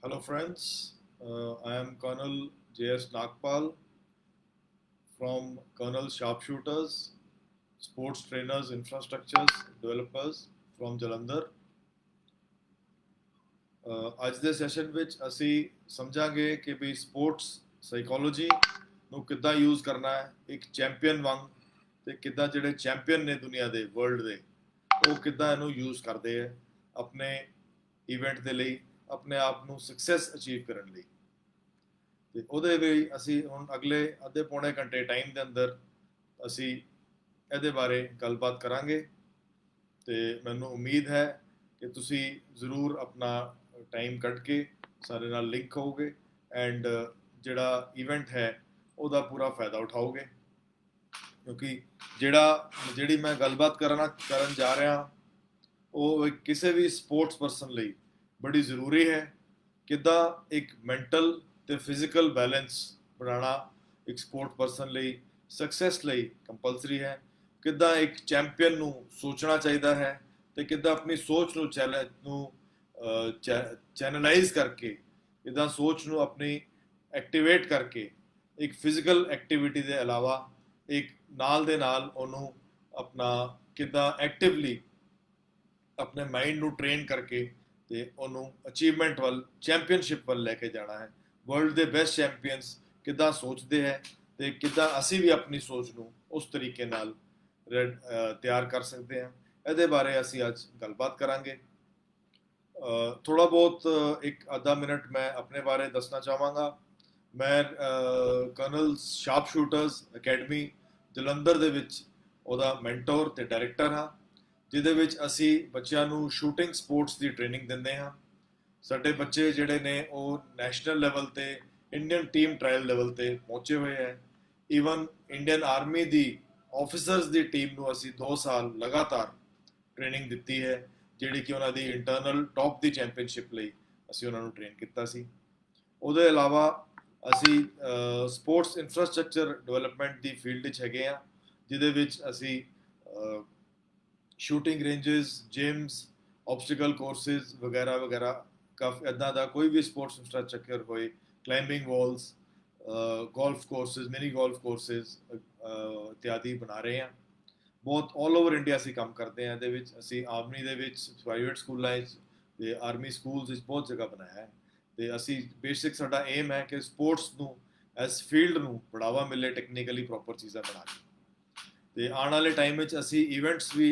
Hello, friends. I am Colonel J.S. Nagpal from Colonel Sharpshooters, Sports Trainers, Infrastructures, Developers from Jalandhar. ਅੱਜ ਦੇ session ਵਿੱਚ ਅਸੀਂ ਸਮਝਾਂਗੇ ਕਿ ਵੀ sports psychology ਨੂੰ ਕਿੱਦਾਂ ਯੂਜ਼ ਕਰਨਾ ਹੈ ਇੱਕ ਚੈਂਪੀਅਨ ਵਾਂਗ ਤੇ ਕਿੱਦਾਂ ਜਿਹੜੇ ਚੈਂਪੀਅਨ ਨੇ ਦੁਨੀਆ ਦੇ ਵਰਲਡ ਦੇ ਉਹ ਕਿੱਦਾਂ ਇਹਨੂੰ ਯੂਜ਼ ਕਰਦੇ ਹੈ ਆਪਣੇ ਇਵੈਂਟ ਦੇ ਲਈ ਆਪਣੇ ਆਪ ਨੂੰ ਸਕਸੈਸ ਅਚੀਵ ਕਰਨ ਲਈ ਤੇ ਉਹਦੇ ਲਈ ਅਸੀਂ ਹੁਣ ਅਗਲੇ ਅੱਧੇ ਪੌਣੇ ਘੰਟੇ ਟਾਈਮ ਦੇ ਅੰਦਰ ਅਸੀਂ ਇਹਦੇ ਬਾਰੇ ਗੱਲਬਾਤ ਕਰਾਂਗੇ ਤੇ ਮੈਨੂੰ ਉਮੀਦ ਹੈ ਕਿ ਤੁਸੀਂ ਜ਼ਰੂਰ ਆਪਣਾ ਟਾਈਮ ਕੱਢ ਕੇ ਸਾਡੇ ਨਾਲ ਲਿੰਕ ਹੋਵੋਗੇ ਐਂਡ ਜਿਹੜਾ ਇਵੈਂਟ ਹੈ ਉਹਦਾ ਪੂਰਾ ਫਾਇਦਾ ਉਠਾਓਗੇ ਕਿਉਂਕਿ ਜਿਹੜੀ ਮੈਂ ਗੱਲਬਾਤ ਕਰਨ ਜਾ ਰਿਹਾ ਉਹ ਕਿਸੇ ਵੀ ਸਪੋਰਟਸ ਪਰਸਨ ਲਈ ਬੜੀ ਜ਼ਰੂਰੀ ਹੈ ਕਿੱਦਾਂ ਇੱਕ ਮੈਂਟਲ ਤੇ ਫਿਜ਼ੀਕਲ ਬੈਲੈਂਸ ਬਣਾਉਣਾ ਇੱਕ ਸਪੋਰਟ ਪਰਸਨ ਲਈ ਸਕਸੈਸ ਲਈ ਕੰਪਲਸਰੀ ਹੈ ਕਿੱਦਾਂ ਇੱਕ ਚੈਂਪੀਅਨ ਨੂੰ ਸੋਚਣਾ ਚਾਹੀਦਾ ਹੈ ਤੇ ਕਿੱਦਾਂ ਆਪਣੀ ਸੋਚ ਨੂੰ ਚੈਨਲਾਈਜ਼ ਕਰਕੇ ਕਿੱਦਾਂ ਸੋਚ ਨੂੰ ਆਪਣੀ ਐਕਟੀਵੇਟ ਕਰਕੇ ਇੱਕ ਫਿਜ਼ੀਕਲ ਐਕਟੀਵਿਟੀ ਦੇ ਇਲਾਵਾ ਇੱਕ ਨਾਲ ਦੇ ਨਾਲ ਉਹਨੂੰ ਆਪਣਾ ਕਿੱਦਾਂ ਐਕਟਿਵਲੀ ਆਪਣੇ ਮਾਈਂਡ ਨੂੰ ਟ੍ਰੇਨ ਕਰਕੇ ਤੇ ਉਹਨੂੰ ਅਚੀਵਮੈਂਟ ਵੱਲ ਚੈਂਪੀਅਨਸ਼ਿਪ ਵੱਲ ਲੈ ਕੇ ਜਾਣਾ ਹੈ ਵਰਲਡ ਦੇ ਬੈਸਟ ਚੈਂਪੀਅਨਸ ਕਿੱਦਾਂ ਸੋਚਦੇ ਹੈ ਤੇ ਕਿੱਦਾਂ ਅਸੀਂ ਵੀ ਆਪਣੀ ਸੋਚ ਨੂੰ ਉਸ ਤਰੀਕੇ ਨਾਲ ਤਿਆਰ ਕਰ ਸਕਦੇ ਹਾਂ ਇਹਦੇ ਬਾਰੇ ਅਸੀਂ ਅੱਜ ਗੱਲਬਾਤ ਕਰਾਂਗੇ ਥੋੜਾ ਬਹੁਤ ਇੱਕ ਅੱਧਾ ਮਿੰਟ ਮੈਂ ਆਪਣੇ ਬਾਰੇ ਦੱਸਣਾ ਚਾਹਾਂਗਾ ਮੈਂ Colonel Sharp Shooters Academy Jalandhar ਦੇ ਵਿੱਚ ਉਹਦਾ ਮੈਂਟੋਰ ਤੇ ਡਾਇਰੈਕਟਰ ਹਾਂ ਜਿਹਦੇ ਵਿੱਚ ਅਸੀਂ ਬੱਚਿਆਂ ਨੂੰ ਸ਼ੂਟਿੰਗ ਸਪੋਰਟਸ ਦੀ ਟ੍ਰੇਨਿੰਗ ਦਿੰਦੇ ਹਾਂ ਸਾਡੇ ਬੱਚੇ ਜਿਹੜੇ ਨੇ ਉਹ ਨੈਸ਼ਨਲ ਲੈਵਲ ਤੇ ਇੰਡੀਅਨ ਟੀਮ ਟ੍ਰਾਇਲ ਲੈਵਲ ਤੇ ਪਹੁੰਚੇ ਹੋਏ ਹੈ ਈਵਨ ਇੰਡੀਅਨ ਆਰਮੀ ਦੀ ਆਫੀਸਰਸ ਦੀ ਟੀਮ ਨੂੰ ਅਸੀਂ 2 ਸਾਲ ਲਗਾਤਾਰ ਟ੍ਰੇਨਿੰਗ ਦਿੱਤੀ ਹੈ ਜਿਹੜੀ ਕਿ ਉਹਨਾਂ ਦੀ ਇੰਟਰਨਲ ਟੌਪ ਦੀ ਚੈਂਪੀਅਨਸ਼ਿਪ ਲਈ ਅਸੀਂ ਉਹਨਾਂ ਨੂੰ ਟ੍ਰੇਨ ਕੀਤਾ ਸੀ ਉਹਦੇ ਇਲਾਵਾ ਅਸੀਂ ਸਪੋਰਟਸ ਇਨਫਰਾਸਟ੍ਰਕਚਰ ਡਿਵੈਲਪਮੈਂਟ ਦੀ ਫੀਲਡ ਵਿੱਚ ਹੈਗੇ ਆ ਜਿਹਦੇ ਵਿੱਚ ਅਸੀਂ ਸ਼ੂਟਿੰਗ ਰੇਂਜਸ ਜਿਮਸ ਆਬਸਟੀਕਲ ਕੋਰਸਿਸ ਵਗੈਰਾ ਵਗੈਰਾ ਕਾਫੀ ਇੱਦਾਂ ਦਾ ਕੋਈ ਵੀ ਸਪੋਰਟਸ ਇਨਫਰਾਸਟ੍ਰਕਚਰ ਹੋਏ climbing walls golf courses mini golf courses ਇਤਿਆਦਿ ਬਣਾ ਰਹੇ ਹਾਂ ਬਹੁਤ ਆਲ ਓਵਰ ਇੰਡੀਆ ਅਸੀਂ ਕੰਮ ਕਰਦੇ ਹਾਂ ਇਹਦੇ ਵਿੱਚ ਅਸੀਂ ਆਰਮੀ ਦੇ ਵਿੱਚ ਪ੍ਰਾਈਵੇਟ ਸਕੂਲਾਂ ਵਿੱਚ ਤੇ ਆਰਮੀ ਸਕੂਲਸ ਵਿੱਚ ਬਹੁਤ ਜਗ੍ਹਾ ਬਣਾਇਆ ਹੈ ਤੇ ਅਸੀਂ ਬੇਸਿਕ ਸਾਡਾ ਏਮ ਹੈ ਕਿ ਸਪੋਰਟਸ ਨੂੰ ਐਸ ਫੀਲਡ ਨੂੰ ਬੜਾਵਾ ਮਿਲੇ ਟੈਕਨੀਕਲੀ ਪ੍ਰੋਪਰ ਚੀਜ਼ਾਂ ਬਣਾ ਕੇ ਤੇ ਆਉਣ ਵਾਲੇ ਟਾਈਮ ਵਿੱਚ ਅਸੀਂ ਇਵੈਂਟਸ ਵੀ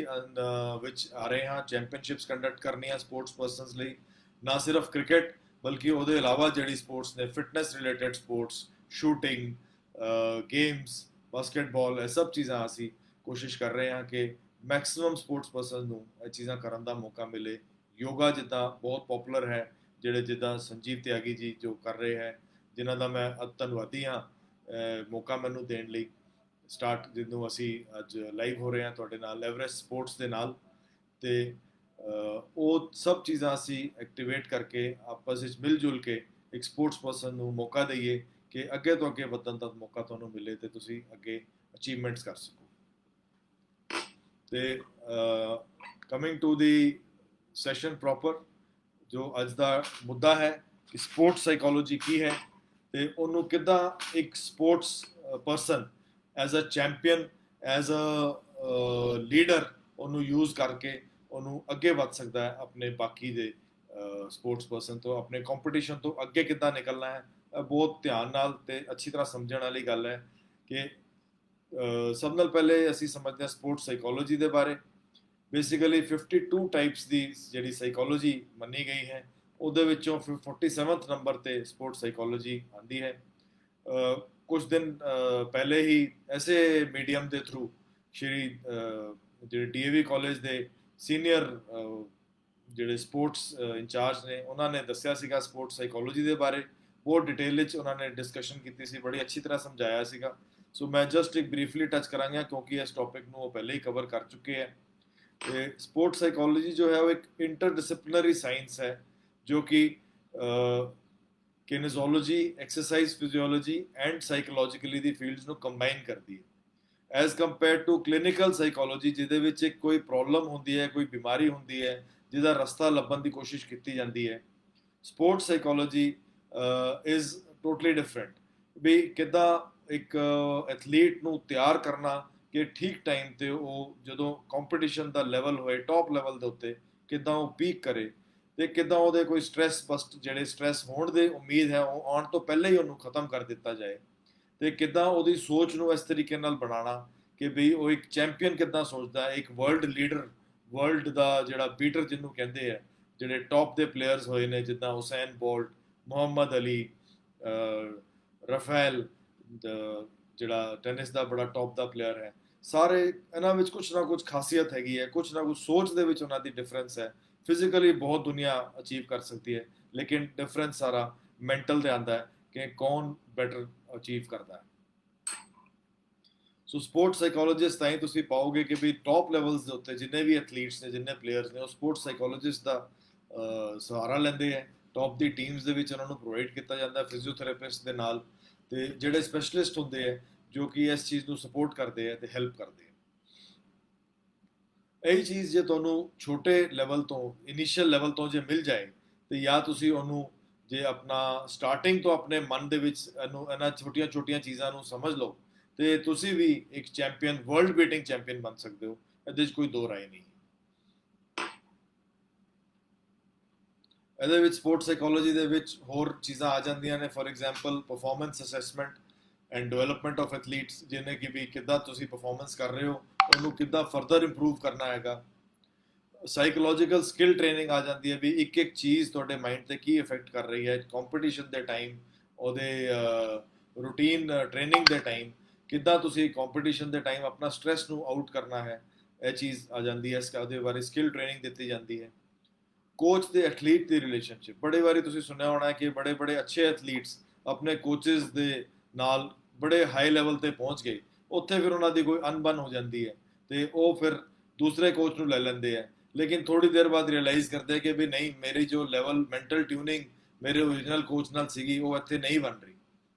ਵਿੱਚ ਆ ਰਹੇ ਹਾਂ ਚੈਂਪੀਅਨਸ਼ਿਪਸ ਕੰਡਕਟ ਕਰਨੀਆਂ ਸਪੋਰਟਸ ਪਰਸਨਸ ਲਈ ਨਾ ਸਿਰਫ ਕ੍ਰਿਕਟ ਬਲਕਿ ਉਹਦੇ ਇਲਾਵਾ ਜਿਹੜੀ ਸਪੋਰਟਸ ਨੇ fitness related sports shooting games basketball ਇਹ ਸਭ ਚੀਜ਼ਾਂ ਅਸੀਂ ਕੋਸ਼ਿਸ਼ ਕਰ ਰਹੇ ਹਾਂ ਕਿ ਮੈਕਸਿਮਮ ਸਪੋਰਟਸ ਪਰਸਨ ਨੂੰ ਇਹ ਚੀਜ਼ਾਂ ਕਰਨ ਦਾ ਮੌਕਾ ਮਿਲੇ ਯੋਗਾ ਜਿੱਦਾਂ ਬਹੁਤ ਪਪੂਲਰ ਹੈ ਜਿਹੜੇ ਜਿੱਦਾਂ ਸੰਜੀਵ ਤਿਆਗੀ ਜੀ ਜੋ ਕਰ ਰਹੇ ਹੈ ਜਿਨ੍ਹਾਂ ਦਾ ਮੈਂ ਧੰਨਵਾਦੀ ਹਾਂ ਮੌਕਾ ਮੈਨੂੰ ਦੇਣ ਲਈ ਸਟਾਰਟ ਜਿਹਨੂੰ ਅਸੀਂ ਅੱਜ ਲਾਈਵ ਹੋ ਰਹੇ ਹਾਂ ਤੁਹਾਡੇ ਨਾਲ ਐਵਰੈਸਟ ਸਪੋਰਟਸ ਦੇ ਨਾਲ ਤੇ ਉਹ ਸਭ ਚੀਜ਼ਾਂ ਅਸੀਂ ਐਕਟੀਵੇਟ ਕਰਕੇ ਆਪਸ ਵਿੱਚ ਮਿਲ ਜੁਲ ਕੇ ਇੱਕ ਸਪੋਰਟਸ ਪਰਸਨ ਨੂੰ ਮੌਕਾ ਦਈਏ ਕਿ ਅੱਗੇ ਤੋਂ ਅੱਗੇ ਵਧਣ ਦਾ ਮੌਕਾ ਤੁਹਾਨੂੰ ਮਿਲੇ ਤੇ ਤੁਸੀਂ ਅੱਗੇ ਅਚੀਵਮੈਂਟਸ ਕਰ ਸਕੋ ਤੇ coming to the session proper ਜੋ ਅੱਜ ਦਾ ਮੁੱਦਾ ਹੈ ਕਿ ਸਪੋਰਟਸ ਸਾਈਕੋਲੋਜੀ ਕੀ ਹੈ ਤੇ ਉਹਨੂੰ ਕਿੱਦਾਂ ਇੱਕ sports person as a champion as a leader ਉਹਨੂੰ ਯੂਜ਼ ਕਰਕੇ ਉਹਨੂੰ ਅੱਗੇ ਵੱਧ ਸਕਦਾ ਹੈ ਆਪਣੇ ਬਾਕੀ ਦੇ ਸਪੋਰਟਸ ਪਰਸਨ ਤੋਂ ਆਪਣੇ ਕੰਪੀਟੀਸ਼ਨ ਤੋਂ ਅੱਗੇ ਕਿੱਦਾਂ ਨਿਕਲਣਾ ਹੈ ਬਹੁਤ ਧਿਆਨ ਨਾਲ ਤੇ ਅੱਛੀ ਤਰ੍ਹਾਂ ਸਮਝਣ ਵਾਲੀ ਗੱਲ ਹੈ ਕਿ ਸਭ ਨਾਲ ਪਹਿਲੇ ਅਸੀਂ ਸਮਝਦੇ ਹਾਂ ਸਪੋਰਟਸ ਸਾਈਕੋਲੋਜੀ ਦੇ ਬਾਰੇ ਬੇਸਿਕਲੀ 52 ਟਾਈਪਸ ਦੀ ਜਿਹੜੀ ਸਾਈਕੋਲੋਜੀ ਮੰਨੀ ਗਈ ਹੈ ਉਹਦੇ ਵਿੱਚੋਂ 47th ਨੰਬਰ ਤੇ ਸਪੋਰਟਸ ਸਾਈਕੋਲੋਜੀ ਆਉਂਦੀ ਹੈ ਕੁਝ ਦਿਨ ਪਹਿਲੇ ਹੀ ਐਸੇ ਮੀਡੀਅਮ ਦੇ ਥਰੂ ਸ਼੍ਰੀ ਜਿਹੜੇ ਡੀਏਵੀ ਕਾਲਜ ਦੇ ਸੀਨੀਅਰ ਜਿਹੜੇ ਸਪੋਰਟਸ ਇੰਚਾਰਜ ਨੇ ਉਹਨਾਂ ਨੇ ਦੱਸਿਆ ਸੀਗਾ ਸਪੋਰਟਸ ਸਾਈਕੋਲੋਜੀ ਦੇ ਬਾਰੇ ਬਹੁਤ ਡਿਟੇਲ ਵਿੱਚ ਉਹਨਾਂ ਨੇ ਡਿਸਕਸ਼ਨ ਕੀਤੀ ਸੀ ਬੜੀ ਅੱਛੀ ਤਰ੍ਹਾਂ ਸਮਝਾਇਆ ਸੀਗਾ ਸੋ ਮੈਂ ਜਸਟ ਇੱਕ ਬਰੀਫਲੀ ਟੱਚ ਕਰਾਂਗਾ ਕਿਉਂਕਿ ਇਸ ਟੌਪਿਕ ਨੂੰ ਉਹ ਪਹਿਲੇ ਹੀ ਕਵਰ ਕਰ ਚੁੱਕੇ ਹੈ ਤੇ ਸਪੋਰਟਸ ਸਾਈਕੋਲੋਜੀ ਜੋ ਹੈ ਉਹ ਇੱਕ ਇੰਟਰਡਿਸਪਲਿਨਰੀ ਸਾਇੰਸ ਹੈ ਜੋ ਕਿ kinesiology exercise physiology and psychologically ਦੀ ਫੀਲਡਸ ਨੂੰ ਕੰਬਾਈਨ ਕਰਦੀ ਹੈ as compare to clinical psychology ਜਿਹਦੇ ਵਿੱਚ ਕੋਈ ਪ੍ਰੋਬਲਮ ਹੁੰਦੀ ਹੈ ਕੋਈ ਬਿਮਾਰੀ ਹੁੰਦੀ ਹੈ ਜਿਹਦਾ ਰਸਤਾ ਲੱਭਣ ਦੀ ਕੋਸ਼ਿਸ਼ ਕੀਤੀ ਜਾਂਦੀ ਹੈ sports psychology is totally different. ਵੀ ਕਿੱਦਾਂ ਇੱਕ ਐਥਲੀਟ ਨੂੰ ਤਿਆਰ ਕਰਨਾ ਕਿ ਠੀਕ ਟਾਈਮ ਤੇ ਉਹ ਜਦੋਂ ਕੰਪੀਟੀਸ਼ਨ ਦਾ ਲੈਵਲ ਹੋਏ ਟੌਪ ਲੈਵਲ ਦੇ ਉੱਤੇ ਕਿੱਦਾਂ ਉਹ ਪੀਕ ਕਰੇ, ਤੇ ਕਿੱਦਾਂ ਉਹਦੇ ਕੋਈ ਸਟ੍ਰੈਸ ਬਸਟ ਜਿਹੜੇ ਸਟ੍ਰੈਸ ਹੋਣ ਦੇ ਉਮੀਦ ਹੈ ਉਹ ਆਉਣ ਤੋਂ ਪਹਿਲਾਂ ਹੀ ਉਹਨੂੰ ਖਤਮ ਕਰ ਦਿੱਤਾ ਜਾਏ, ਤੇ ਕਿੱਦਾਂ ਉਹਦੀ ਸੋਚ ਨੂੰ ਇਸ ਤਰੀਕੇ ਨਾਲ ਬਣਾਉਣਾ ਕਿ ਵੀ ਉਹ ਇੱਕ ਚੈਂਪੀਅਨ ਕਿੱਦਾਂ ਸੋਚਦਾ ਹੈ, ਇੱਕ ਵਰਲਡ ਲੀਡਰ, ਵਰਲਡ ਦਾ ਜਿਹੜਾ ਬੀਟਰ ਜਿਹਨੂੰ ਕਹਿੰਦੇ ਆ, ਜਿਹੜੇ ਟੌਪ ਦੇ ਪਲੇਅਰਸ ਹੋਏ ਨੇ ਜਿੱਦਾਂ ਹੁਸੈਨ ਬੋਲਟ, ਮੁਹੰਮਦ ਅਲੀ, ਰਫੇਲ, ਜਿਹੜਾ ਟੈਨਿਸ ਦਾ ਬੜਾ ਟੌਪ ਦਾ ਪਲੇਅਰ ਹੈ, ਸਾਰੇ ਇਹਨਾਂ ਵਿੱਚ ਕੁਛ ਨਾ ਕੁਛ ਖਾਸੀਅਤ ਹੈਗੀ ਹੈ, ਕੁਛ ਨਾ ਕੁਛ ਸੋਚ ਦੇ ਵਿੱਚ ਉਹਨਾਂ ਦੀ ਡਿਫਰੈਂਸ ਹੈ। ਫਿਜ਼ੀਕਲੀ ਬਹੁਤ ਦੁਨੀਆ ਅਚੀਵ ਕਰ ਸਕਦੀ ਹੈ, ਲੇਕਿਨ ਡਿਫਰੈਂਸ ਸਾਰਾ ਮੈਂਟਲ ਤੇ ਆਉਂਦਾ ਹੈ ਕਿ ਕੌਣ ਬੈਟਰ ਅਚੀਵ ਕਰਦਾ ਹੈ। ਸੋ ਸਪੋਰਟਸ ਸਾਈਕੋਲੋਜਿਸਟ ਤਾਂ ਹੀ ਤੁਸੀਂ ਪਾਓਗੇ ਕਿ ਵੀ ਟੌਪ ਲੈਵਲਸ ਦੇ ਉੱਤੇ ਜਿੰਨੇ ਵੀ ਐਥਲੀਟਸ ਨੇ, ਜਿੰਨੇ ਪਲੇਅਰਸ ਨੇ, ਉਹ ਸਪੋਰਟਸ ਸਾਈਕੋਲੋਜਿਸਟ ਦਾ ਸਹਾਰਾ ਲੈਂਦੇ ਹੈ। ਟੌਪ ਦੀ ਟੀਮਸ ਦੇ ਵਿੱਚ ਉਹਨਾਂ ਨੂੰ ਪ੍ਰੋਵਾਈਡ ਕੀਤਾ ਜਾਂਦਾ ਫਿਜ਼ੀਓਥੈਰੇਪਿਸਟ ਦੇ ਨਾਲ, ਤੇ ਜਿਹੜੇ ਸਪੈਸ਼ਲਿਸਟ ਹੁੰਦੇ ਆ ਜੋ ਕਿ ਇਸ ਚੀਜ਼ ਨੂੰ ਸਪੋਰਟ ਕਰਦੇ ਆ ਤੇ ਹੈਲਪ ਕਰਦੇ ਆ। ਇਹੀ ਚੀਜ਼ ਜੇ ਤੁਹਾਨੂੰ ਛੋਟੇ ਲੈਵਲ ਤੋਂ, ਇਨੀਸ਼ੀਅਲ ਲੈਵਲ ਤੋਂ ਜੇ ਮਿਲ ਜਾਏ, ਤੇ ਜਾਂ ਤੁਸੀਂ ਉਹਨੂੰ ਜੇ ਆਪਣਾ ਸਟਾਰਟਿੰਗ ਤੋਂ ਆਪਣੇ ਮਨ ਦੇ ਵਿੱਚ ਇਹਨੂੰ ਇਹਨਾਂ ਛੋਟੀਆਂ ਛੋਟੀਆਂ ਚੀਜ਼ਾਂ ਨੂੰ ਸਮਝ ਲਓ, ਤੇ ਤੁਸੀਂ ਵੀ ਇੱਕ ਚੈਂਪੀਅਨ, ਵਰਲਡ ਬੀਟਿੰਗ ਚੈਂਪੀਅਨ ਬਣ ਸਕਦੇ ਹੋ। ਇਹਦੇ 'ਚ ਕੋਈ ਦੋ ਰਾਏ ਨਹੀਂ। ਇਹਦੇ ਵਿੱਚ ਸਪੋਰਟਸ ਸਾਈਕੋਲੋਜੀ ਦੇ ਵਿੱਚ ਹੋਰ ਚੀਜ਼ਾਂ ਆ ਜਾਂਦੀਆਂ ਨੇ, for example performance assessment and development of athletes, ਜਿਹਨੇ ਕਿ ਵੀ ਕਿੱਦਾਂ ਤੁਸੀਂ ਪਰਫਾਰਮੈਂਸ ਕਰ ਰਹੇ ਹੋ, ਉਹਨੂੰ ਕਿੱਦਾਂ ਫਰਦਰ ਇੰਪਰੂਵ ਕਰਨਾ ਹੈਗਾ। ਸਾਈਕੋਲੋਜੀਕਲ ਸਕਿੱਲ ਟ੍ਰੇਨਿੰਗ ਆ ਜਾਂਦੀ ਹੈ ਵੀ ਇੱਕ ਇੱਕ ਚੀਜ਼ ਤੁਹਾਡੇ ਮਾਈਂਡ ਤੇ ਕੀ ਇਫੈਕਟ ਕਰ ਰਹੀ ਹੈ ਕੰਪੀਟੀਸ਼ਨ ਦੇ ਟਾਈਮ, ਉਹਦੇ ਰੂਟੀਨ ਟ੍ਰੇਨਿੰਗ ਦੇ ਟਾਈਮ, ਕਿੱਦਾਂ ਤੁਸੀਂ ਕੰਪੀਟੀਸ਼ਨ ਦੇ ਟਾਈਮ ਆਪਣਾ ਸਟ੍ਰੈਸ ਨੂੰ ਆਊਟ ਕਰਨਾ ਹੈ, ਇਹ ਚੀਜ਼ ਆ ਜਾਂਦੀ ਹੈ। ਉਹਦੇ ਬਾਰੇ ਸਕਿੱਲ ਟ੍ਰੇਨਿੰਗ ਦਿੱਤੀ ਜਾਂਦੀ ਹੈ। ਕੋਚ ਤੇ ਐਥਲੀਟ ਦੀ ਰਿਲੇਸ਼ਨਸ਼ਿਪ, ਬੜੇ ਵਾਰੀ ਤੁਸੀਂ ਸੁਣਿਆ ਹੋਣਾ ਹੈ ਕਿ ਬੜੇ ਬੜੇ ਅੱਛੇ ਐਥਲੀਟਸ ਆਪਣੇ ਕੋਚਿਸ ਦੇ ਨਾਲ ਬੜੇ ਹਾਈ ਲੈਵਲ ਤੇ ਪਹੁੰਚ ਗਏ, ਉੱਥੇ ਫਿਰ ਉਹਨਾਂ ਦੀ ਕੋਈ ਅਣਬਣ ਹੋ ਜਾਂਦੀ ਹੈ ਤੇ ਉਹ ਫਿਰ ਦੂਸਰੇ ਕੋਚ ਨੂੰ ਲੈ ਲੈਂਦੇ ਆ, ਲੇਕਿਨ ਥੋੜੀ ਦੇਰ ਬਾਅਦ ਰਿਅਲਾਈਜ਼ ਕਰਦੇ ਕਿ ਵੀ ਨਹੀਂ, ਮੇਰੀ ਜੋ ਲੈਵਲ ਮੈਂਟਲ ਟਿਊਨਿੰਗ ਮੇਰੇ ਓਰੀਜਨਲ ਕੋਚ ਨਾਲ ਸੀਗੀ ਉਹ ਇੱਥੇ ਨਹੀਂ ਬਣ ਰਹੀ,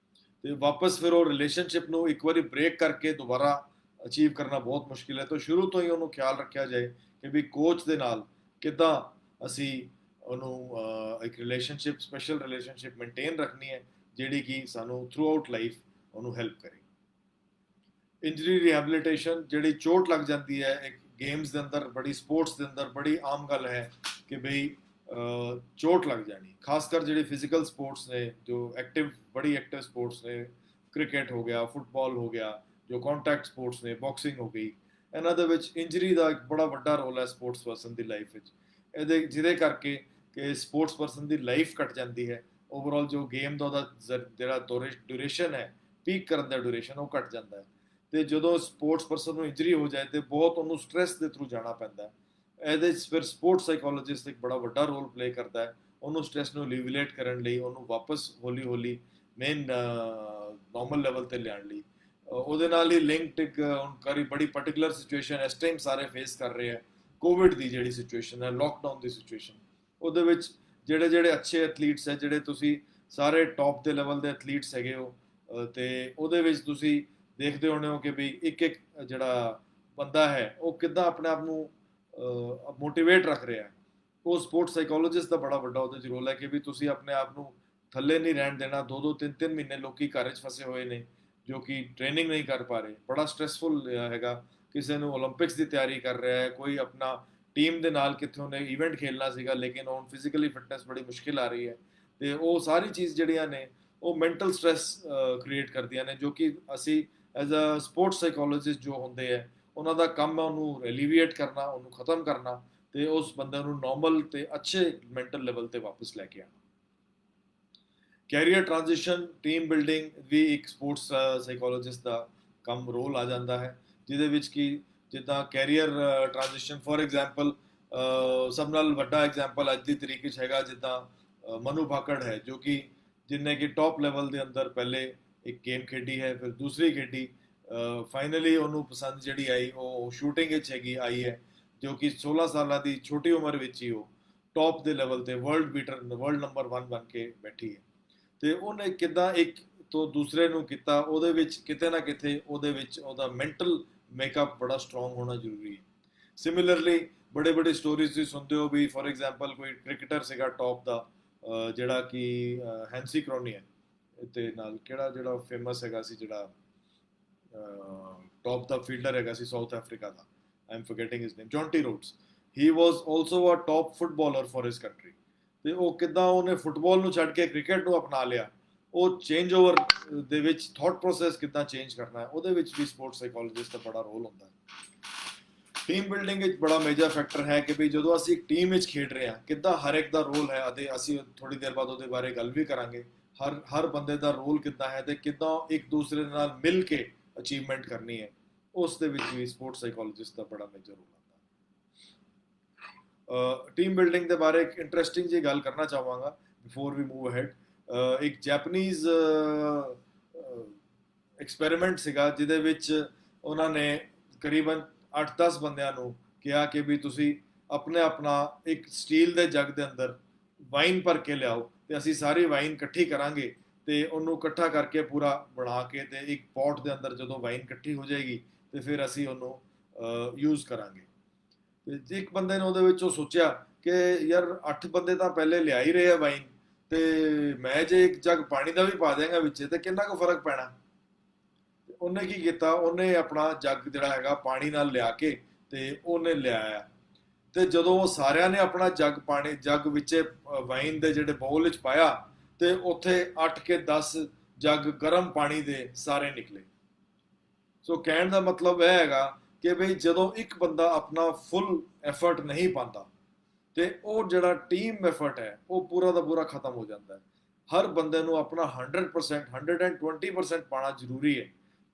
ਤੇ ਵਾਪਸ ਫਿਰ ਉਹ ਰਿਲੇਸ਼ਨਸ਼ਿਪ ਨੂੰ ਇੱਕ ਵਾਰੀ ਬ੍ਰੇਕ ਕਰਕੇ ਦੁਬਾਰਾ ਅਚੀਵ ਕਰਨਾ ਬਹੁਤ ਮੁਸ਼ਕਿਲ ਹੈ। ਤਾਂ ਸ਼ੁਰੂ ਤੋਂ ਹੀ ਉਹਨੂੰ ਖਿਆਲ ਰੱਖਿਆ ਜਾਏ ਕਿ ਵੀ ਕੋਚ ਦੇ ਨਾਲ ਕਿੱਦਾਂ ਅਸੀਂ ਉਹਨੂੰ ਇੱਕ ਰਿਲੇਸ਼ਨਸ਼ਿਪ, ਸਪੈਸ਼ਲ ਰਿਲੇਸ਼ਨਸ਼ਿਪ ਮੇਨਟੇਨ ਰੱਖਣੀ ਹੈ, ਜਿਹੜੀ ਕਿ ਸਾਨੂੰ ਥਰੂ ਆਊਟ ਲਾਈਫ ਉਹਨੂੰ ਹੈਲਪ ਕਰੇ। ਇੰਜਰੀ ਰਿਹੈਬਿਲਿਟੇਸ਼ਨ, ਜਿਹੜੀ ਚੋਟ ਲੱਗ ਜਾਂਦੀ ਹੈ ਇੱਕ ਗੇਮਸ ਦੇ ਅੰਦਰ, ਬੜੀ ਸਪੋਰਟਸ ਦੇ ਅੰਦਰ ਬੜੀ ਆਮ ਗੱਲ ਹੈ ਕਿ ਬਈ ਚੋਟ ਲੱਗ ਜਾਣੀ, ਖਾਸ ਕਰ ਜਿਹੜੇ ਫਿਜ਼ੀਕਲ ਸਪੋਰਟਸ ਨੇ, ਜੋ ਐਕਟਿਵ, ਬੜੀ ਐਕਟਿਵ ਸਪੋਰਟਸ ਨੇ, ਕ੍ਰਿਕਟ ਹੋ ਗਿਆ, ਫੁੱਟਬਾਲ ਹੋ ਗਿਆ, ਜੋ ਕੰਟੈਕਟ ਸਪੋਰਟਸ ਨੇ, ਬਾਕਸਿੰਗ ਹੋ ਗਈ, ਇਹਨਾਂ ਦੇ ਵਿੱਚ ਇੰਜਰੀ ਦਾ ਇੱਕ ਬੜਾ ਵੱਡਾ ਰੋਲ ਹੈ ਸਪੋਰਟਸ ਪਰਸਨ ਦੀ ਲਾਈਫ ਵਿੱਚ। ਇਹਦੇ ਜਿਹਦੇ ਕਰਕੇ ਕਿ ਸਪੋਰਟਸ ਪਰਸਨ ਦੀ ਲਾਈਫ ਘਟ ਜਾਂਦੀ ਹੈ, ਓਵਰਆਲ ਜੋ ਗੇਮ ਦਾ ਉਹਦਾ ਜਿਹੜਾ ਡਿਊਰੇਸ਼ਨ ਹੈ, ਪੀਕ ਕਰਨ ਦਾ ਡਿਊਰੇਸ਼ਨ, ਉਹ ਘਟ ਜਾਂਦਾ ਹੈ। ਤੇ ਜਦੋਂ ਸਪੋਰਟਸ ਪਰਸਨ ਨੂੰ ਇੰਜਰੀ ਹੋ ਜਾਏ ਤੇ ਬਹੁਤ ਉਹਨੂੰ ਸਟ੍ਰੈਸ ਦੇ ਥਰੂ ਜਾਣਾ ਪੈਂਦਾ। ਇਹਦੇ 'ਚ ਫਿਰ ਸਪੋਰਟਸ ਸਾਈਕੋਲੋਜਿਸਟ ਇੱਕ ਬੜਾ ਵੱਡਾ ਰੋਲ ਪਲੇ ਕਰਦਾ ਹੈ, ਉਹਨੂੰ ਸਟ੍ਰੈਸ ਨੂੰ ਲਿਵੀਲੇਟ ਕਰਨ ਲਈ, ਉਹਨੂੰ ਵਾਪਸ ਹੌਲੀ ਹੌਲੀ ਮੇਨ ਨਾਰਮਲ ਲੈਵਲ ਤੇ ਲਿਆਉਣ ਲਈ। ਉਹਦੇ ਨਾਲ ਹੀ ਲਿੰਕਡ ਇੱਕ ਕਰੀ ਬੜੀ ਪਾਰਟਿਕੂਲਰ ਸਿਚੁਏਸ਼ਨ ਇਸ ਟਾਈਮ ਸਾਰੇ ਫੇਸ ਕਰ ਰਹੇ ਆ, ਕੋਵਿਡ ਦੀ ਜਿਹੜੀ ਸਿਚੁਏਸ਼ਨ ਹੈ, ਲੋਕਡਾਊਨ ਦੀ ਸਿਚੁਏਸ਼ਨ, ਉਹਦੇ ਵਿੱਚ ਜਿਹੜੇ ਜਿਹੜੇ ਅੱਛੇ ਐਥਲੀਟਸ ਹੈ, ਜਿਹੜੇ ਤੁਸੀਂ ਸਾਰੇ ਟੌਪ ਦੇ ਲੈਵਲ ਦੇ ਐਥਲੀਟਸ ਹੈਗੇ ਹੋ, ਤੇ ਉਹਦੇ ਵਿੱਚ ਤੁਸੀਂ ਦੇਖਦੇ ਹੋਣੇ ਹੋ ਕਿ ਵੀ ਇੱਕ ਇੱਕ ਜਿਹੜਾ ਬੰਦਾ ਹੈ ਉਹ ਕਿੱਦਾਂ ਆਪਣੇ ਆਪ ਨੂੰ ਮੋਟੀਵੇਟ ਰੱਖ ਰਿਹਾ ਹੈ। ਉਹ ਸਪੋਰਟਸ ਸਾਈਕੋਲੋਜਿਸਟ ਦਾ ਬੜਾ ਵੱਡਾ ਉਹਦੇ 'ਚ ਰੋਲ ਹੈ ਕਿ ਵੀ ਤੁਸੀਂ ਆਪਣੇ ਆਪ ਨੂੰ ਥੱਲੇ ਨਹੀਂ ਰਹਿਣ ਦੇਣਾ। 2-2 3-3 ਮਹੀਨੇ ਲੋਕੀ ਘਰ 'ਚ ਫਸੇ ਹੋਏ ਨੇ ਜੋ ਕਿ ਟ੍ਰੇਨਿੰਗ ਨਹੀਂ ਕਰ ਪਾ ਰਹੇ, ਬੜਾ ਸਟ੍ਰੈਸਫੁਲ ਹੈਗਾ। ਕਿਸੇ ਨੂੰ ਓਲੰਪਿਕਸ ਦੀ ਤਿਆਰੀ ਕਰ ਰਿਹਾ ਹੈ, ਕੋਈ ਆਪਣਾ ਟੀਮ ਦੇ ਨਾਲ ਕਿੱਥੇ ਉਹਨੇ ਇਵੈਂਟ ਖੇਲਣਾ ਸੀਗਾ, ਲੇਕਿਨ ਹੁਣ ਫਿਜ਼ੀਕਲੀ ਫਿਟਨੈਸ ਬੜੀ ਮੁਸ਼ਕਿਲ ਆ ਰਹੀ ਹੈ, ਤੇ ਉਹ ਸਾਰੀ ਚੀਜ਼ ਜਿਹੜੀਆਂ ਨੇ ਉਹ ਮੈਂਟਲ ਸਟ੍ਰੈਸ ਕ੍ਰੀਏਟ ਕਰਦੀਆਂ ਨੇ, ਜੋ ਕਿ ਅਸੀਂ ਐਜ਼ ਅ ਸਪੋਰਟਸ ਸਾਈਕੋਲੋਜਿਸਟ ਜੋ ਹੁੰਦੇ ਹੈ, ਉਹਨਾਂ ਦਾ ਕੰਮ ਹੈ ਉਹਨੂੰ ਐਲੀਵੀਏਟ ਕਰਨਾ, ਉਹਨੂੰ ਖਤਮ ਕਰਨਾ, ਤੇ ਉਸ ਬੰਦੇ ਨੂੰ ਨਾਰਮਲ ਤੇ ਅੱਛੇ ਮੈਂਟਲ ਲੈਵਲ ਤੇ ਵਾਪਸ ਲੈ ਕੇ ਆਉਣਾ। ਕੈਰੀਅਰ ਟ੍ਰਾਂਜੀਸ਼ਨ, ਟੀਮ ਬਿਲਡਿੰਗ ਵੀ ਇੱਕ ਸਪੋਰਟਸ ਸਾਈਕੋਲੋਜਿਸਟ ਦਾ ਕੰਮ ਰੋਲ ਆ ਜਾਂਦਾ ਹੈ, ਜਿਹਦੇ ਵਿੱਚ ਕਿ ਜਿੱਦਾਂ ਕੈਰੀਅਰ ਟ੍ਰਾਂਜੀਸ਼ਨ, ਫੋਰ ਐਗਜ਼ਾਮਪਲ ਸਭ ਨਾਲ ਵੱਡਾ ਐਗਜ਼ਾਮਪਲ ਅੱਜ ਦੀ ਤਰੀਕੇ 'ਚ ਹੈਗਾ ਜਿੱਦਾਂ ਮਨੂ ਭਾਕੜ ਹੈ, ਜੋ ਕਿ ਜਿਨਨੇ ਕਿ ਟੌਪ ਲੈਵਲ ਦੇ ਅੰਦਰ ਪਹਿਲੇ ਇੱਕ ਗੇਮ ਖੇਡੀ ਹੈ, ਫਿਰ ਦੂਸਰੀ ਖੇਡੀ, ਫਾਈਨਲੀ ਉਹਨੂੰ ਪਸੰਦ ਜਿਹੜੀ ਆਈ ਉਹ ਸ਼ੂਟਿੰਗ ਵਿੱਚ ਹੈਗੀ ਆਈ ਹੈ, ਜੋ ਕਿ 16 ਸਾਲਾਂ ਦੀ ਛੋਟੀ ਉਮਰ ਵਿੱਚ ਹੀ ਉਹ ਟੌਪ ਦੇ ਲੈਵਲ ਤੇ ਵਰਲਡ ਬੀਟਰ, ਵਰਲਡ ਨੰਬਰ 1 ਬਣ ਕੇ ਬੈਠੀ ਹੈ। ਤੇ ਉਹਨੇ ਕਿੱਦਾਂ ਇੱਕ ਤੋਂ ਦੂਸਰੇ ਨੂੰ ਕੀਤਾ, ਉਹਦੇ ਵਿੱਚ ਕਿਤੇ ਨਾ ਕਿਤੇ ਉਹਦੇ ਵਿੱਚ ਉਹਦਾ ਮੈਂਟਲ ਮੇਕਅਪ ਬੜਾ ਸਟਰੋਂਗ ਹੋਣਾ ਜ਼ਰੂਰੀ ਹੈ। ਸਿਮਿਲਰਲੀ ਬੜੇ ਬੜੇ ਸਟੋਰੀਜ਼ ਤੁਸੀਂ ਸੁਣਦੇ ਹੋ ਵੀ, ਫੋਰ ਐਗਜ਼ਾਮਪਲ ਕੋਈ ਕ੍ਰਿਕਟਰ ਸੀਗਾ ਟੌਪ ਦਾ, ਜਿਹੜਾ ਕਿ ਹੈਂਸੀ ਕਰੋਨੀਆ ਤੇ ਨਾਲ ਕਿਹੜਾ ਜਿਹੜਾ ਫੇਮਸ ਹੈਗਾ ਸੀ, ਜਿਹੜਾ ਟੌਪ ਦਾ ਫੀਲਡਰ ਹੈਗਾ ਸੀ ਸਾਊਥ ਅਫਰੀਕਾ ਦਾ, I am forgetting his name, Jonty Rhodes, he was also a top footballer for his country. ਤੇ ਉਹ ਕਿੱਦਾਂ ਉਹਨੇ ਫੁੱਟਬਾਲ ਨੂੰ ਛੱਡ ਕੇ ਕ੍ਰਿਕਟ ਨੂੰ ਅਪਣਾ ਲਿਆ, ਉਹ ਚੇਂਜ ਓਵਰ ਦੇ ਵਿੱਚ ਥਾਟ ਪ੍ਰੋਸੈਸ ਕਿੱਦਾਂ ਚੇਂਜ ਕਰਨਾ ਹੈ, ਉਹਦੇ ਵਿੱਚ ਵੀ ਸਪੋਰਟਸ ਸਾਈਕੋਲੋਜਿਸਟ ਦਾ ਬੜਾ ਰੋਲ ਹੁੰਦਾ ਹੈ। ਟੀਮ ਬਿਲਡਿੰਗ ਵਿੱਚ ਬੜਾ ਮੇਜਰ ਫੈਕਟਰ ਹੈ ਕਿ ਵੀ ਜਦੋਂ ਅਸੀਂ ਇੱਕ ਟੀਮ ਵਿੱਚ ਖੇਡ ਰਹੇ ਹਾਂ ਕਿੱਦਾਂ ਹਰ ਇੱਕ ਦਾ ਰੋਲ ਹੈ, ਅਤੇ ਅਸੀਂ ਥੋੜੀ ਦੇਰ ਬਾਅਦ ਉਹਦੇ ਬਾਰੇ ਗੱਲ ਵੀ ਕਰਾਂਗੇ। ਹਰ ਬੰਦੇ ਦਾ ਰੋਲ ਕਿੱਦਾਂ ਹੈ ਤੇ ਕਿੱਦਾਂ ਇੱਕ ਦੂਸਰੇ ਨਾਲ ਮਿਲ ਕੇ ਅਚੀਵਮੈਂਟ ਕਰਨੀ ਹੈ, ਉਸ ਦੇ ਵਿੱਚ ਵੀ ਸਪੋਰਟਸ ਸਾਈਕੋਲੋਜਿਸਟ ਦਾ ਬੜਾ ਮੇਜਰ ਰੋਲ ਹੁੰਦਾ। ਟੀਮ ਬਿਲਡਿੰਗ ਦੇ ਬਾਰੇ ਇੱਕ ਇੰਟਰਸਟਿੰਗ ਜੀ ਗੱਲ ਕਰਨਾ ਚਾਹਾਂਗਾ ਬਿਫੋਰ ਵੀ ਮੂਵ ਅਹੈਡ। ਇੱਕ ਜੈਪਨੀਜ਼ ਐਕਸਪੈਰੀਮੈਂਟ ਸੀਗਾ ਜਿਹਦੇ ਵਿੱਚ ਉਹਨਾਂ ਨੇ ਕਰੀਬਨ 8-10 ਬੰਦਿਆਂ ਨੂੰ ਕਿਹਾ ਕਿ ਵੀ ਤੁਸੀਂ ਆਪਣਾ ਇੱਕ ਸਟੀਲ ਦੇ ਜੱਗ ਦੇ ਅੰਦਰ ਵਾਈਨ ਭਰ ਕੇ ਲਿਆਓ ਤੇ ਅਸੀਂ ਸਾਰੀ ਵਾਈਨ ਇਕੱਠੀ ਕਰਾਂਗੇ ਤੇ ਉਹਨੂੰ ਇਕੱਠਾ ਕਰਕੇ ਪੂਰਾ ਬਣਾ ਕੇ ਤੇ ਇੱਕ ਪੌਟ ਦੇ ਅੰਦਰ ਜਦੋਂ ਵਾਈਨ ਇਕੱਠੀ ਹੋ ਜਾਏਗੀ ਤੇ ਫਿਰ ਅਸੀਂ ਉਹਨੂੰ ਯੂਜ਼ ਕਰਾਂਗੇ। ਤੇ ਇੱਕ ਬੰਦੇ ਨੇ ਉਹਦੇ ਵਿੱਚ ਉਹ ਸੋਚਿਆ ਕਿ ਯਾਰ 8 ਬੰਦੇ ਤਾਂ ਪਹਿਲੇ ਲਿਆ ਹੀ ਰਹੇ ਆ ਵਾਈਨ, ਤੇ ਮੈਂ ਜੇ ਇੱਕ ਜੱਗ ਪਾਣੀ ਦਾ ਵੀ ਪਾ ਦਿਆਂਗਾ ਵਿੱਚ ਤੇ ਕਿੰਨਾ ਕੁ ਫਰਕ ਪੈਣਾ। ਉਹਨੇ ਕੀ ਕੀਤਾ, ਉਹਨੇ ਆਪਣਾ ਜੱਗ ਜਿਹੜਾ ਹੈਗਾ ਪਾਣੀ ਨਾਲ ਲਿਆ ਕੇ ਤੇ ਉਹਨੇ ਲਿਆਇਆ, ਤੇ ਜਦੋਂ ਉਹ ਸਾਰਿਆਂ ਨੇ ਆਪਣਾ ਜੱਗ ਵਿੱਚ ਵਾਈਨ ਦੇ ਜਿਹੜੇ ਬਾਉਲ ਵਿੱਚ ਪਾਇਆ ਤੇ ਉੱਥੇ 8 ਕੇ 10 ਜੱਗ ਗਰਮ ਪਾਣੀ ਦੇ ਸਾਰੇ ਨਿਕਲੇ। ਸੋ ਕਹਿਣ ਦਾ ਮਤਲਬ ਇਹ ਹੈਗਾ ਕਿ ਬਈ ਜਦੋਂ ਇੱਕ ਬੰਦਾ ਆਪਣਾ ਫੁੱਲ ਐਫਰਟ ਨਹੀਂ ਪਾਉਂਦਾ ਤੇ ਉਹ ਜਿਹੜਾ ਟੀਮ ਐਫਰਟ ਹੈ ਉਹ ਪੂਰਾ ਦਾ ਪੂਰਾ ਖਤਮ ਹੋ ਜਾਂਦਾ ਹੈ। ਹਰ ਬੰਦੇ ਨੂੰ ਆਪਣਾ 100% 120% ਪਾਣਾ ਜ਼ਰੂਰੀ ਹੈ,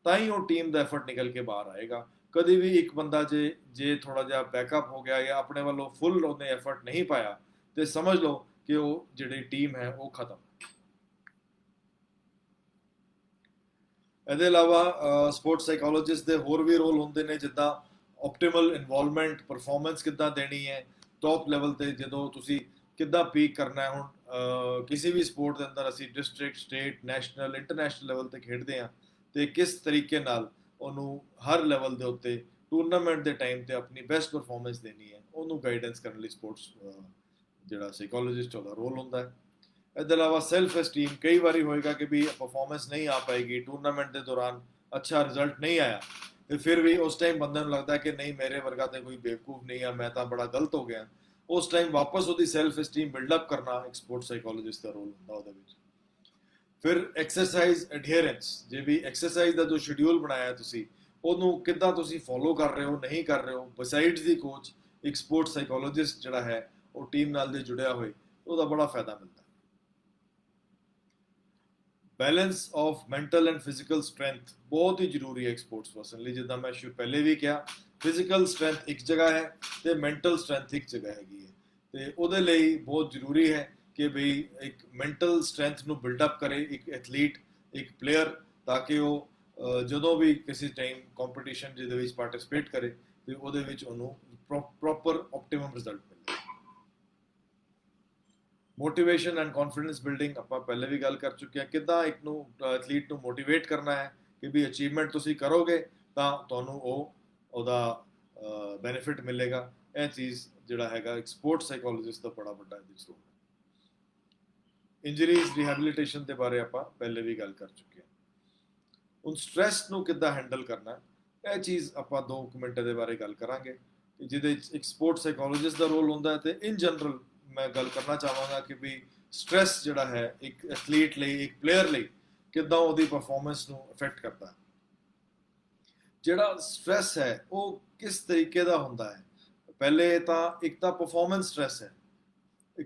ਤਾਂ ਹੀ ਉਹ ਟੀਮ ਦਾ ਐਫਰਟ ਨਿਕਲ ਕੇ ਬਾਹਰ ਆਏਗਾ। ਕਦੀ ਵੀ ਇੱਕ ਬੰਦਾ ਜੇ ਥੋੜਾ ਜਿਹਾ ਬੈਕਅਪ ਹੋ ਗਿਆ ਜਾਂ ਆਪਣੇ ਵੱਲੋਂ ਫੁੱਲ ਉਹਨੇ ਐਫਰਟ ਨਹੀਂ ਪਾਇਆ ਤੇ ਸਮਝ ਲਓ ਕਿ ਉਹ ਜਿਹੜੀ ਟੀਮ ਹੈ ਉਹ ਖਤਮ। ਇਹਦੇ ਇਲਾਵਾ ਸਪੋਰਟਸ ਸਾਈਕੋਲੋਜਿਸਟ ਦੇ ਹੋਰ ਵੀ ਰੋਲ ਹੁੰਦੇ ਨੇ, ਜਿੱਦਾਂ ਆਪਟੀਮਲ ਇਨਵੋਲਵਮੈਂਟ, ਪਰਫਾਰਮੈਂਸ ਕਿੱਦਾਂ ਦੇਣੀ ਹੈ ਟੌਪ ਲੈਵਲ ਤੇ, ਜਦੋਂ ਤੁਸੀਂ ਕਿੱਦਾਂ ਪੀਕ ਕਰਨਾ ਹੈ। ਹੁਣ ਕਿਸੇ ਵੀ ਸਪੋਰਟ ਦੇ ਅੰਦਰ ਅਸੀਂ district, state, national, international level ਤੇ ਖੇਡਦੇ ਹਾਂ ਤੇ ਕਿਸ ਤਰੀਕੇ ਨਾਲ ਉਹਨੂੰ ਹਰ ਲੈਵਲ ਦੇ ਉੱਤੇ ਟੂਰਨਾਮੈਂਟ ਦੇ ਟਾਈਮ ਤੇ ਆਪਣੀ ਬੈਸਟ ਪਰਫਾਰਮੈਂਸ ਦੇਣੀ ਹੈ, ਉਹਨੂੰ ਗਾਈਡੈਂਸ ਕਰਨ ਲਈ ਸਪੋਰਟਸ ਜਿਹੜਾ ਸਾਈਕੋਲੋਜਿਸਟ ਉਹਦਾ ਰੋਲ ਹੁੰਦਾ ਹੈ। ਇਹਦੇ ਇਲਾਵਾ ਸੈਲਫ ਐਸਟੀਮ, ਕਈ ਵਾਰੀ ਹੋਏਗਾ ਕਿ ਵੀ ਪਰਫਾਰਮੈਂਸ ਨਹੀਂ ਆ ਪਾਏਗੀ, ਟੂਰਨਾਮੈਂਟ ਦੇ ਦੌਰਾਨ ਅੱਛਾ ਰਿਜ਼ਲਟ ਨਹੀਂ ਆਇਆ, ਤੇ ਫਿਰ ਵੀ ਉਸ ਟਾਈਮ ਬੰਦੇ ਨੂੰ ਲੱਗਦਾ ਕਿ ਨਹੀਂ ਮੇਰੇ ਵਰਗਾ ਤੇ ਕੋਈ ਬੇਵਕੂਫ ਨਹੀਂ ਆ, ਮੈਂ ਤਾਂ ਬੜਾ ਗਲਤ ਹੋ ਗਿਆ। ਉਸ ਟਾਈਮ ਵਾਪਸ ਉਹਦੀ ਸੈਲਫ ਐਸਟੀਮ ਬਿਲਡਅਪ ਕਰਨਾ ਇੱਕ ਸਪੋਰਟਸ ਸਾਈਕੋਲੋਜਿਸਟ ਦਾ ਰੋਲ ਹੁੰਦਾ ਉਹਦੇ ਵਿੱਚ। ਫਿਰ ਐਕਸਰਸਾਈਜ਼ ਐਡਹੇਰੈਂਸ, ਜੇ ਵੀ ਐਕਸਰਸਾਈਜ਼ ਦਾ ਜੋ ਸ਼ਡਿਊਲ ਬਣਾਇਆ ਤੁਸੀਂ ਉਹਨੂੰ ਕਿੱਦਾਂ ਤੁਸੀਂ ਫੋਲੋ ਕਰ ਰਹੇ ਹੋ ਨਹੀਂ ਕਰ ਰਹੇ ਹੋ, ਬਸਾਈਡਸ ਦੀ ਕੋਚ ਇੱਕ ਸਪੋਰਟਸ ਸਾਈਕੋਲੋਜਿਸਟ ਜਿਹੜਾ ਹੈ ਉਹ ਟੀਮ ਨਾਲ ਦੇ ਜੁੜਿਆ ਹੋਏ, ਉਹਦਾ ਬੜਾ ਫਾਇਦਾ ਮਿਲਦਾ। Balance of mental and physical strength ਬਹੁਤ ਹੀ ਜ਼ਰੂਰੀ ਹੈ ਸਪੋਰਟਸ ਪਰਸਨ ਲਈ। ਜਿੱਦਾਂ ਮੈਂ ਪਹਿਲੇ ਵੀ ਕਿਹਾ, ਫਿਜ਼ੀਕਲ ਸਟਰੈਂਥ ਇੱਕ ਜਗ੍ਹਾ ਹੈ ਤੇ ਮੈਂਟਲ ਸਟਰੈਂਥ ਇੱਕ ਜਗ੍ਹਾ ਹੈਗੀ ਹੈ, ਤੇ ਉਹਦੇ ਲਈ ਬਹੁਤ ਜ਼ਰੂਰੀ ਹੈ ਕਿ ਬਈ ਇੱਕ ਮੈਂਟਲ ਸਟਰੈਂਥ ਨੂੰ ਬਿਲਡਅਪ ਕਰੇ ਇੱਕ ਐਥਲੀਟ, ਇੱਕ ਪਲੇਅਰ, ਤਾਂ ਕਿ ਉਹ ਜਦੋਂ ਵੀ ਕਿਸੇ ਟਾਈਮ ਕੰਪੀਟੀਸ਼ਨ ਜਿਹਦੇ ਵਿੱਚ ਪਾਰਟਿਸਿਪੇਟ ਕਰੇ ਤੇ ਉਹਦੇ ਵਿੱਚ ਉਹਨੂੰ ਪ੍ਰੋਪਰ ਆਪਟੀਮਮ ਰਿਜ਼ਲਟ ਮਿਲੇ। ਮੋਟੀਵੇਸ਼ਨ ਐਂਡ ਕੌਨਫੀਡੈਂਸ ਬਿਲਡਿੰਗ ਆਪਾਂ ਪਹਿਲੇ ਵੀ ਗੱਲ ਕਰ ਚੁੱਕੇ ਹਾਂ, ਕਿੱਦਾਂ ਇੱਕ ਨੂੰ ਐਥਲੀਟ ਨੂੰ ਮੋਟੀਵੇਟ ਕਰਨਾ ਹੈ ਕਿ ਵੀ ਅਚੀਵਮੈਂਟ ਤੁਸੀਂ ਕਰੋਗੇ ਤਾਂ ਤੁਹਾਨੂੰ ਉਹਦਾ ਬੈਨੀਫਿਟ ਮਿਲੇਗਾ। ਇਹ ਚੀਜ਼ ਜਿਹੜਾ ਹੈਗਾ ਇੱਕ ਸਪੋਰਟਸ ਸਾਈਕੋਲੋਜਿਸਟ ਦਾ ਬੜਾ ਵੱਡਾ ਇਹਦੇ ਵਿੱਚ ਰੋਲ ਹੈ। ਇੰਜਰੀਜ਼ ਰਿਹੈਬਿਲਿਟੇਸ਼ਨ ਦੇ ਬਾਰੇ ਆਪਾਂ ਪਹਿਲੇ ਵੀ ਗੱਲ ਕਰ ਚੁੱਕੇ ਹਾਂ। ਹੁਣ ਸਟ੍ਰੈਸ ਨੂੰ ਕਿੱਦਾਂ ਹੈਂਡਲ ਕਰਨਾ, ਇਹ ਚੀਜ਼ ਆਪਾਂ 2 ਮਿੰਟ ਦੇ ਬਾਰੇ ਗੱਲ ਕਰਾਂਗੇ, ਜਿਹਦੇ ਵਿੱਚ ਇੱਕ ਸਪੋਰਟਸ ਸਾਈਕੋਲੋਜਿਸਟ ਦਾ ਰੋਲ ਹੁੰਦਾ ਹੈ ਤੇ ਇਨ ਜਨਰਲ ਮੈਂ ਗੱਲ ਕਰਨਾ ਚਾਹਾਂਗਾ ਕਿ ਵੀ ਸਟ੍ਰੈਸ ਜਿਹੜਾ ਹੈ ਇੱਕ ਐਥਲੀਟ ਲਈ, ਇੱਕ ਪਲੇਅਰ ਲਈ ਕਿੱਦਾਂ ਉਹਦੀ ਪਰਫਾਰਮੈਂਸ ਨੂੰ ਅਫੈਕਟ ਕਰਦਾ ਹੈ। ਜਿਹੜਾ ਸਟ੍ਰੈਸ ਹੈ ਉਹ ਕਿਸ ਤਰੀਕੇ ਦਾ ਹੁੰਦਾ ਹੈ, ਪਹਿਲੇ ਤਾਂ ਇੱਕ ਤਾਂ ਪਰਫਾਰਮੈਂਸ ਸਟ੍ਰੈਸ ਹੈ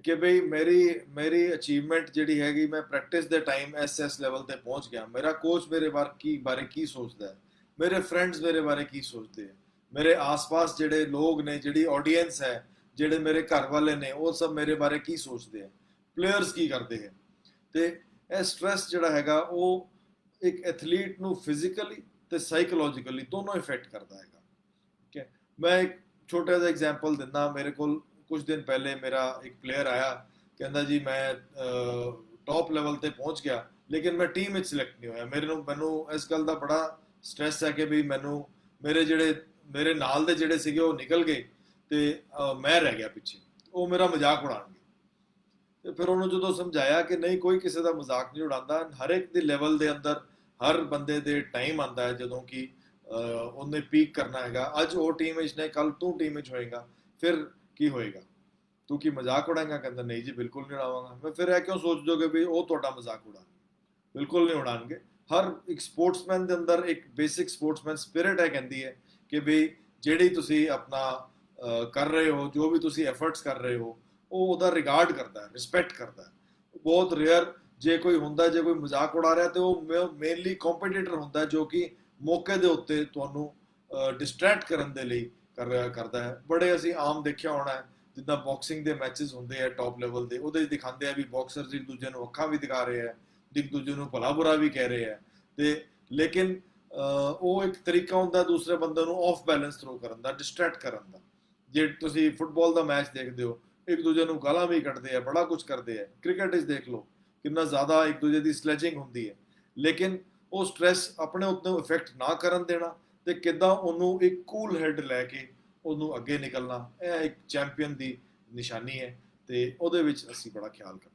ਕਿ ਬਈ ਮੇਰੀ ਅਚੀਵਮੈਂਟ ਜਿਹੜੀ ਹੈਗੀ, ਮੈਂ ਪ੍ਰੈਕਟਿਸ ਦੇ ਟਾਈਮ ਐਸ ਲੈਵਲ ਤੇ ਪਹੁੰਚ ਗਿਆ, ਮੇਰਾ ਕੋਚ ਮੇਰੇ ਬਾਰੇ ਕੀ ਸੋਚਦਾ ਹੈ, ਮੇਰੇ ਫਰੈਂਡਸ ਮੇਰੇ ਬਾਰੇ ਕੀ ਸੋਚਦੇ ਹੈ, ਮੇਰੇ ਆਸ-ਪਾਸ ਜਿਹੜੇ ਲੋਕ ਨੇ, ਜਿਹੜੀ ਆਡੀਅנס ਹੈ, ਜਿਹੜੇ ਮੇਰੇ ਘਰ ਵਾਲੇ ਨੇ, ਉਹ ਸਭ ਮੇਰੇ ਬਾਰੇ ਕੀ ਸੋਚਦੇ ਆ, ਪਲੇਅਰਸ ਕੀ ਕਰਦੇ ਹੈ। ਤੇ ਇਹ ਸਟ੍ਰੈਸ ਜਿਹੜਾ ਹੈਗਾ ਉਹ ਇੱਕ ਐਥਲੀਟ ਨੂੰ ਫਿਜ਼ੀਕਲੀ ਤੇ ਸਾਈਕੋਲੋਜੀਕਲੀ ਦੋਨੋਂ ਇਫੈਕਟ ਕਰਦਾ ਹੈਗਾ। ਠੀਕ ਹੈ, ਮੈਂ ਇੱਕ ਛੋਟਾ ਜਿਹਾ ਐਗਜ਼ਾਮਪਲ ਦਿੰਦਾ। ਮੇਰੇ ਕੋਲ ਕੁਝ ਦਿਨ ਪਹਿਲੇ ਮੇਰਾ ਇੱਕ ਪਲੇਅਰ ਆਇਆ, ਕਹਿੰਦਾ ਜੀ ਮੈਂ ਟੌਪ ਲੈਵਲ ਤੇ ਪਹੁੰਚ ਗਿਆ ਲੇਕਿਨ ਮੈਂ ਟੀਮ ਵਿੱਚ ਸਿਲੈਕਟ ਨਹੀਂ ਹੋਇਆ। ਮੈਨੂੰ ਇਸ ਗੱਲ ਦਾ ਬੜਾ ਸਟ੍ਰੈਸ ਹੈ ਕਿ ਵੀ ਮੇਰੇ ਨਾਲ ਦੇ ਜਿਹੜੇ ਸੀਗੇ ਉਹ ਨਿਕਲ ਗਏ ਤੇ ਮੈਂ ਰਹਿ ਗਿਆ ਪਿੱਛੇ, ਉਹ ਮੇਰਾ ਮਜ਼ਾਕ ਉਡਾਉਣਗੇ। ਤੇ ਫਿਰ ਉਹਨੂੰ ਜਦੋਂ ਸਮਝਾਇਆ ਕਿ ਨਹੀਂ, ਕੋਈ ਕਿਸੇ ਦਾ ਮਜ਼ਾਕ ਨਹੀਂ ਉਡਾਉਂਦਾ, ਹਰ ਇੱਕ ਦੇ ਲੈਵਲ ਦੇ ਅੰਦਰ ਹਰ ਬੰਦੇ ਦੇ ਟਾਈਮ ਆਉਂਦਾ ਹੈ ਜਦੋਂ ਕਿ ਉਹਨੇ ਪੀਕ ਕਰਨਾ ਹੈਗਾ। ਅੱਜ ਉਹ ਟੀਮ ਵਿੱਚ ਨੇ, ਕੱਲ ਤੂੰ ਟੀਮ ਵਿੱਚ ਹੋਏਗਾ, ਫਿਰ ਕੀ ਹੋਏਗਾ? ਤੂੰ ਕੀ ਮਜ਼ਾਕ ਉਡਾਏਗਾ? ਕਹਿੰਦਾ ਨਹੀਂ ਜੀ, ਬਿਲਕੁਲ ਨਹੀਂ ਉਡਾਵਾਂਗਾ ਮੈਂ। ਫਿਰ ਇਹ ਕਿਉਂ ਸੋਚਦੋਗੇ ਵੀ ਉਹ ਤੁਹਾਡਾ ਮਜ਼ਾਕ ਉਡਾਉਣਗੇ? ਬਿਲਕੁਲ ਨਹੀਂ ਉਡਾਉਣਗੇ। ਹਰ ਇੱਕ ਸਪੋਰਟਸਮੈਨ ਦੇ ਅੰਦਰ ਇੱਕ ਬੇਸਿਕ ਸਪੋਰਟਸਮੈਨ ਸਪਿਰਿਟ ਹੈ, ਕਹਿੰਦੀ ਹੈ ਕਿ ਵੀ ਜਿਹੜੀ ਤੁਸੀਂ ਆਪਣਾ ਕਰ ਰਹੇ ਹੋ, ਜੋ ਵੀ ਤੁਸੀਂ ਐਫਰਟਸ ਕਰ ਰਹੇ ਹੋ, ਉਹ ਉਹਦਾ ਰਿਗਾਰਡ ਕਰਦਾ ਹੈ, ਰਿਸਪੈਕਟ ਕਰਦਾ ਹੈ। ਬਹੁਤ ਰੇਅਰ ਜੇ ਕੋਈ ਹੁੰਦਾ, ਜੇ ਕੋਈ ਮਜ਼ਾਕ ਉਡਾ ਰਿਹਾ ਤੇ ਉਹ ਮੇਨਲੀ ਕੰਪੀਟੀਟਰ ਹੁੰਦਾ ਜੋ ਕਿ ਮੌਕੇ ਦੇ ਉੱਤੇ ਤੁਹਾਨੂੰ ਡਿਸਟਰੈਕਟ ਕਰਨ ਦੇ ਲਈ ਕਰਦਾ ਹੈ। ਬੜੇ ਅਸੀਂ ਆਮ ਦੇਖਿਆ ਹੋਣਾ ਹੈ, ਜਿੱਦਾਂ ਬਾਕਸਿੰਗ ਦੇ ਮੈਚਸ ਹੁੰਦੇ ਆ ਟੌਪ ਲੈਵਲ ਦੇ, ਉਹਦੇ ਦਿਖਾਉਂਦੇ ਆ ਵੀ ਬਾਕਸਰਸ ਇੱਕ ਦੂਜੇ ਨੂੰ ਅੱਖਾਂ ਵੀ ਦਿਖਾ ਰਹੇ ਆ, ਇੱਕ ਦੂਜੇ ਨੂੰ ਭਲਾ ਬੁਰਾ ਵੀ ਕਹਿ ਰਹੇ ਆ, ਤੇ ਲੇਕਿਨ ਉਹ ਇੱਕ ਤਰੀਕਾ ਹੁੰਦਾ ਦੂਸਰੇ ਬੰਦੇ ਨੂੰ ਆਫ ਬੈਲੈਂਸ ਥਰੋ ਕਰਨ ਦਾ, ਡਿਸਟਰੈਕਟ ਕਰਨ ਦਾ। ਜੇ ਤੁਸੀਂ ਫੁੱਟਬਾਲ ਦਾ ਮੈਚ ਦੇਖਦੇ ਹੋ, ਇੱਕ ਦੂਜੇ ਨੂੰ ਗਾਲਾਂ ਵੀ ਕੱਢਦੇ ਆ, ਬੜਾ ਕੁਝ ਕਰਦੇ ਆ। ਕ੍ਰਿਕਟ ਵਿੱਚ ਦੇਖ ਲਓ ਕਿੰਨਾ ਜ਼ਿਆਦਾ ਇੱਕ ਦੂਜੇ ਦੀ ਸਲੈਜਿੰਗ ਹੁੰਦੀ ਹੈ, ਲੇਕਿਨ ਉਹ ਸਟ੍ਰੈਸ ਆਪਣੇ ਉੱਤੇ ਇਫੈਕਟ ਨਾ ਕਰਨ ਦੇਣਾ ਤੇ ਕਿੱਦਾਂ ਉਹਨੂੰ ਇੱਕ ਕੂਲ ਹੈਡ ਲੈ ਕੇ ਉਹਨੂੰ ਅੱਗੇ ਨਿਕਲਣਾ, ਇਹ ਇੱਕ ਚੈਂਪੀਅਨ ਦੀ ਨਿਸ਼ਾਨੀ ਹੈ ਤੇ ਉਹਦੇ ਵਿੱਚ ਅਸੀਂ ਬੜਾ ਖਿਆਲ ਕਰਨਾ।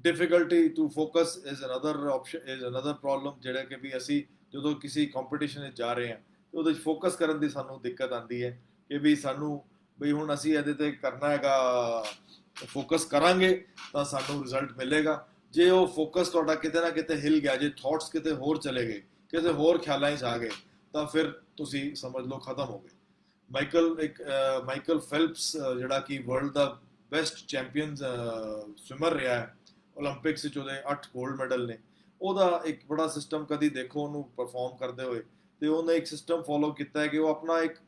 Difficulty to focus is another option, is another problem, ਜਿਹੜਾ ਕਿ ਵੀ ਅਸੀਂ ਜਦੋਂ ਕਿਸੇ ਕੰਪੀਟੀਸ਼ਨ ਵਿੱਚ ਜਾ ਰਹੇ ਹਾਂ ਤੇ ਉਹਦੇ ਵਿੱਚ ਫੋਕਸ ਕਰਨ ਦੀ ਸਾਨੂੰ ਦਿੱਕਤ ਆਉਂਦੀ ਹੈ ਕਿ ਵੀ ਸਾਨੂੰ ਬਈ ਹੁਣ ਅਸੀਂ ਇਹਦੇ ਤੇ ਕਰਨਾ ਹੈਗਾ, ਫੋਕਸ ਕਰਾਂਗੇ ਤਾਂ ਸਾਨੂੰ ਰਿਜ਼ਲਟ ਮਿਲੇਗਾ। ਜੇ ਉਹ ਫੋਕਸ ਤੁਹਾਡਾ ਕਿਤੇ ਨਾ ਕਿਤੇ ਹਿਲ ਗਿਆ, ਜੇ ਥਾਟਸ ਕਿਤੇ ਹੋਰ ਚਲੇ ਗਏ, ਕਿਸੇ ਹੋਰ ਖਿਆਲਾਂ 'ਚ ਆ ਗਏ, ਤਾਂ ਫਿਰ ਤੁਸੀਂ ਸਮਝ ਲਓ ਖਤਮ ਹੋ ਗਏ। ਮਾਈਕਲ ਫੈਲਪਸ ਜਿਹੜਾ ਕਿ ਵਰਲਡ ਦਾ ਬੈਸਟ ਚੈਂਪੀਅਨ ਸਵਿਮਰ ਰਿਹਾ ਹੈ, ਓਲੰਪਿਕਸ ਵਿੱਚ ਉਹਦੇ 8 골ਡ ਮੈਡਲ ਨੇ। ਉਹਦਾ ਇੱਕ ਬੜਾ ਸਿਸਟਮ ਕਦੀ ਦੇਖੋ ਉਹਨੂੰ ਪਰਫਾਰਮ ਕਰਦੇ ਹੋਏ, ਤੇ ਉਹਨੇ ਇੱਕ ਸਿਸਟਮ ਫੋਲੋ ਕੀਤਾ ਹੈ ਕਿ ਉਹ ਆਪਣਾ ਇੱਕ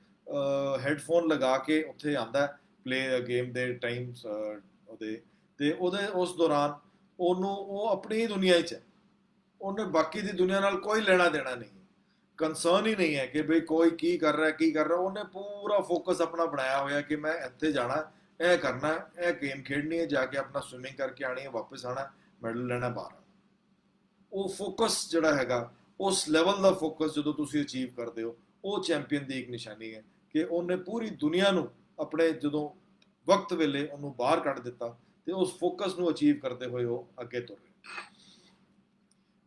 ਹੈਡਫੋਨ ਲਗਾ ਕੇ ਉੱਥੇ ਆਉਂਦਾ ਪਲੇ ਗੇਮ ਦੇ ਟਾਈਮਸ ਉਹਦੇ, ਤੇ ਉਹਦੇ ਉਸ ਦੌਰਾਨ ਉਹਨੂੰ ਉਹ ਆਪਣੀ ਦੁਨੀਆ 'ਚ ਹੈ, ਉਹਨੇ ਬਾਕੀ ਦੀ ਦੁਨੀਆ ਨਾਲ ਕੋਈ ਲੈਣਾ ਦੇਣਾ ਨਹੀਂ, ਕੰਸਰਨ ਹੀ ਨਹੀਂ ਹੈ ਕਿ ਬਈ ਕੋਈ ਕੀ ਕਰ ਰਿਹਾ ਕੀ ਕਰ ਰਿਹਾ। ਉਹਨੇ ਪੂਰਾ ਫੋਕਸ ਆਪਣਾ ਬਣਾਇਆ ਹੋਇਆ ਕਿ ਮੈਂ ਇੱਥੇ ਜਾਣਾ, ਇਹ ਕਰਨਾ, ਇਹ ਗੇਮ ਖੇਡਣੀ ਹੈ, ਜਾ ਕੇ ਆਪਣਾ ਸਵਿਮਿੰਗ ਕਰਕੇ ਆਣੀ ਹੈ, ਵਾਪਸ ਆਣਾ, ਮੈਡਲ ਲੈਣਾ, ਬਾਹਰ ਆਣਾ। ਉਹ ਫੋਕਸ ਜਿਹੜਾ ਹੈਗਾ, ਉਸ ਲੈਵਲ ਦਾ ਫੋਕਸ ਜਦੋਂ ਤੁਸੀਂ ਅਚੀਵ ਕਰਦੇ ਹੋ, ਉਹ ਚੈਂਪੀਅਨ ਦੀ ਇੱਕ ਨਿਸ਼ਾਨੀ ਹੈ ਕਿ ਉਹਨੇ ਪੂਰੀ ਦੁਨੀਆ ਨੂੰ ਆਪਣੇ ਜਦੋਂ ਵਕਤ ਵੇਲੇ ਉਹਨੂੰ ਬਾਹਰ ਕੱਢ ਦਿੱਤਾ ਤੇ ਉਸ ਫੋਕਸ ਨੂੰ ਅਚੀਵ ਕਰਦੇ ਹੋਏ ਉਹ ਅੱਗੇ ਤੁਰ ਰਿਹਾ।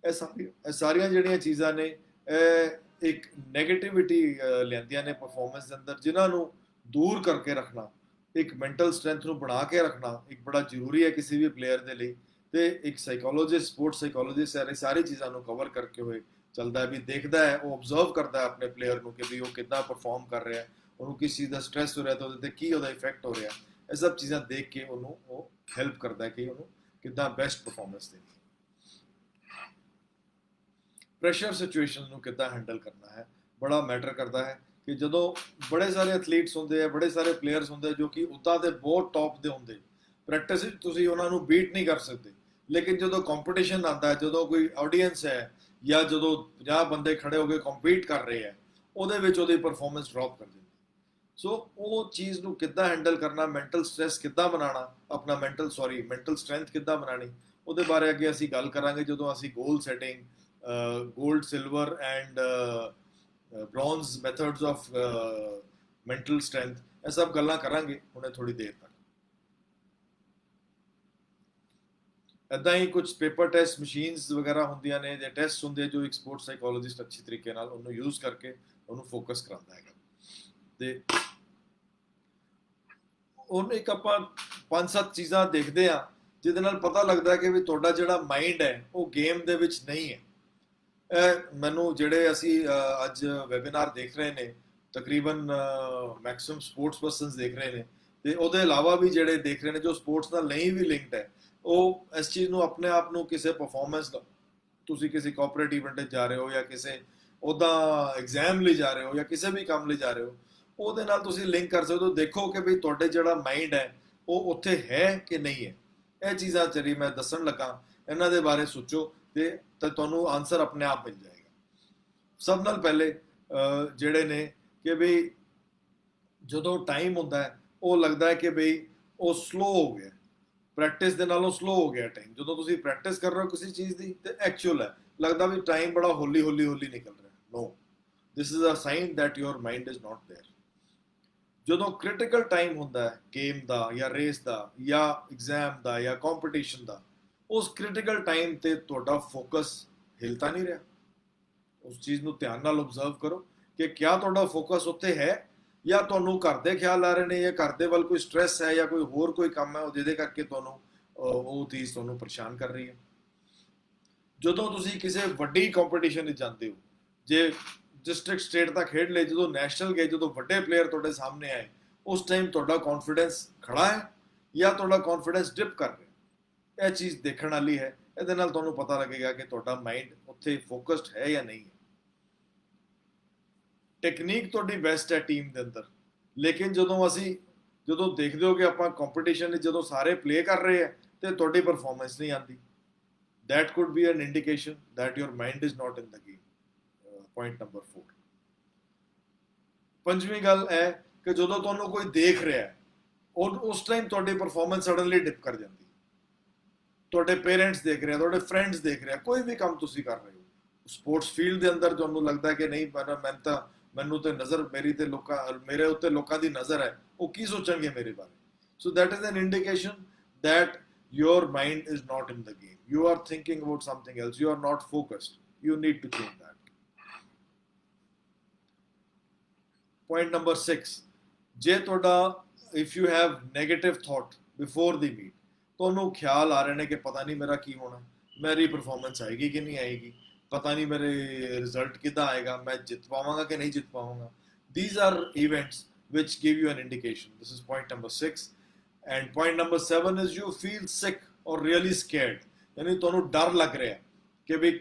ਇਹ ਸਾਰੀਆਂ ਜਿਹੜੀਆਂ ਚੀਜ਼ਾਂ ਨੇ, ਇਹ ਇੱਕ ਨੈਗੇਟਿਵਿਟੀ ਲਿਆਂਦੀਆਂ ਨੇ ਪਰਫਾਰਮੈਂਸ ਦੇ ਅੰਦਰ, ਜਿਨ੍ਹਾਂ ਨੂੰ ਦੂਰ ਕਰਕੇ ਰੱਖਣਾ, ਇੱਕ ਮੈਂਟਲ ਸਟਰੈਂਥ ਨੂੰ ਬਣਾ ਕੇ ਰੱਖਣਾ ਇੱਕ ਬੜਾ ਜ਼ਰੂਰੀ ਹੈ ਕਿਸੇ ਵੀ ਪਲੇਅਰ ਦੇ ਲਈ। ਤੇ ਇੱਕ ਸਾਈਕੋਲੋਜਿਸਟ, ਸਪੋਰਟਸ ਸਾਈਕੋਲੋਜਿਸਟ ਸਾਰੀ ਚੀਜ਼ਾਂ ਨੂੰ ਕਵਰ ਕਰਕੇ ਹੋਏ ਚੱਲਦਾ ਹੈ, ਵੀ ਦੇਖਦਾ ਹੈ, ਉਹ ਆਬਜ਼ਰਵ ਕਰਦਾ ਹੈ ਆਪਣੇ ਪਲੇਅਰ ਨੂੰ ਕਿ ਵੀ ਉਹ ਕਿੱਦਾਂ ਪਰਫਾਰਮ ਕਰ ਰਿਹਾ, ਉਹਨੂੰ ਕਿਸ ਚੀਜ਼ ਦਾ ਸਟ੍ਰੈਸ ਹੋ ਰਿਹਾ ਤਾਂ ਉਹਦੇ ਤੇ ਕੀ ਉਹਦਾ ਇਫੈਕਟ ਹੋ ਰਿਹਾ। ਇਹ ਸਭ ਚੀਜ਼ਾਂ ਦੇਖ ਕੇ ਉਹਨੂੰ ਉਹ ਹੈਲਪ ਕਰਦਾ ਹੈ ਕਿ ਉਹਨੂੰ ਕਿੱਦਾਂ ਬੈਸਟ ਪਰਫਾਰਮੈਂਸ ਦੇਣੀ। ਪ੍ਰੈਸ਼ਰ ਸਿਚੁਏਸ਼ਨ ਨੂੰ ਕਿੱਦਾਂ ਹੈਂਡਲ ਕਰਨਾ ਹੈ, ਬੜਾ ਮੈਟਰ ਕਰਦਾ ਹੈ ਕਿ ਜਦੋਂ ਬੜੇ ਸਾਰੇ ਐਥਲੀਟਸ ਹੁੰਦੇ ਆ, ਬੜੇ ਸਾਰੇ ਪਲੇਅਰਸ ਹੁੰਦੇ ਜੋ ਕਿ ਉੱਦਾਂ ਦੇ ਬਹੁਤ ਟੌਪ ਦੇ ਹੁੰਦੇ, ਪ੍ਰੈਕਟਿਸ ਵਿੱਚ ਤੁਸੀਂ ਉਹਨਾਂ ਨੂੰ ਬੀਟ ਨਹੀਂ ਕਰ ਸਕਦੇ, ਲੇਕਿਨ ਜਦੋਂ ਕੰਪੀਟੀਸ਼ਨ ਆਉਂਦਾ, ਜਦੋਂ ਕੋਈ ਆਡੀਅנס ਹੈ ਜਾਂ ਜਦੋਂ 50 ਬੰਦੇ ਖੜੇ ਹੋ ਕੇ ਕੰਪੀਟ ਕਰ ਰਹੇ ਆ, ਉਹਦੇ ਵਿੱਚ ਉਹਦੀ ਪਰਫਾਰਮੈਂਸ ਡ੍ਰੌਪ ਕਰ ਜਾਂਦੀ। ਸੋ ਉਹ ਚੀਜ਼ ਨੂੰ ਕਿੱਦਾਂ ਹੈਂਡਲ ਕਰਨਾ, ਮੈਂਟਲ ਸਟ੍ਰੈਸ ਕਿੱਦਾਂ ਬਣਾਉਣਾ, ਆਪਣਾ ਮੈਂਟਲ ਸਟਰੈਂਥ ਕਿੱਦਾਂ ਬਣਾਉਣੀ, ਉਹਦੇ ਬਾਰੇ ਅੱਗੇ ਅਸੀਂ ਗੱਲ ਕਰਾਂਗੇ ਜਦੋਂ ਅਸੀਂ ਗੋਲ setting, gold, silver and bronze methods of mental strength, ਇਹ ਸਭ ਗੱਲਾਂ ਕਰਾਂਗੇ ਹੁਣੇ ਥੋੜੀ ਦੇਰ ਤੱਕ। ਇੱਦਾਂ ਹੀ ਕੁਝ ਪੇਪਰ ਟੈਸਟ ਮਸ਼ੀਨਸ ਵਗੈਰਾ ਹੁੰਦੀਆਂ ਨੇ, ਜਾਂ ਟੈਸਟ ਹੁੰਦੇ ਜੋ ਇੱਕ ਸਪੋਰਟਸ ਸਾਈਕੋਲੋਜਿਸਟ ਅੱਛੀ ਤਰੀਕੇ ਨਾਲ ਉਹਨੂੰ ਯੂਜ਼ ਕਰਕੇ ਉਹਨੂੰ ਫੋਕਸ ਕਰਾਉਂਦਾ ਹੈਗਾ। ਤੇ ਉਹਨੂੰ ਇੱਕ ਆਪਾਂ 5-7 ਚੀਜ਼ਾਂ ਦੇਖਦੇ ਆ ਜਿਹਦੇ ਨਾਲ ਪਤਾ ਲੱਗਦਾ ਕਿ ਵੀ ਤੁਹਾਡਾ ਜਿਹੜਾ ਮਾਈਂਡ ਹੈ ਉਹ ਗੇਮ ਦੇ ਵਿੱਚ ਨਹੀਂ ਹੈ। ਮੈਨੂੰ ਜਿਹੜੇ ਅਸੀਂ ਅੱਜ ਵੈਬਿਨਾਰ ਦੇਖ ਰਹੇ ਨੇ, ਤਕਰੀਬਨ ਮੈਕਸਿਮਮ ਸਪੋਰਟਸ ਪਰਸਨਸ ਦੇਖ ਰਹੇ ਨੇ, ਤੇ ਉਹਦੇ ਇਲਾਵਾ ਵੀ ਜਿਹੜੇ ਦੇਖ ਰਹੇ ਨੇ ਜੋ ਸਪੋਰਟਸ ਨਾਲ ਨਹੀਂ ਵੀ ਲਿੰਕਡ ਹੈ, ਉਹ ਇਸ ਚੀਜ਼ ਨੂੰ ਆਪਣੇ ਆਪ ਨੂੰ ਕਿਸੇ ਪਰਫਾਰਮੈਂਸ ਦਾ, ਤੁਸੀਂ ਕਿਸੇ ਕੋਆਪਰੇਟਿਵ ਇਵੈਂਟ 'ਚ ਜਾ ਰਹੇ ਹੋ ਜਾਂ ਕਿਸੇ ਉੱਦਾਂ ਐਗਜ਼ਾਮ ਲਈ ਜਾ ਰਹੇ ਹੋ ਜਾਂ ਕਿਸੇ ਵੀ ਕੰਮ ਲਈ ਜਾ ਰਹੇ ਹੋ, ਉਹਦੇ ਨਾਲ ਤੁਸੀਂ ਲਿੰਕ ਕਰ ਸਕਦੇ ਹੋ। ਦੇਖੋ ਕਿ ਵੀ ਤੁਹਾਡੇ ਜਿਹੜਾ ਮਾਈਂਡ ਹੈ ਉਹ ਉੱਥੇ ਹੈ ਕਿ ਨਹੀਂ ਹੈ। ਇਹ ਚੀਜ਼ਾਂ ਜਿਹੜੀ ਮੈਂ ਦੱਸਣ ਲੱਗਾ, ਇਹਨਾਂ ਦੇ ਬਾਰੇ ਸੋਚੋ ਤੇ ਤੁਹਾਨੂੰ ਆਨਸਰ ਆਪਣੇ ਆਪ ਮਿਲ ਜਾਏਗਾ। ਸਭ ਨਾਲ ਪਹਿਲੇ ਜਿਹੜੇ ਨੇ ਕਿ ਵੀ ਜਦੋਂ ਟਾਈਮ ਹੁੰਦਾ ਹੈ ਉਹ ਲੱਗਦਾ ਹੈ ਕਿ ਬਈ ਉਹ ਸਲੋ ਹੋ ਗਿਆ, ਪ੍ਰੈਕਟਿਸ ਦੇ ਨਾਲੋਂ ਸਲੋ ਹੋ ਗਿਆ ਟਾਈਮ। ਜਦੋਂ ਤੁਸੀਂ ਪ੍ਰੈਕਟਿਸ ਕਰ ਰਹੇ ਹੋ ਕਿਸੇ ਚੀਜ਼ ਦੀ ਤੇ ਐਕਚੁਅਲ ਹੈ ਲੱਗਦਾ ਵੀ ਟਾਈਮ ਬੜਾ ਹੌਲੀ ਨਿਕਲ ਰਿਹਾ। No, this is a sign that your mind is not there. ਜਦੋਂ ਕ੍ਰਿਟੀਕਲ ਟਾਈਮ ਹੁੰਦਾ ਹੈ ਗੇਮ ਦਾ ਜਾਂ ਰੇਸ ਦਾ ਜਾਂ ਐਗਜ਼ਾਮ ਦਾ ਜਾਂ ਕੰਪੀਟੀਸ਼ਨ ਦਾ, ਉਸ ਕ੍ਰਿਟੀਕਲ ਟਾਈਮ ਤੇ ਤੁਹਾਡਾ ਫੋਕਸ ਹਿਲਤਾ ਨਹੀਂ ਰਿਹਾ। ਉਸ ਚੀਜ਼ ਨੂੰ ਧਿਆਨ ਨਾਲ ਆਬਜ਼ਰਵ ਕਰੋ ਕਿ ਕਿਆ ਤੁਹਾਡਾ ਫੋਕਸ ਉੱਥੇ ਹੈ, ਜਾਂ ਤੁਹਾਨੂੰ ਘਰ ਦੇ ਖਿਆਲ ਆ ਰਹੇ ਨੇ, ਜਾਂ ਘਰ ਦੇ ਵੱਲ ਕੋਈ ਸਟ੍ਰੈਸ ਹੈ, ਜਾਂ ਕੋਈ ਹੋਰ ਕੋਈ ਕੰਮ ਹੈ ਜਿਹਦੇ ਕਰਕੇ ਤੁਹਾਨੂੰ ਉਹ ਚੀਜ਼ ਤੁਹਾਨੂੰ ਪਰੇਸ਼ਾਨ ਕਰ ਰਹੀ ਹੈ। ਜਦੋਂ ਤੁਸੀਂ ਕਿਸੇ ਵੱਡੀ ਕੰਪੀਟੀਸ਼ਨ ਵਿੱਚ ਜਾਂਦੇ ਹੋ, ਜੇ ਡਿਸਟ੍ਰਿਕਟ ਸਟੇਟ ਤੱਕ ਖੇਡ ਲਏ, ਜਦੋਂ ਨੈਸ਼ਨਲ ਗਏ, ਜਦੋਂ ਵੱਡੇ ਪਲੇਅਰ ਤੁਹਾਡੇ ਸਾਹਮਣੇ ਆਏ, ਉਸ ਟਾਈਮ ਤੁਹਾਡਾ ਕੌਨਫੀਡੈਂਸ ਖੜਾ ਹੈ ਜਾਂ ਤੁਹਾਡਾ ਕੌਨਫੀਡੈਂਸ ਡਿਪ ਕਰ ਰਿਹਾ, ਇਹ ਚੀਜ਼ ਦੇਖਣ ਵਾਲੀ ਹੈ। ਇਹਦੇ ਨਾਲ ਤੁਹਾਨੂੰ ਪਤਾ ਲੱਗੇਗਾ ਕਿ ਤੁਹਾਡਾ ਮਾਈਂਡ ਉੱਥੇ ਫੋਕਸਡ ਹੈ ਜਾਂ ਨਹੀਂ ਹੈ। ਟੈਕਨੀਕ ਤੁਹਾਡੀ ਬੈਸਟ ਹੈ ਟੀਮ ਦੇ ਅੰਦਰ, ਲੇਕਿਨ ਜਦੋਂ ਦੇਖਦੇ ਹੋ ਕਿ ਆਪਾਂ ਕੰਪੀਟੀਸ਼ਨ ਵਿੱਚ ਜਦੋਂ ਸਾਰੇ ਪਲੇ ਕਰ ਰਹੇ ਹੈ ਤੇ ਤੁਹਾਡੀ ਪਰਫਾਰਮੈਂਸ ਨਹੀਂ ਆਉਂਦੀ, that could be an indication that your mind is not in the game. Point number 4. ਪੰਜਵੀਂ ਗੱਲ ਹੈ ਕਿ ਜਦੋਂ ਤੁਹਾਨੂੰ ਕੋਈ ਦੇਖ ਰਿਹਾ ਹੈ, ਉਸ ਟਾਈਮ ਤੁਹਾਡੀ ਪਰਫਾਰਮੈਂਸ ਸਡਨਲੀ ਡਿਪ ਕਰ ਜਾਂਦੀ। ਤੁਹਾਡੇ ਪੇਰੈਂਟਸ ਦੇਖ ਰਹੇ ਆ, ਤੁਹਾਡੇ ਫਰੈਂਡਸ ਦੇਖ ਰਹੇ ਆ, ਕੋਈ ਵੀ ਕੰਮ ਤੁਸੀਂ ਕਰ ਰਹੇ ਹੋ ਸਪੋਰਟਸ ਫੀਲਡ ਦੇ ਅੰਦਰ, ਤੁਹਾਨੂੰ ਲੱਗਦਾ ਕਿ ਨਹੀਂ ਮੈਨੂੰ ਤੇ ਨਜ਼ਰ ਮੇਰੇ ਉੱਤੇ ਲੋਕਾਂ ਦੀ ਨਜ਼ਰ ਹੈ, ਉਹ ਕੀ ਸੋਚਣਗੇ ਮੇਰੇ ਬਾਰੇ। ਸੋ that is an indication that your mind is not in the game. You are thinking about something else. You are not focused. You need to change that. Point number 6. ਜੇ ਤੁਹਾਡਾ if you have negative thought before the meet, ਤੁਹਾਨੂੰ ਖਿਆਲ ਆ ਰਹੇ ਨੇ ਕਿ ਪਤਾ ਨਹੀਂ ਮੇਰਾ ਕੀ ਹੋਣਾ, ਮੇਰੀ ਪਰਫਾਰਮੈਂਸ ਆਏਗੀ ਕਿ ਨਹੀਂ ਆਏਗੀ, ਪਤਾ ਨਹੀਂ ਮੇਰੇ ਰਿਜ਼ਲਟ ਕਿੱਦਾਂ ਆਏਗਾ, ਮੈਂ ਜਿੱਤ ਪਾਵਾਂਗਾ ਕਿ ਨਹੀਂ ਜਿੱਤ ਪਾਵਾਂਗਾ। These are events which give you an indication. This is point number 6. And point number 7 is you feel sick or really scared. यानी ਤੁਹਾਨੂੰ ਡਰ ਲੱਗ ਰਿਹਾ ਕਿ ਵੀ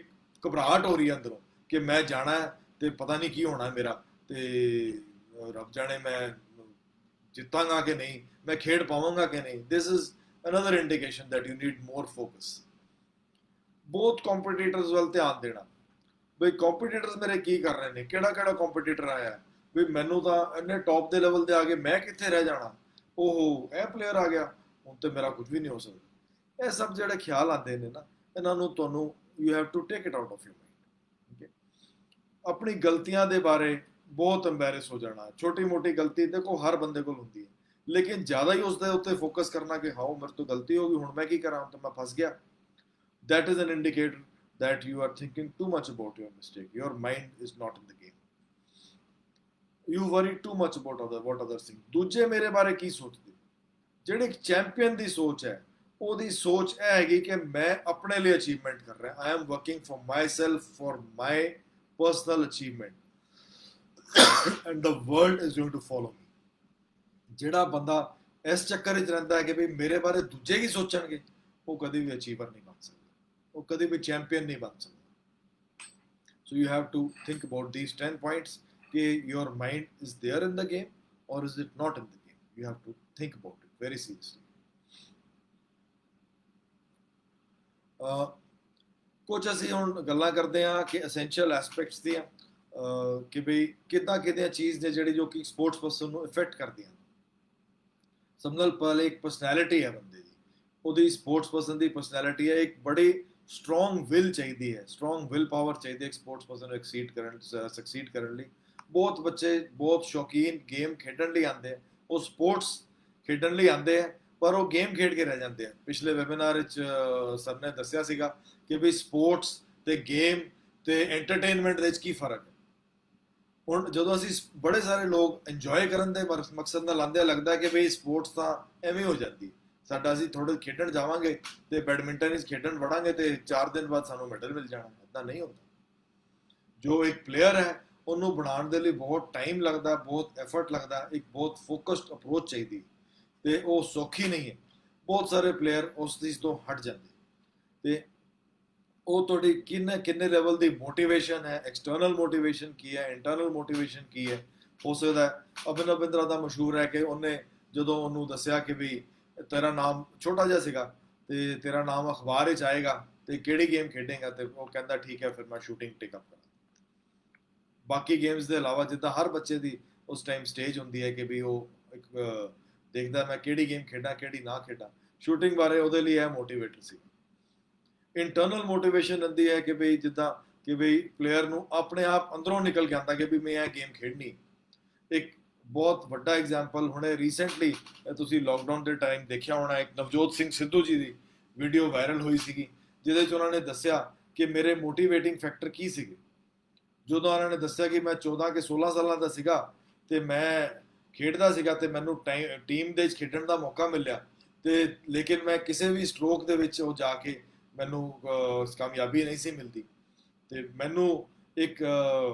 ਘਬਰਾਹਟ ਹੋ ਰਹੀ ਹੈ ਅੰਦਰੋਂ ਕਿ ਮੈਂ ਜਾਣਾ ਹੈ ਤੇ ਪਤਾ ਨਹੀਂ ਕੀ ਹੋਣਾ ਮੇਰਾ, ਤੇ ਰੱਬ ਜਾਣੇ ਮੈਂ ਜਿੱਤਾਂਗਾ ਕਿ ਨਹੀਂ, ਮੈਂ ਖੇਡ ਪਾਵਾਂਗਾ ਕਿ ਨਹੀਂ। This is another indication that you need more focus. ਬਹੁਤ ਕੰਪੀਟੀਟਰਸ ਵੱਲ ਧਿਆਨ ਦੇਣਾ, ਬਈ ਕੰਪੀਟੀਟਰਸ ਮੇਰੇ ਕੀ ਕਰ ਰਹੇ ਨੇ, ਕਿਹੜਾ ਕੰਪੀਟੀਟਰ ਆਇਆ, ਵੀ ਮੈਨੂੰ ਤਾਂ ਇੰਨੇ ਟੌਪ ਦੇ ਲੈਵਲ ਤੇ ਆ ਗਏ, ਮੈਂ ਕਿੱਥੇ ਰਹਿ ਜਾਣਾ, ਉਹ ਇਹ ਪਲੇਅਰ ਆ ਗਿਆ, ਹੁਣ ਤੇ ਮੇਰਾ ਕੁਝ ਵੀ ਨਹੀਂ ਹੋ ਸਕਦਾ। ਇਹ ਸਭ ਜਿਹੜੇ ਖਿਆਲ ਆਉਂਦੇ ਨੇ ਨਾ, ਇਹਨਾਂ ਨੂੰ ਤੁਹਾਨੂੰ you have to take it out of your mind. ਆਪਣੀ ਗਲਤੀਆਂ ਦੇ ਬਾਰੇ ਬਹੁਤ ਐਮਬੈਰਸ ਹੋ ਜਾਣਾ, ਛੋਟੀ ਮੋਟੀ ਗਲਤੀ ਦੇਖੋ ਹਰ ਬੰਦੇ ਕੋਲ ਹੁੰਦੀ ਹੈ, ਲੇਕਿਨ ਜ਼ਿਆਦਾ ਹੀ ਉਸ ਦੇ ਉੱਤੇ ਫੋਕਸ ਕਰਨਾ ਕਿ ਹਾਂ ਮੇਰੇ ਤੋਂ ਗਲਤੀ ਹੋ ਗਈ, ਹੁਣ ਮੈਂ ਕੀ ਕਰਾਂ, ਤਾਂ ਮੈਂ ਫਸ ਗਿਆ। that is an indicator that you are thinking too much about your mistake. Your mind is not in the game. You worry too much about what others think. ਦੂਜੇ ਮੇਰੇ ਬਾਰੇ ਕੀ ਸੋਚਦੇ। ਜਿਹੜੇ ਇੱਕ ਚੈਂਪੀਅਨ ਦੀ ਸੋਚ ਹੈ, ਉਹਦੀ ਸੋਚ ਇਹ ਹੈਗੀ ਕਿ ਮੈਂ ਆਪਣੇ ਲਈ ਅਚੀਵਮੈਂਟ ਕਰ ਰਿਹਾ, I am working for myself, for my personal achievement, and the world is going to follow me. ਜਿਹੜਾ ਬੰਦਾ ਇਸ ਚੱਕਰ ਵਿੱਚ ਰਹਿੰਦਾ ਹੈ ਕਿ ਵੀ ਮੇਰੇ ਬਾਰੇ ਦੂਜੇ ਕੀ ਸੋਚਣਗੇ, ਉਹ ਕਦੇ ਵੀ ਅਚੀਵਰ ਨਹੀਂ ਬਣ ਸਕਦਾ, ਉਹ ਕਦੇ ਵੀ ਚੈਂਪੀਅਨ ਨਹੀਂ ਬਣ ਸਕਦਾ। So you have to think about these 10 points कि your mind is there in the game or is it not in the game. You have to think about it very seriously. ਕੁਝ ਅਸੀਂ ਹੁਣ ਗੱਲਾਂ ਕਰਦੇ ਹਾਂ ਕਿ ਐਸੈਂਸ਼ੀਅਲ ਐਸਪੈਕਟਸ ਦੀਆਂ, ਕਿ ਬਈ ਕਿੱਦਾਂ ਚੀਜ਼ ਨੇ ਜਿਹੜੀ ਜੋ ਕਿ ਸਪੋਰਟਸ ਪਰਸਨ ਨੂੰ ਇਫੈਕਟ ਕਰਦੀਆਂ। ਸਭ ਨਾਲ ਪਹਿਲੇ ਇੱਕ ਪਰਸਨੈਲਿਟੀ ਹੈ ਬੰਦੇ ਦੀ, ਉਹਦੀ ਸਪੋਰਟਸ ਪਰਸਨ ਦੀ ਪਰਸਨੈਲਿਟੀ ਹੈ, ਇੱਕ ਬੜੀ ਸਟਰੋਂਗ ਵਿਲ ਚਾਹੀਦੀ ਹੈ, ਸਟਰੋਂਗ ਵਿਲ ਪਾਵਰ ਚਾਹੀਦੀ ਹੈ ਇੱਕ ਸਪੋਰਟਸ ਪਰਸਨ ਨੂੰ ਸਕਸੀਡ ਕਰਨ ਲਈ। ਬਹੁਤ ਬੱਚੇ ਬਹੁਤ ਸ਼ੌਕੀਨ ਗੇਮ ਖੇਡਣ ਲਈ ਆਉਂਦੇ ਆ, ਉਹ ਸਪੋਰਟਸ ਖੇਡਣ ਲਈ ਆਉਂਦੇ ਆ, ਪਰ ਉਹ ਗੇਮ ਖੇਡ ਕੇ ਰਹਿ ਜਾਂਦੇ ਆ। ਪਿਛਲੇ ਵੈਬੀਨਾਰ ਵਿੱਚ ਸਰ ਨੇ ਦੱਸਿਆ ਸੀਗਾ ਕਿ ਵੀ ਸਪੋਰਟਸ ਤੇ ਗੇਮ ਤੇ ਐਂਟਰਟੇਨਮੈਂਟ ਦੇ ਵਿੱਚ ਕੀ ਫਰਕ ਹੈ। ਹੁਣ ਜਦੋਂ ਅਸੀਂ ਬੜੇ ਸਾਰੇ ਲੋਕ ਇੰਜੋਏ ਕਰਨ ਦੇ ਮਕਸਦ ਨਾਲ ਆਉਂਦੇ, ਲੱਗਦਾ ਕਿ ਬਈ ਸਪੋਰਟਸ ਤਾਂ ਐਵੇਂ ਹੋ ਜਾਂਦੀ ਸਾਡਾ, ਅਸੀਂ ਥੋੜੇ ਖੇਡਣ ਜਾਵਾਂਗੇ ਤੇ ਬੈਡਮਿੰਟਨ ਵਿੱਚ ਖੇਡਣ ਵੜਾਂਗੇ ਤੇ 4 ਦਿਨ ਬਾਅਦ ਸਾਨੂੰ ਮੈਡਲ ਮਿਲ ਜਾਣਾ। ਇੱਦਾਂ ਨਹੀਂ ਹੁੰਦਾ। ਜੋ ਇੱਕ ਪਲੇਅਰ ਹੈ ਉਹਨੂੰ ਬਣਾਉਣ ਦੇ ਲਈ ਬਹੁਤ ਟਾਈਮ ਲੱਗਦਾ, ਬਹੁਤ ਐਫਰਟ ਲੱਗਦਾ, ਇੱਕ ਬਹੁਤ ਫੋਕਸਡ ਅਪਰੋਚ ਚਾਹੀਦੀ, ਤੇ ਉਹ ਸੌਖੀ ਨਹੀਂ ਹੈ। ਬਹੁਤ ਸਾਰੇ ਪਲੇਅਰ ਉਸ ਚੀਜ਼ ਤੋਂ ਹਟ ਜਾਂਦੇ, ਤੇ ਉਹ ਤੁਹਾਡੀ ਕਿੰਨੇ ਲੈਵਲ ਦੀ ਮੋਟੀਵੇਸ਼ਨ ਹੈ, ਐਕਸਟਰਨਲ ਮੋਟੀਵੇਸ਼ਨ ਕੀ ਹੈ, ਇੰਟਰਨਲ ਮੋਟੀਵੇਸ਼ਨ ਕੀ ਹੈ। ਹੋ ਸਕਦਾ ਅਭਿਨਵਿੰਦਰਾ ਦਾ ਮਸ਼ਹੂਰ ਹੈ ਕਿ ਉਹਨੇ ਜਦੋਂ ਉਹਨੂੰ ਦੱਸਿਆ ਕਿ ਵੀ ਤੇਰਾ ਨਾਮ ਛੋਟਾ ਜਿਹਾ ਸੀਗਾ ਤੇ ਤੇਰਾ ਨਾਮ ਅਖਬਾਰ ਵਿੱਚ ਆਏਗਾ ਤੇ ਕਿਹੜੀ ਗੇਮ ਖੇਡੇਗਾ, ਤੇ ਉਹ ਕਹਿੰਦਾ ਠੀਕ ਹੈ ਫਿਰ ਮੈਂ ਸ਼ੂਟਿੰਗ ਟੇਕ ਅਪ ਕਰਾਂ। ਬਾਕੀ ਗੇਮਸ ਦੇ ਇਲਾਵਾ ਜਿੱਦਾਂ ਹਰ ਬੱਚੇ ਦੀ ਉਸ ਟਾਈਮ ਸਟੇਜ ਹੁੰਦੀ ਹੈ ਕਿ ਵੀ ਉਹ ਇੱਕ ਦੇਖਦਾ ਮੈਂ ਕਿਹੜੀ ਗੇਮ ਖੇਡਾਂ ਕਿਹੜੀ ਨਾ ਖੇਡਾਂ, ਸ਼ੂਟਿੰਗ ਬਾਰੇ ਉਹਦੇ ਲਈ ਇਹ ਮੋਟੀਵੇਟਰ ਸੀ। ਇੰਟਰਨਲ ਮੋਟੀਵੇਸ਼ਨ ਹੁੰਦੀ ਹੈ ਕਿ ਵੀ ਜਿੱਦਾਂ ਕਿ ਵੀ ਪਲੇਅਰ ਨੂੰ ਆਪਣੇ ਆਪ ਅੰਦਰੋਂ ਨਿਕਲ ਕੇ ਆਉਂਦਾ ਕਿ ਵੀ ਮੈਂ ਇਹ ਗੇਮ ਖੇਡਣੀ। ਇੱਕ ਬਹੁਤ ਵੱਡਾ ਐਗਜ਼ਾਮਪਲ ਹੁਣੇ ਰੀਸੈਂਟਲੀ ਤੁਸੀਂ ਲੋਕਡਾਊਨ ਦੇ ਟਾਈਮ ਦੇਖਿਆ ਹੋਣਾ, ਇੱਕ ਨਵਜੋਤ ਸਿੰਘ ਸਿੱਧੂ ਜੀ ਦੀ ਵੀਡੀਓ ਵਾਇਰਲ ਹੋਈ ਸੀਗੀ, ਜਿਹਦੇ 'ਚ ਉਹਨਾਂ ਨੇ ਦੱਸਿਆ ਕਿ ਮੇਰੇ ਮੋਟੀਵੇਟਿੰਗ ਫੈਕਟਰ ਕੀ ਸੀਗੇ। ਜਦੋਂ ਉਹਨਾਂ ਨੇ ਦੱਸਿਆ ਕਿ ਮੈਂ 14 ਕਿ 16 ਸਾਲਾਂ ਦਾ ਸੀਗਾ ਤੇ ਮੈਂ ਖੇਡਦਾ ਸੀਗਾ ਤੇ ਮੈਨੂੰ ਟੀਮ ਦੇ ਵਿੱਚ ਖੇਡਣ ਦਾ ਮੌਕਾ ਮਿਲਿਆ, ਤੇ ਲੇਕਿਨ ਮੈਂ ਕਿਸੇ ਵੀ ਸਟ੍ਰੋਕ ਦੇ ਵਿੱਚ ਉਹ ਜਾ ਕੇ ਮੈਨੂੰ ਕਾਮਯਾਬੀ ਨਹੀਂ ਸੀ ਮਿਲਦੀ, ਤੇ ਮੈਨੂੰ ਇੱਕ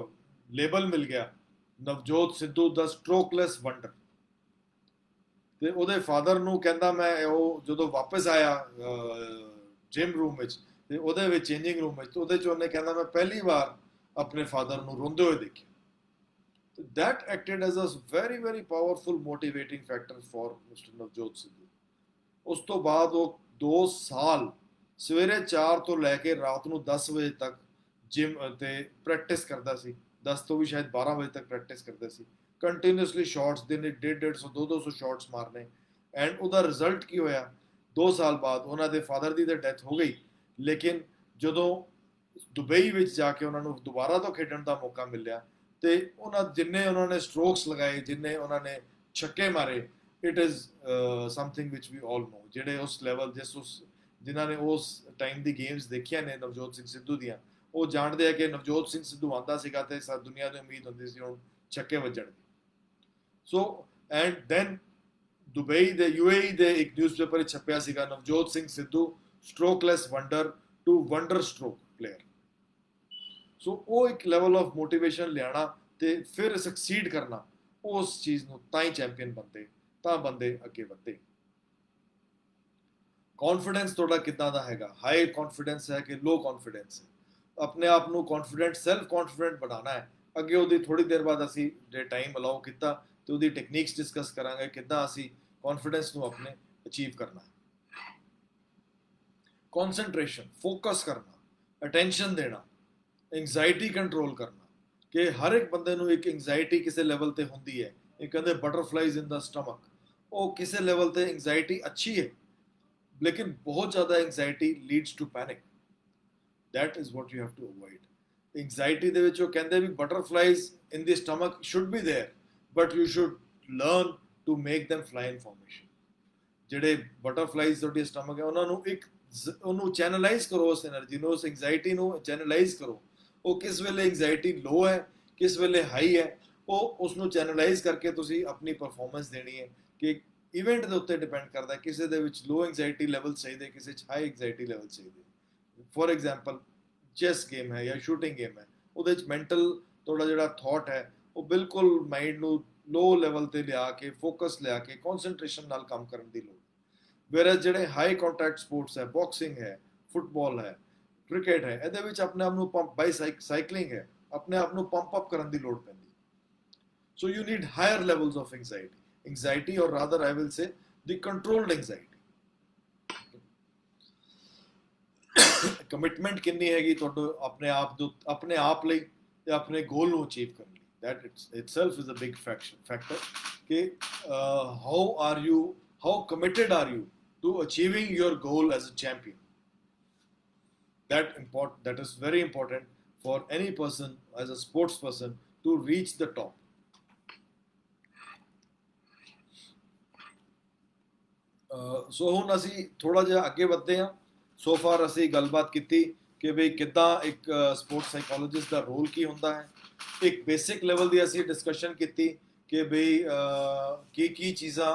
ਲੇਬਲ ਮਿਲ ਗਿਆ ਨਵਜੋਤ ਸਿੱਧੂ ਦਾ ਸਟ੍ਰੋਕਲੈਸ ਵੰਡਰ। ਤੇ ਉਹਦੇ ਫਾਦਰ ਨੂੰ ਕਹਿੰਦਾ, ਮੈਂ ਉਹ ਜਦੋਂ ਵਾਪਸ ਆਇਆ ਜਿਮ ਰੂਮ ਵਿੱਚ ਤੇ ਉਹਦੇ ਵਿੱਚ ਚੇਂਜਿੰਗ ਰੂਮ ਵਿੱਚ, ਉਹਦੇ ਚ ਉਹਨੇ ਕਹਿੰਦਾ ਮੈਂ ਪਹਿਲੀ ਵਾਰ ਆਪਣੇ ਫਾਦਰ ਨੂੰ ਰੋਂਦੇ ਹੋਏ ਦੇਖਿਆ। that acted as a very very powerful motivating factor for Mr. Navjot Sidhu। ਉਸ ਤੋਂ ਬਾਅਦ ਉਹ 2 ਸਾਲ ਸਵੇਰੇ 4 ਤੋਂ ਲੈ ਕੇ ਰਾਤ ਨੂੰ 10 ਵਜੇ ਤੱਕ ਜਿਮ ਤੇ ਪ੍ਰੈਕਟਿਸ ਕਰਦਾ ਸੀ, 10 ਤੋਂ ਵੀ ਸ਼ਾਇਦ 12 ਵਜੇ ਤੱਕ ਪ੍ਰੈਕਟਿਸ ਕਰਦਾ ਸੀ ਕੰਟੀਨਿਊਸਲੀ, ਸ਼ਾਟਸ ਦਿਨੇ 150 200 ਸ਼ਾਟਸ ਮਾਰਨੇ। ਐਂਡ ਉਹਦਾ ਰਿਜ਼ਲਟ ਕੀ ਹੋਇਆ, 2 ਸਾਲ ਬਾਅਦ ਉਹਨਾਂ ਦੇ ਫਾਦਰ ਦੀ ਤਾਂ ਡੈਥ ਹੋ ਗਈ, ਲੇਕਿਨ ਜਦੋਂ ਦੁਬਈ ਵਿੱਚ ਜਾ ਕੇ ਉਹਨਾਂ ਨੂੰ ਦੁਬਾਰਾ ਤੋਂ ਖੇਡਣ ਦਾ ਮੌਕਾ ਮਿਲਿਆ ਤੇ ਜਿੰਨੇ ਉਹਨਾਂ ਨੇ ਸਟ੍ਰੋਕਸ ਲਗਾਏ, ਜਿੰਨੇ ਉਹਨਾਂ ਨੇ ਛੱਕੇ ਮਾਰੇ, ਇਟ ਇਜ਼ ਸਮਥਿੰਗ ਵਿਚ ਵੀ ਆਲ ਨੋ। ਜਿਹੜੇ ਉਸ ਲੈਵਲ ਜਿਨ੍ਹਾਂ ਨੇ ਉਸ ਟਾਈਮ ਦੀ ਗੇਮਸ ਦੇਖੀਆਂ ਨੇ ਨਵਜੋਤ ਸਿੰਘ ਸਿੱਧੂ ਦੀਆਂ, ਉਹ ਜਾਣਦੇ ਆ ਕਿ ਨਵਜੋਤ ਸਿੰਘ ਸਿੱਧੂ ਆਉਂਦਾ ਸੀਗਾ ਤੇ ਦੁਨੀਆ ਨੂੰ ਉਮੀਦ ਹੁੰਦੀ ਸੀ ਹੁਣ ਛੱਕੇ ਵੱਜਣ ਦੀ। ਸੋ ਐਂਡ ਦੈਨ ਦੁਬਈ ਦੇ UAE ਦੇ ਇੱਕ ਨਿਊਜ਼ਪੇਪਰ ਵਿੱਚ ਛਪਿਆ ਸੀਗਾ, Navjot Singh Sidhu strokeless wonder to wonder stroke player. So ਉਹ ਇੱਕ ਲੈਵਲ ਆਫ ਮੋਟੀਵੇਸ਼ਨ ਲਿਆਣਾ ਤੇ ਫਿਰ ਸਕਸੀਡ ਕਰਨਾ, ਉਸ ਚੀਜ਼ ਨੂੰ ਤਾਂ ਹੀ ਚੈਂਪੀਅਨ ਬਣਦੇ, ਤਾਂ ਬੰਦੇ ਅੱਗੇ ਵਧਦੇ। ਕੌਨਫੀਡੈਂਸ ਤੁਹਾਡਾ ਕਿੱਦਾਂ ਦਾ ਹੈਗਾ, ਹਾਈ ਕੌਨਫੀਡੈਂਸ ਹੈ ਕਿ ਲੋ ਕੌਨਫੀਡੈਂਸ ਹੈ। ਆਪਣੇ ਆਪ ਨੂੰ ਕੌਨਫੀਡੈਂਟ, ਸੈਲਫ ਕੌਨਫੀਡੈਂਟ ਬਣਾਉਣਾ ਹੈ। ਅੱਗੇ ਉਹਦੀ ਥੋੜੀ ਦੇਰ ਬਾਅਦ ਅਸੀਂ ਜੇ ਟਾਈਮ ਅਲਾਉ ਕੀਤਾ ਤੇ ਉਹਦੀ ਟੈਕਨੀਕਸ ਡਿਸਕਸ ਕਰਾਂਗੇ, ਕਿੱਦਾਂ ਅਸੀਂ ਕੌਨਫੀਡੈਂਸ ਨੂੰ ਆਪਣੇ ਅਚੀਵ ਕਰਨਾ ਹੈ। ਕੌਨਸੈਂਟਰੇਸ਼ਨ, ਫੋਕਸ ਕਰਨਾ, ਅਟੈਂਸ਼ਨ ਦੇਣਾ, ਐਂਗਜ਼ਾਇਟੀ ਕੰਟਰੋਲ ਕਰਨਾ, ਕਿ ਹਰ ਇੱਕ ਬੰਦੇ ਨੂੰ ਇੱਕ ਐਂਗਜ਼ਾਇਟੀ ਕਿਸੇ ਲੈਵਲ ਤੇ ਹੁੰਦੀ ਹੈ। ਇਹ ਕਹਿੰਦੇ ਬਟਰਫਲਾਈਜ਼ ਇਨ ਦਾ ਸਟਮਕ, ਉਹ ਕਿਸੇ ਲੈਵਲ ਤੇ ਐਂਗਜ਼ਾਇਟੀ ਅੱਛੀ ਹੈ, ਲੇਕਿਨ ਬਹੁਤ ਜ਼ਿਆਦਾ anxiety leads to panic. That is what you have to avoid. Anxiety ਦੇ ਵਿੱਚ ਉਹ ਕਹਿੰਦੇ ਵੀ butterflies in the stomach should be there, but you should learn to make them fly in formation। ਜਿਹੜੇ ਬਟਰਫਲਾਈਜ਼ ਤੁਹਾਡੀ ਸਟਮਕ ਹੈ, ਉਹਨਾਂ ਨੂੰ ਉਹਨੂੰ ਚੈਨਲਾਈਜ਼ ਕਰੋ, ਉਸ એનર્ਜੀ ਨੂੰ, ਉਸ ਐਂਗਜ਼ਾਇਟੀ ਨੂੰ ਚੈਨਲਾਈਜ਼ ਕਰੋ। ਉਹ ਕਿਸ ਵੇਲੇ ਐਂਗਜ਼ਾਇਟੀ ਲੋ ਹੈ, ਕਿਸ ਵੇਲੇ ਹਾਈ ਹੈ, ਉਹ ਉਸ ਨੂੰ ਚੈਨਲਾਈਜ਼ ਕਰਕੇ ਤੁਸੀਂ ਆਪਣੀ ਪਰਫਾਰਮੈਂਸ ਦੇਣੀ ਹੈ। ਕਿ ਇਵੈਂਟ ਦੇ ਉੱਤੇ ਡਿਪੈਂਡ ਕਰਦਾ, ਕਿਸੇ ਦੇ ਵਿੱਚ ਲੋ ਐਂਗਜ਼ਾਇਟੀ ਲੈਵਲ ਚਾਹੀਦੇ, ਕਿਸੇ 'ਚ ਹਾਈ ਐਂਗਜ਼ਾਇਟੀ ਲੈਵਲ ਚਾਹੀਦੇ। ਫੋਰ ਐਗਜ਼ਾਮਪਲ ਚੈਸ ਗੇਮ ਹੈ ਜਾਂ ਸ਼ੂਟਿੰਗ ਗੇਮ ਹੈ, ਉਹਦੇ 'ਚ ਮੈਂਟਲ ਤੁਹਾਡਾ ਜਿਹੜਾ ਥਾਟ ਹੈ ਉਹ ਬਿਲਕੁਲ ਮਾਈਂਡ ਨੂੰ ਲੋ ਲੈਵਲ ਤੇ ਲਿਆ ਕੇ, ਫੋਕਸ ਲਿਆ ਕੇ, ਕੌਨਸੈਂਟਰੇਸ਼ਨ ਨਾਲ ਕੰਮ ਕਰਨ ਦੀ ਲੋੜ। ਵੇਅਰਐਜ਼ ਜਿਹੜੇ ਹਾਈ ਕੰਟੈਕਟ ਸਪੋਰਟਸ ਹੈ, ਬਾਕਸਿੰਗ ਹੈ, ਫੁੱਟਬਾਲ ਹੈ, ਕ੍ਰਿਕਟ ਹੈ, ਇਹਦੇ ਵਿੱਚ ਆਪਣੇ ਆਪ ਨੂੰ ਪੰਪ, ਬਾਈ ਸਾਈਕਲਿੰਗ ਹੈ, ਆਪਣੇ ਆਪ ਨੂੰ ਪੰਪ ਅਪ ਕਰਨ ਦੀ ਲੋੜ ਪੈਂਦੀ। So you need higher levels of anxiety or rather I will say the controlled anxiety। Commitment ਕਿੰਨੀ ਹੈਗੀ ਤੁਹਾਡੇ ਆਪਣੇ ਆਪ ਲਈ ਤੇ ਆਪਣੇ ਗੋਲ ਨੂੰ ਅਚੀਵ ਕਰਨ ਲਈ। that itself is a big factor ਕਿ how committed are you to achieving your goal as a champion। that is very important for any person as a sports person to reach the top। ਸੋ ਹੁਣ ਅਸੀਂ ਥੋੜਾ ਜਿਹਾ ਅੱਗੇ ਵਧਦੇ ਹਾਂ। So far ਅਸੀਂ ਗੱਲਬਾਤ ਕੀਤੀ ਕਿ ਬਈ ਕਿੱਦਾਂ ਇੱਕ ਸਪੋਰਟਸ ਸਾਈਕੋਲੋਜਿਸਟ ਦਾ ਰੋਲ ਕੀ ਹੁੰਦਾ ਹੈ। ਇੱਕ ਬੇਸਿਕ ਲੈਵਲ ਦੀ ਅਸੀਂ ਡਿਸਕਸ਼ਨ ਕੀਤੀ ਕਿ ਬਈ ਕੀ ਚੀਜ਼ਾਂ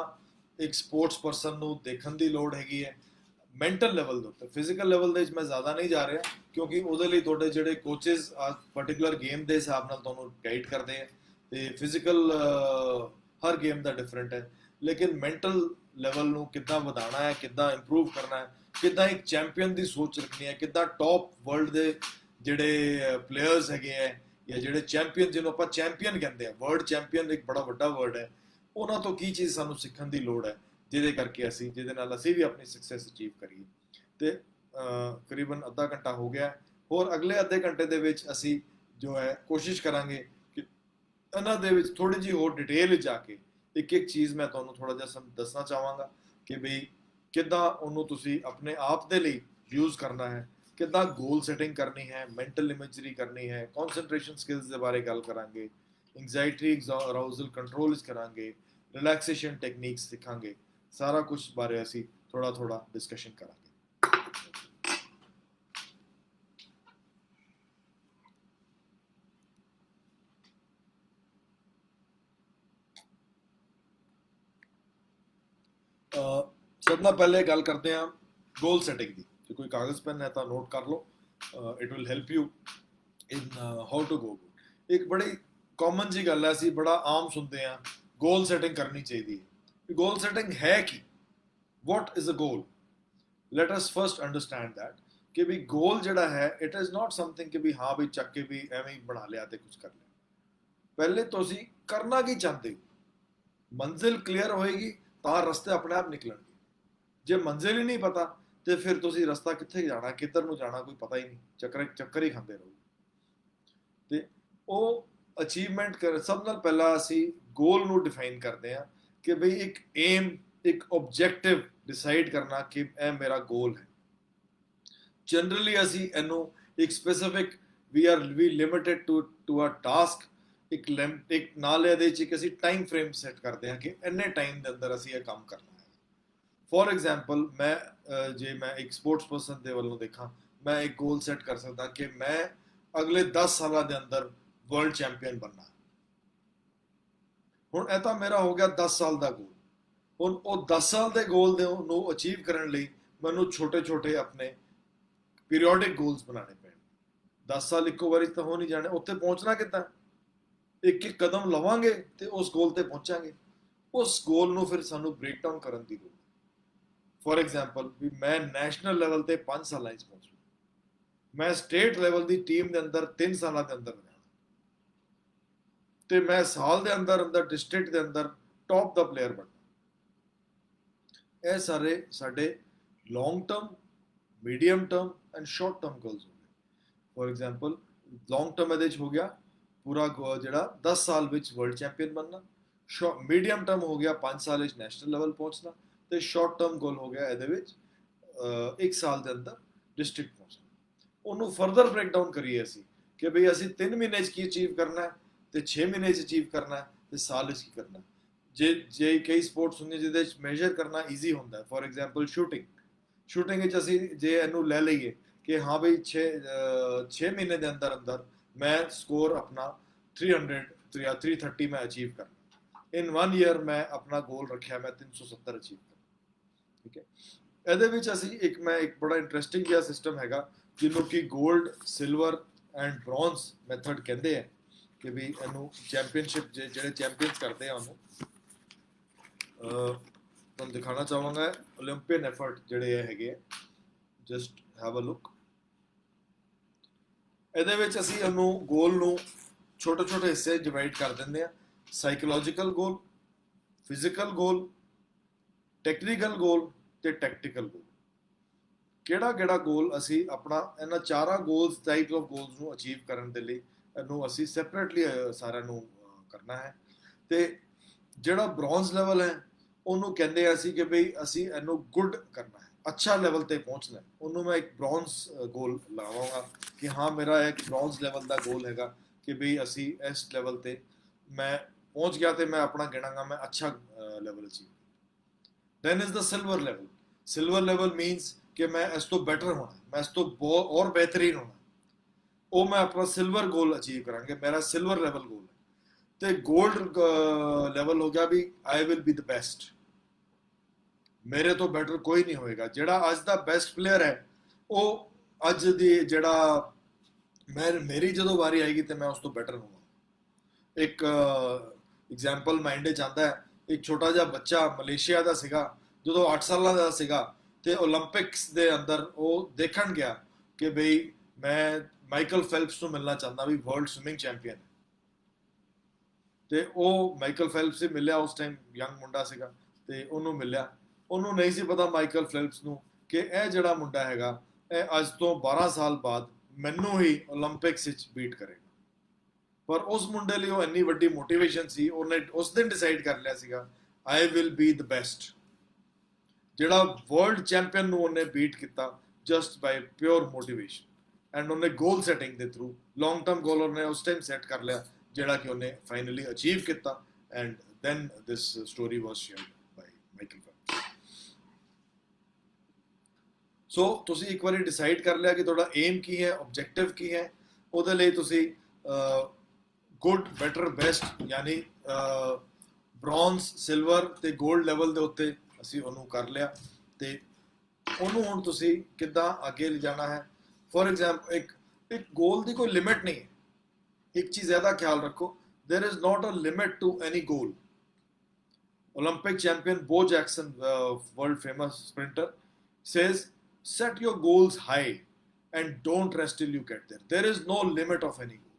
ਇੱਕ ਸਪੋਰਟਸ ਪਰਸਨ ਨੂੰ ਦੇਖਣ ਦੀ ਲੋੜ ਹੈਗੀ ਹੈ ਮੈਂਟਲ ਲੈਵਲ ਦੇ ਉੱਤੇ। ਫਿਜ਼ੀਕਲ ਲੈਵਲ ਦੇ ਵਿੱਚ ਮੈਂ ਜ਼ਿਆਦਾ ਨਹੀਂ ਜਾ ਰਿਹਾ, ਕਿਉਂਕਿ ਉਹਦੇ ਲਈ ਤੁਹਾਡੇ ਜਿਹੜੇ ਕੋਚਿਸ ਪਰਟੀਕੂਲਰ ਗੇਮ ਦੇ ਹਿਸਾਬ ਨਾਲ ਤੁਹਾਨੂੰ ਗਾਈਡ ਕਰਦੇ ਆ, ਤੇ ਫਿਜ਼ੀਕਲ ਹਰ ਗੇਮ ਦਾ ਡਿਫਰੈਂਟ ਹੈ। ਲੇਕਿਨ ਮੈਂਟਲ ਲੈਵਲ ਨੂੰ ਕਿੱਦਾਂ ਵਧਾਉਣਾ ਹੈ, ਕਿੱਦਾਂ ਇੰਪਰੂਵ ਕਰਨਾ ਹੈ, ਕਿੱਦਾਂ ਇੱਕ ਚੈਂਪੀਅਨ ਦੀ ਸੋਚ ਰੱਖਣੀ ਹੈ, ਕਿੱਦਾਂ ਟੌਪ ਵਰਲਡ ਦੇ ਜਿਹੜੇ ਪਲੇਅਰਸ ਹੈਗੇ ਹੈ ਜਾਂ ਜਿਹੜੇ ਚੈਂਪੀਅਨ, ਜਿਹਨੂੰ ਆਪਾਂ ਚੈਂਪੀਅਨ ਕਹਿੰਦੇ ਆ, ਵਰਲਡ ਚੈਂਪੀਅਨ ਇੱਕ ਬੜਾ ਵੱਡਾ ਵਰਡ ਹੈ, ਉਹਨਾਂ ਤੋਂ ਕੀ ਚੀਜ਼ ਸਾਨੂੰ ਸਿੱਖਣ ਦੀ ਲੋੜ ਹੈ, ਜਿਹਦੇ ਨਾਲ ਅਸੀਂ ਵੀ ਆਪਣੀ ਸਕਸੈਸ ਅਚੀਵ ਕਰੀਏ। ਤੇ ਕਰੀਬਨ ਅੱਧਾ ਘੰਟਾ ਹੋ ਗਿਆ। ਹੋਰ ਅਗਲੇ ਅੱਧੇ ਘੰਟੇ ਦੇ ਵਿੱਚ ਅਸੀਂ ਜੋ ਹੈ ਕੋਸ਼ਿਸ਼ ਕਰਾਂਗੇ ਕਿ ਇਹਨਾਂ ਦੇ ਵਿੱਚ ਥੋੜੀ ਜਿਹੀ ਹੋਰ ਡਿਟੇਲ ਵਿੱਚ ਜਾ ਕੇ ਇੱਕ ਚੀਜ਼ ਮੈਂ ਤੁਹਾਨੂੰ ਥੋੜਾ ਜਿਹਾ ਦੱਸਣਾ ਚਾਹਾਂਗਾ ਕਿ ਬਈ ਕਿੱਦਾਂ ਉਹਨੂੰ ਤੁਸੀਂ ਆਪਣੇ ਆਪ ਦੇ ਲਈ ਯੂਜ਼ ਕਰਨਾ ਹੈ, ਕਿੱਦਾਂ ਗੋਲ ਸੈਟਿੰਗ ਕਰਨੀ ਹੈ, ਮੈਂਟਲ ਇਮੇਜਰੀ ਕਰਨੀ ਹੈ, ਕੌਨਸੈਂਟਰੇਸ਼ਨ ਸਕਿੱਲਸ ਦੇ ਬਾਰੇ ਗੱਲ ਕਰਾਂਗੇ, एंगजाइटी अराउजल कंट्रोल करांगे, रिलैक्सेशन टेक्निक्स सिखांगे, सारा कुछ बारे असी थोड़ा थोड़ा डिस्कशन करांगे। सब ना पहले गल करते हैं गोल सेटिंग की। जो कोई कागज पेन है तो नोट कर लो, it will help you in how to go. एक बड़ी कॉमन जी गल है, असी बड़ा आम सुनते हैं गोल सेटिंग करनी चाहिए। गोल सेटिंग है कि what is a goal? Let us first understand that कि भी गोल जड़ा है इट इज नॉट समथिंग कि भी हाँ भी चक के भी एवं ही बना लिया तो कुछ कर लिया। पहले तो असी करना की चाहते हो, मंजिल क्लियर होएगी तो रस्ते अपने आप निकलणगे। जे मंजिल ही नहीं पता तो फिर तुसी रस्ता कित्थे जाना, किधर नूं जाना कोई पता ही नहीं, चक्कर चक्कर ही खांदे रहो। ते ਉਹ ਅਚੀਵਮੈਂਟ ਕਰ ਸਭ ਨਾਲ ਪਹਿਲਾਂ ਅਸੀਂ ਗੋਲ ਨੂੰ ਡਿਫਾਈਨ ਕਰਦੇ ਹਾਂ ਕਿ ਬਈ ਇੱਕ ਏਮ, ਇੱਕ ਆਬਜੈਕਟਿਵ ਡਿਸਾਈਡ ਕਰਨਾ ਕਿ ਇਹ ਮੇਰਾ ਗੋਲ ਹੈ। ਜਨਰਲੀ ਅਸੀਂ ਇਹਨੂੰ ਇੱਕ ਸਪੈਸਿਫਿਕ ਵੀ ਲਿਮਿਟਡ ਟੂ ਅ ਟਾਸਕ, ਇੱਕ ਨਾਲ ਇਹਦੇ ਚ ਇੱਕ ਅਸੀਂ ਟਾਈਮ ਫਰੇਮ ਸੈੱਟ ਕਰਦੇ ਹਾਂ ਕਿ ਇੰਨੇ ਟਾਈਮ ਦੇ ਅੰਦਰ ਅਸੀਂ ਇਹ ਕੰਮ ਕਰਨਾ ਹੈ। ਫੋਰ ਐਗਜ਼ਾਮਪਲ ਜੇ ਮੈਂ ਇੱਕ ਸਪੋਰਟਸ ਪਰਸਨ ਦੇ ਵੱਲੋਂ ਦੇਖਾਂ, ਮੈਂ ਇੱਕ ਗੋਲ ਸੈੱਟ ਕਰ ਸਕਦਾ ਕਿ ਮੈਂ ਅਗਲੇ 10 ਸਾਲਾਂ ਦੇ ਅੰਦਰ ਵਰਲਡ ਚੈਂਪੀਅਨ ਬਣਨਾ। ਹੁਣ ਇਹ ਤਾਂ ਮੇਰਾ ਹੋ ਗਿਆ 10 ਸਾਲ ਦਾ ਗੋਲ। ਹੁਣ ਉਹ 10 ਸਾਲ ਦੇ ਗੋਲ ਨੂੰ ਅਚੀਵ ਕਰਨ ਲਈ ਮੈਨੂੰ ਛੋਟੇ ਛੋਟੇ ਆਪਣੇ ਪੀਰੀਓਡਿਕ ਗੋਲਸ ਬਣਾਉਣੇ ਪੈਣ। 10 ਸਾਲ ਇੱਕੋ ਵਾਰੀ ਤਾਂ ਹੋ ਨਹੀਂ ਜਾਣੇ। ਉੱਥੇ ਪਹੁੰਚਣਾ ਕਿੱਦਾਂ? ਇੱਕ ਇੱਕ ਕਦਮ ਲਵਾਂਗੇ ਤੇ ਉਸ ਗੋਲ ਤੇ ਪਹੁੰਚਾਂਗੇ। ਉਸ ਗੋਲ ਨੂੰ ਫਿਰ ਸਾਨੂੰ ਬ੍ਰੇਕ ਡਾਊਨ ਕਰਨ ਦੀ ਲੋੜ। ਫੋਰ ਐਗਜ਼ਾਮਪਲ ਵੀ ਮੈਂ ਨੈਸ਼ਨਲ ਲੈਵਲ ਤੇ 5 ਸਾਲਾਂ 'ਚ ਪਹੁੰਚਣਾ, ਮੈਂ ਸਟੇਟ ਲੈਵਲ ਦੀ ਟੀਮ ਦੇ ਅੰਦਰ 3 ਸਾਲਾਂ ਦੇ ਅੰਦਰ ਰਹਿਣਾ, ਤੇ ਮੈਂ ਸਾਲ ਦੇ ਅੰਦਰ ਅੰਦਰ ਡਿਸਟ੍ਰਿਕਟ ਦੇ ਅੰਦਰ ਟੌਪ ਦਾ ਪਲੇਅਰ ਬਣਨਾ। ਇਹ ਸਾਰੇ ਸਾਡੇ long term, medium term and short term goals ਹੋ ਗਏ। ਫੋਰ ਐਗਜ਼ਾਮਪਲ ਲੌਂਗ ਟਰਮ ਇਹਦੇ 'ਚ ਹੋ ਗਿਆ ਪੂਰਾ ਜਿਹੜਾ 10 ਸਾਲ ਵਿੱਚ ਵਰਲਡ ਚੈਂਪੀਅਨ ਬਣਨਾ। ਮੀਡੀਅਮ ਟਰਮ ਹੋ ਗਿਆ 5 ਸਾਲ ਵਿੱਚ ਨੈਸ਼ਨਲ ਲੈਵਲ ਪਹੁੰਚਣਾ, ਤੇ ਸ਼ਾਰਟ ਟਰਮ ਗੋਲ ਹੋ ਗਿਆ ਇਹਦੇ ਵਿੱਚ 1 ਸਾਲ ਦੇ ਅੰਦਰ ਡਿਸਟ੍ਰਿਕਟ ਪਹੁੰਚਣਾ। ਉਹਨੂੰ ਫਰਦਰ ਬ੍ਰੇਕ ਡਾਊਨ ਕਰੀਏ ਅਸੀਂ ਕਿ ਬਈ ਅਸੀਂ 3 ਮਹੀਨੇ 'ਚ ਕੀ ਅਚੀਵ ਕਰਨਾ ਹੈ, ਤੇ 6 ਮਹੀਨੇ 'ਚ ਅਚੀਵ ਕਰਨਾ ਹੈ, ਤੇ ਸਾਲ 'ਚ ਕੀ ਕਰਨਾ। ਜੇ ਕਈ ਸਪੋਰਟਸ ਹੁੰਦੇ ਜਿਹਦੇ 'ਚ ਮੈਜਰ ਕਰਨਾ ਈਜ਼ੀ ਹੁੰਦਾ ਹੈ। ਫੋਰ ਐਗਜ਼ਾਮਪਲ ਸ਼ੂਟਿੰਗ ਵਿੱਚ ਅਸੀਂ ਜੇ ਇਹਨੂੰ ਲੈ ਲਈਏ ਕਿ ਹਾਂ ਬਈ 6 ਮਹੀਨੇ ਦੇ ਅੰਦਰ ਅੰਦਰ ਮੈਂ ਸਕੋਰ ਆਪਣਾ 300 ਜਾਂ 330 ਮੈਂ ਅਚੀਵ ਕਰਨਾ। ਇਨ 1 ਈਅਰ ਮੈਂ ਆਪਣਾ ਗੋਲ ਰੱਖਿਆ ਮੈਂ 370 ਅਚੀਵ ਕਰਨਾ। ਠੀਕ ਹੈ। ਇਹਦੇ ਵਿੱਚ ਅਸੀਂ ਇੱਕ ਬੜਾ ਇੰਟਰਸਟਿੰਗ ਜਿਹਾ ਸਿਸਟਮ ਹੈਗਾ ਜਿਹਨੂੰ ਕਿ gold, silver and bronze method ਕਹਿੰਦੇ ਆ ਕਿ ਵੀ ਇਹਨੂੰ ਚੈਂਪੀਅਨਸ਼ਿਪ ਜਿਹੜੇ ਚੈਂਪੀਅਨਸ ਕਰਦੇ ਆ ਉਹਨੂੰ ਤੁਹਾਨੂੰ ਦਿਖਾਣਾ ਚਾਹਾਂਗਾ। ਓਲੰਪੀਅਨ ਐਫਰਟ ਜਿਹੜੇ ਇਹ ਹੈਗੇ ਆ, ਜਸਟ ਹੈਵ ਅ ਲੁੱਕ। ਇਹਦੇ ਵਿੱਚ ਅਸੀਂ ਇਹਨੂੰ ਗੋਲ ਨੂੰ ਛੋਟੇ ਛੋਟੇ ਹਿੱਸੇ ਡਿਵਾਈਡ ਕਰ ਦਿੰਦੇ ਆ। ਸਾਈਕੋਲੋਜੀਕਲ ਗੋਲ, ਫਿਜ਼ੀਕਲ ਗੋਲ, ਟੈਕਨੀਕਲ ਗੋਲ ਤੇ ਟੈਕਟੀਕਲ ਗੋਲ। ਕਿਹੜਾ ਗੋਲ ਅਸੀਂ ਆਪਣਾ ਇਹਨਾਂ ਚਾਰਾਂ ਗੋਲਸ ਟਾਈਪ ਆਫ ਗੋਲਸ ਨੂੰ ਅਚੀਵ ਕਰਨ ਦੇ ਲਈ ਇਹਨੂੰ ਅਸੀਂ ਸੈਪਰੇਟਲੀ ਸਾਰਿਆਂ ਨੂੰ ਕਰਨਾ ਹੈ। ਤੇ ਜਿਹੜਾ ਬ੍ਰੌਂਜ਼ ਲੈਵਲ ਹੈ ਉਹਨੂੰ ਕਹਿੰਦੇ ਆ ਅਸੀਂ ਕਿ ਬਈ ਅਸੀਂ ਇਹਨੂੰ ਗੁੱਡ ਕਰਨਾ ਹੈ, ਅੱਛਾ ਲੈਵਲ ਤੇ ਪਹੁੰਚਣਾ। ਉਹਨੂੰ ਮੈਂ ਇੱਕ ਬ੍ਰੌਂਜ਼ ਗੋਲ ਲਾਵਾਂਗਾ ਕਿ ਹਾਂ ਮੇਰਾ ਇੱਕ ਬ੍ਰੌਂਜ਼ ਲੈਵਲ ਦਾ ਗੋਲ ਹੈਗਾ ਕਿ ਬਈ ਅਸੀਂ ਇਸ ਲੈਵਲ ਤੇ ਮੈਂ ਪਹੁੰਚ ਗਿਆ ਤੇ ਮੈਂ ਆਪਣਾ ਗਿਣਾਂਗਾ ਮੈਂ ਅੱਛਾ level achieve. Then is the silver level. Silver level means ਕਿ ਮੈਂ ਇਸ ਤੋਂ ਬੈਟਰ ਹੋਣਾ, ਮੈਂ ਇਸ ਤੋਂ ਔਰ ਬਿਹਤਰੀਨ ਹੋਣਾ। ਉਹ ਮੈਂ ਆਪਣਾ ਸਿਲਵਰ ਗੋਲ ਅਚੀਵ ਕਰਾਂਗੇ, ਮੇਰਾ ਸਿਲਵਰ ਲੈਵਲ ਗੋਲ ਹੈ। ਤੇ ਗੋਲਡ ਲੈਵਲ ਹੋ ਗਿਆ ਵੀ I will be the best, ਮੇਰੇ ਤੋਂ ਬੈਟਰ ਕੋਈ ਨਹੀਂ ਹੋਏਗਾ। ਜਿਹੜਾ ਅੱਜ ਦਾ ਬੈਸਟ ਪਲੇਅਰ ਹੈ ਉਹ ਅੱਜ ਦੀ ਜਿਹੜਾ ਮੇਰੀ ਜਦੋਂ ਵਾਰੀ ਆਏਗੀ ਤੇ ਮੈਂ ਉਸ ਤੋਂ ਬੈਟਰ ਹੋਵਾਂ। ਇੱਕ ਐਗਜ਼ਾਮਪਲ ਮਾਈਂਡ 'ਚ ਆਉਂਦਾ ਹੈ, ਇੱਕ ਛੋਟਾ ਜਿਹਾ ਬੱਚਾ ਮਲੇਸ਼ੀਆ ਦਾ ਸੀਗਾ, ਜਦੋਂ 8 ਸਾਲਾਂ ਦਾ ਸੀਗਾ ਤੇ ਓਲੰਪਿਕਸ ਦੇ ਅੰਦਰ ਉਹ ਦੇਖਣ ਗਿਆ ਕਿ ਬਈ ਮੈਂ ਮਾਈਕਲ ਫੈਲਪਸ ਨੂੰ ਮਿਲਣਾ ਚਾਹੁੰਦਾ ਵੀ ਵਰਲਡ ਸਵਿਮਿੰਗ ਚੈਂਪੀਅਨ। ਤੇ ਉਹ ਮਾਈਕਲ ਫੈਲਪਸ से ਮਿਲਿਆ, ਉਸ ਟਾਈਮ ਯੰਗ ਮੁੰਡਾ ਸੀਗਾ ਤੇ ਉਹਨੂੰ ਮਿਲਿਆ। ਉਹਨੂੰ ਨਹੀਂ ਸੀ ਪਤਾ ਮਾਈਕਲ ਫੈਲਪਸ ਨੂੰ ਕਿ ਇਹ ਜਿਹੜਾ ਮੁੰਡਾ ਹੈਗਾ ਇਹ ਅੱਜ ਤੋਂ 12 ਸਾਲ ਬਾਅਦ ਮੈਨੂੰ ਹੀ ਓਲੰਪਿਕਸ ਵਿੱਚ ਬੀਟ ਕਰੇਗਾ। ਪਰ ਉਸ ਮੁੰਡੇ ਲਈ ਉਹ ਇੰਨੀ ਵੱਡੀ ਮੋਟੀਵੇਸ਼ਨ ਸੀ, ਉਹਨੇ ਉਸ ਦਿਨ ਡਿਸਾਈਡ ਕਰ ਲਿਆ ਸੀਗਾ I will be the best. ਜਿਹੜਾ ਵਰਲਡ ਚੈਂਪੀਅਨ ਨੂੰ ਉਹਨੇ ਬੀਟ ਕੀਤਾ just by pure motivation. And ਉਹਨੇ ਗੋਲ ਸੈਟਿੰਗ ਦੇ ਥਰੂ ਲੌਂਗ ਟਰਮ ਗੋਲ ਉਹਨੇ ਉਸ ਟਾਈਮ ਸੈੱਟ ਕਰ ਲਿਆ ਜਿਹੜਾ ਕਿ ਉਹਨੇ ਫਾਈਨਲੀ ਅਚੀਵ ਕੀਤਾ, and then this story was shared by Michael Phelps. So ਤੁਸੀਂ ਇੱਕ ਵਾਰੀ ਡਿਸਾਈਡ ਕਰ ਲਿਆ ਕਿ ਤੁਹਾਡਾ ਏਮ ਕੀ ਹੈ, ਆਬਜੈਕਟਿਵ ਕੀ ਹੈ, ਉਹਦੇ ਲਈ ਤੁਸੀਂ ਗੁੱਡ, ਬੈਟਰ, ਬੈਸਟ ਯਾਨੀ ਬ੍ਰੌਂਜ਼, ਸਿਲਵਰ ਤੇ 골ਡ ਲੈਵਲ ਦੇ ਉੱਤੇ ਅਸੀਂ ਉਹਨੂੰ ਕਰ ਲਿਆ, ਤੇ ਉਹਨੂੰ ਹੁਣ ਤੁਸੀਂ ਕਿੱਦਾਂ ਅੱਗੇ ਲਿਜਾਣਾ ਹੈ। ਫॉर एग्जांपल एक गोल ਦੀ ਕੋਈ ਲਿਮਿਟ ਨਹੀਂ ਹੈ। ਇੱਕ ਚੀਜ਼ ਇਹਦਾ ਖਿਆਲ ਰੱਖੋ, there is not a limit to any goal. Olympic champion Bo Jackson, world famous sprinter, says set your goals high and don't rest till you get there. There is no limit of any goal.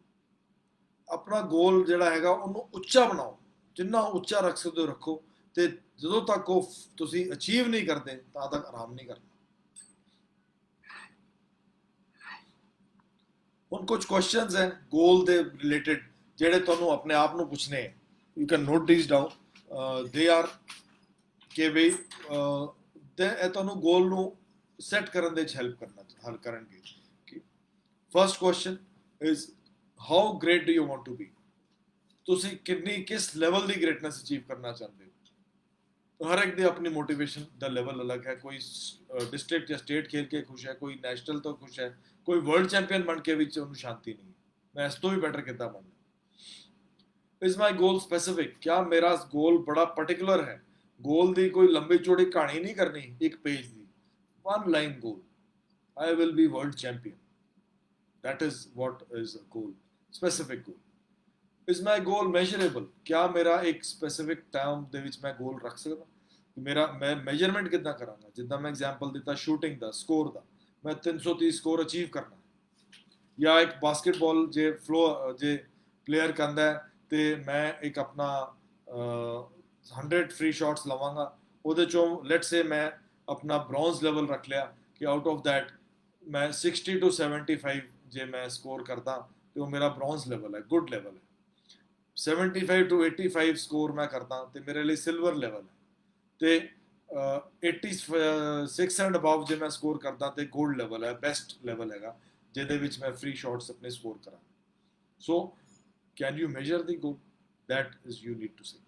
ਆਪਣਾ ਗੋਲ ਜਿਹੜਾ ਹੈਗਾ ਉਹਨੂੰ ਉੱਚਾ ਬਣਾਓ, ਜਿੰਨਾ ਉੱਚਾ ਰੱਖ ਸਕਦੇ ਹੋ ਰੱਖੋ, ਤੇ ਜਦੋਂ ਤੱਕ ਉਹ ਤੁਸੀਂ ਅਚੀਵ ਨਹੀਂ ਕਰਦੇ ਤਾਂ ਤੱਕ ਆਰਾਮ ਨਹੀਂ ਕਰਨਾ। ਹੁਣ ਕੁਝ ਕੁਐਸਚਨਸ ਹੈ ਗੋਲ ਦੇ ਰਿਲੇਟਡ ਜਿਹੜੇ ਤੁਹਾਨੂੰ ਆਪਣੇ ਆਪ ਨੂੰ ਪੁੱਛਣੇ ਹੈ। You can note these down. They are ਕਿ ਵੀ ਇਹ ਤੁਹਾਨੂੰ ਗੋਲ ਨੂੰ ਸੈੱਟ ਕਰਨ ਦੇ ਵਿੱਚ ਹੈਲਪ ਕਰਨਗੇ। First question is how great do you want to be. ਤੁਸੀਂ ਕਿਸ ਲੈਵਲ ਦੀ ਗ੍ਰੇਟਨੈਸ ਅਚੀਵ ਕਰਨਾ ਚਾਹੁੰਦੇ ਹੋ। ਹਰ ਇੱਕ ਦੀ ਆਪਣੀ ਮੋਟੀਵੇਸ਼ਨ ਦਾ ਲੈਵਲ ਅਲੱਗ ਹੈ। ਕੋਈ ਡਿਸਟ੍ਰਿਕਟ ਜਾਂ ਸਟੇਟ ਖੇਲ ਕੇ ਖੁਸ਼ ਹੈ, ਕੋਈ ਨੈਸ਼ਨਲ ਤੋਂ ਖੁਸ਼ ਹੈ, ਕੋਈ ਵਰਲਡ ਚੈਂਪੀਅਨ ਬਣ ਕੇ ਵਿੱਚ ਉਹਨੂੰ ਸ਼ਾਂਤੀ ਨਹੀਂ, ਮੈਂ ਇਸ ਤੋਂ ਵੀ ਬੈਟਰ ਕਿੱਦਾਂ ਬਣਨਾ। ਇਜ਼ ਮਾਈ ਗੋਲ ਸਪੈਸੀਫਿਕ, ਕਿਆ ਮੇਰਾ ਗੋਲ ਬੜਾ ਪਾਰਟਿਕੂਲਰ ਹੈ। ਗੋਲ ਦੀ ਕੋਈ ਲੰਬੀ ਚੌੜੀ ਕਹਾਣੀ ਨਹੀਂ ਕਰਨੀ, ਇੱਕ page the one line goal, I will be world champion. That is what is a goal, specific goal. Is my goal measurable? क्या मेरा एक specific time ਦੇ ਵਿੱਚ ਮੈਂ goal ਰੱਖ ਸਕਦਾ। ਮੇਰਾ ਮੈਂ measurement ਕਿੱਦਾਂ ਕਰਾਂਗਾ। ਜਿੱਦਾਂ ਮੈਂ example ਦਿੱਤਾ shooting ਦਾ, score ਦਾ, ਮੈਂ 330 score achieve ਕਰਨਾ। ਜਾਂ ਇੱਕ basketball ਜੇ player ਕਹਿੰਦਾ ਹੈ ਤੇ ਮੈਂ ਇੱਕ ਆਪਣਾ 100 free shots ਲਵਾਂਗਾ, ਉਹਦੇ ਚੋਂ let's say ਮੈਂ अपना ब्रॉन्ज लेवल रख लिया कि आउट ऑफ दैट मैं 60 to 75 जे मैं स्कोर करता तो वो मेरा ब्रॉन्ज लेवल है, गुड लेवल है। 75 to 85 स्कोर मैं करता तो मेरे लिए सिल्वर लेवल है। तो 86 एंड अबव जे मैं स्कोर करता तो गोल्ड लेवल है, बेस्ट लेवल है जिहदे विच मैं फ्री शॉट्स अपने स्कोर करा। So can you measure the goal, that is you need to say.